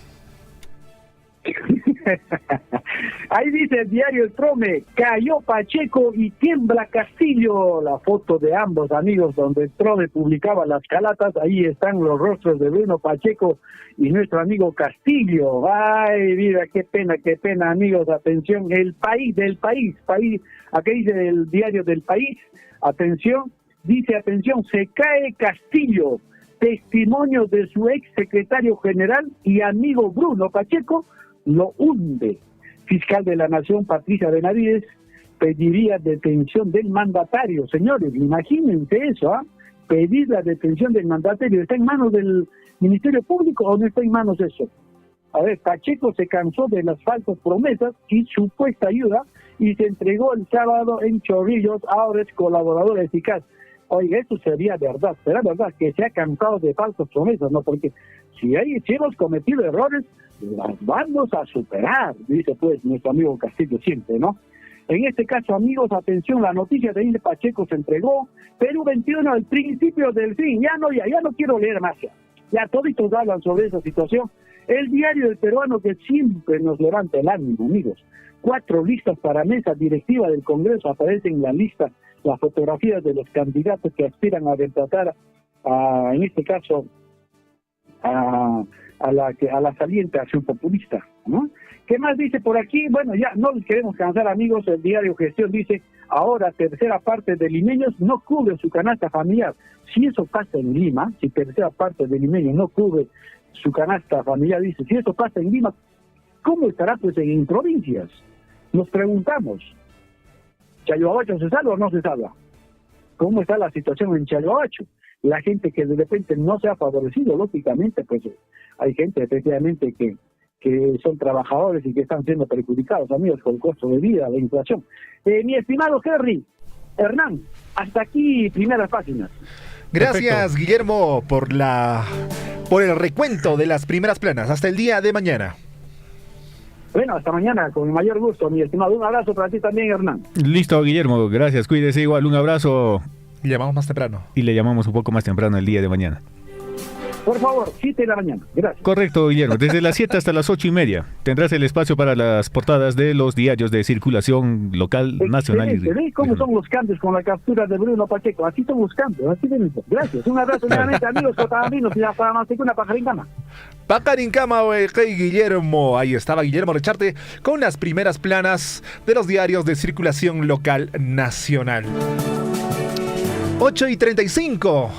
Ahí dice el diario El Trome, cayó Pacheco y tiembla Castillo. La foto de ambos amigos donde el Trome publicaba las calatas, ahí están los rostros de Bruno Pacheco y nuestro amigo Castillo. Ay, mira, qué pena, amigos, atención, el país, aquí dice el diario del País, atención, se cae Castillo. Testimonio de su ex secretario general y amigo Bruno Pacheco lo hunde. Fiscal de la Nación Patricia Benavides pediría detención del mandatario. Señores, imagínense eso, ¿ah? Pedir la detención del mandatario. ¿Está en manos del Ministerio Público o no está en manos eso? A ver, Pacheco se cansó de las falsas promesas y supuesta ayuda y se entregó el sábado en Chorrillos, ahora es colaborador eficaz. Oiga, eso sería verdad, será verdad que se ha cansado de falsas promesas, ¿no? Porque si hemos cometido errores, las vamos a superar, dice pues nuestro amigo Castillo siempre, ¿no? En este caso, amigos, atención, la noticia de Ile Pacheco se entregó, Perú 21, el principio del fin, ya no quiero leer más, ya toditos hablan sobre esa situación. El diario del peruano que siempre nos levanta el ánimo, amigos. 4 listas para mesa directiva del Congreso aparecen en la lista, las fotografías de los candidatos que aspiran a retratar, en este caso, a la saliente acción populista, ¿no? ¿Qué más dice por aquí? Bueno, ya no les queremos cansar, amigos. El diario Gestión dice, ahora tercera parte de limeños no cubre su canasta familiar. Si eso pasa en Lima, si tercera parte de limeños no cubre su canasta familiar, dice, si eso pasa en Lima, ¿cómo estará pues en provincias? Nos preguntamos, ¿Chayoabacho se salva o no se salva? ¿Cómo está la situación en Chayoabacho? La gente que de repente no se ha favorecido, lógicamente, pues hay gente efectivamente que son trabajadores y que están siendo perjudicados, amigos, con el costo de vida, la inflación. Mi estimado Hernán, hasta aquí primeras páginas. Gracias, Perfecto. Guillermo, por el recuento de las primeras planas. Hasta el día de mañana. Bueno, hasta mañana, con el mayor gusto, mi estimado. Un abrazo para ti también, Hernán. Listo, Guillermo, gracias, cuídese igual, un abrazo. Le llamamos más temprano. Y le llamamos un poco más temprano el día de mañana. Por favor, 7 de la mañana. Gracias. Correcto, Guillermo. Desde las 7 hasta las 8:30 tendrás el espacio para las portadas de los diarios de circulación local, nacional y ¿Ve cómo son los cambios con la captura de Bruno Pacheco? Así son los cambios, así de mismo. Gracias. Un abrazo nuevamente, amigos cotabambinos, y hasta más una pajarincama. Pajarincama, Guillermo. Ahí estaba Guillermo Recharte con las primeras planas de los diarios de circulación local nacional. 8:35.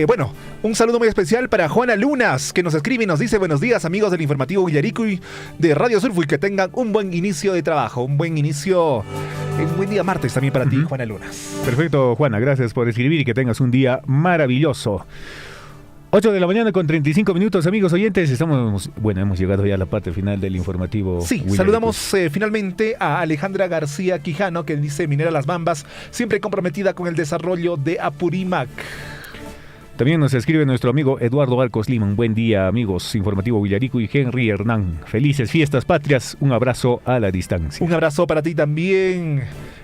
Bueno, un saludo muy especial para Juana Lunas, que nos escribe y nos dice: buenos días, amigos del informativo Villaricuy de Radio Surfo, y que tengan un buen inicio de trabajo, un buen día martes también para ti, Juana Lunas. Perfecto, Juana, gracias por escribir y que tengas un día maravilloso. 8:35 a.m, amigos oyentes. Hemos llegado ya a la parte final del informativo. Sí, saludamos finalmente a Alejandra García Quijano, que dice: Minera Las Bambas, siempre comprometida con el desarrollo de Apurímac. También nos escribe nuestro amigo Eduardo Arcos Lima. Un buen día, amigos. Informativo Villaricuy y Henry Hernán. Felices fiestas patrias. Un abrazo a la distancia. Un abrazo para ti también.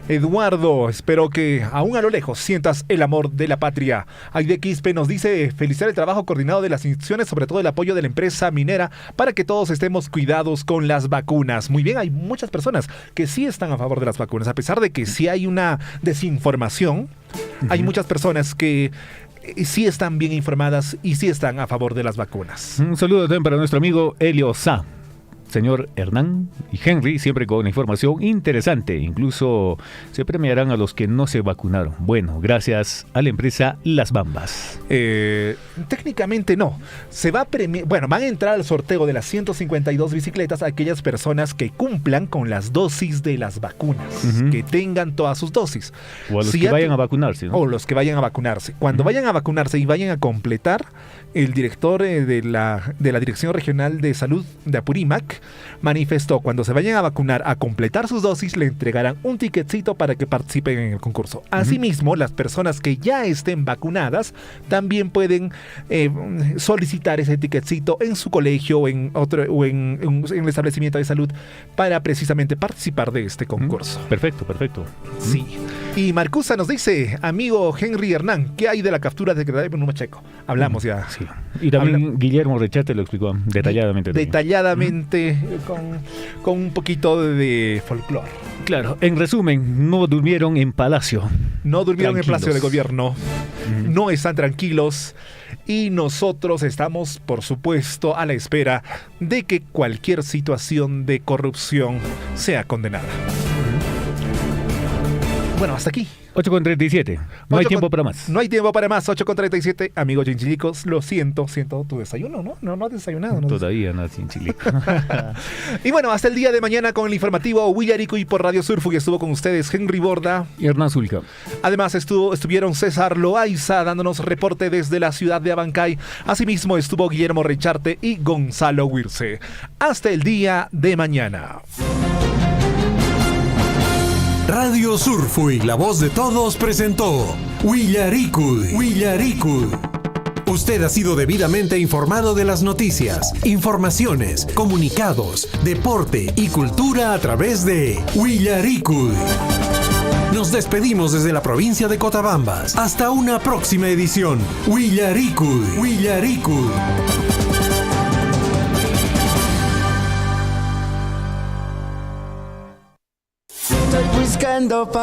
Eduardo, espero que aún a lo lejos sientas el amor de la patria. Aide Quispe nos dice felicitar el trabajo coordinado de las instituciones, sobre todo el apoyo de la empresa minera, para que todos estemos cuidados con las vacunas. Muy bien, hay muchas personas que sí están a favor de las vacunas, a pesar de que sí hay una desinformación. Hay muchas personas que sí están bien informadas y sí están a favor de las vacunas. Un saludo también para nuestro amigo Elio Sá. Señor Hernán y Henry, siempre con información interesante. Incluso se premiarán a los que no se vacunaron. Bueno, gracias a la empresa Las Bambas. Técnicamente no. Se va a van a entrar al sorteo de las 152 bicicletas a aquellas personas que cumplan con las dosis de las vacunas, que tengan todas sus dosis. O a los que vayan a vacunarse, ¿no? O los que vayan a vacunarse. Cuando vayan a vacunarse y vayan a completar, el director de la Dirección Regional de Salud de Apurímac manifestó, cuando se vayan a vacunar a completar sus dosis, le entregarán un ticketcito para que participen en el concurso. Asimismo, las personas que ya estén vacunadas también pueden solicitar ese ticketcito en su colegio o en el establecimiento de salud para precisamente participar de este concurso. Perfecto. Sí. Y Marcusa nos dice, amigo Henry Hernán, ¿qué hay de la captura de secretario Numacheco? Hablamos ya. Sí. Y también Guillermo Rechate lo explicó detalladamente. Detalladamente, con un poquito de folclore. Claro, en resumen, no durmieron en Palacio. No durmieron en Palacio de Gobierno. No están tranquilos. Y nosotros estamos, por supuesto, a la espera de que cualquier situación de corrupción sea condenada. Bueno, hasta aquí. 8:37. No hay tiempo para más. No hay tiempo para más. 8:37. Amigos chinchilicos, lo siento tu desayuno, ¿no? No has desayunado, ¿no? Todavía no, chinchilico. Y bueno, hasta el día de mañana con el informativo Willarico y por Radio Surfu, y estuvo con ustedes Henry Borda y Hernán Zulca. Además estuvieron César Loaiza dándonos reporte desde la ciudad de Abancay. Asimismo estuvo Guillermo Recharte y Gonzalo Huirce. Hasta el día de mañana. Radio Surfu y La Voz de Todos presentó Willarico. Usted ha sido debidamente informado de las noticias, informaciones, comunicados, deporte y cultura a través de Willarico. Nos despedimos desde la provincia de Cotabambas. Hasta una próxima edición. Willarico. Estoy buscando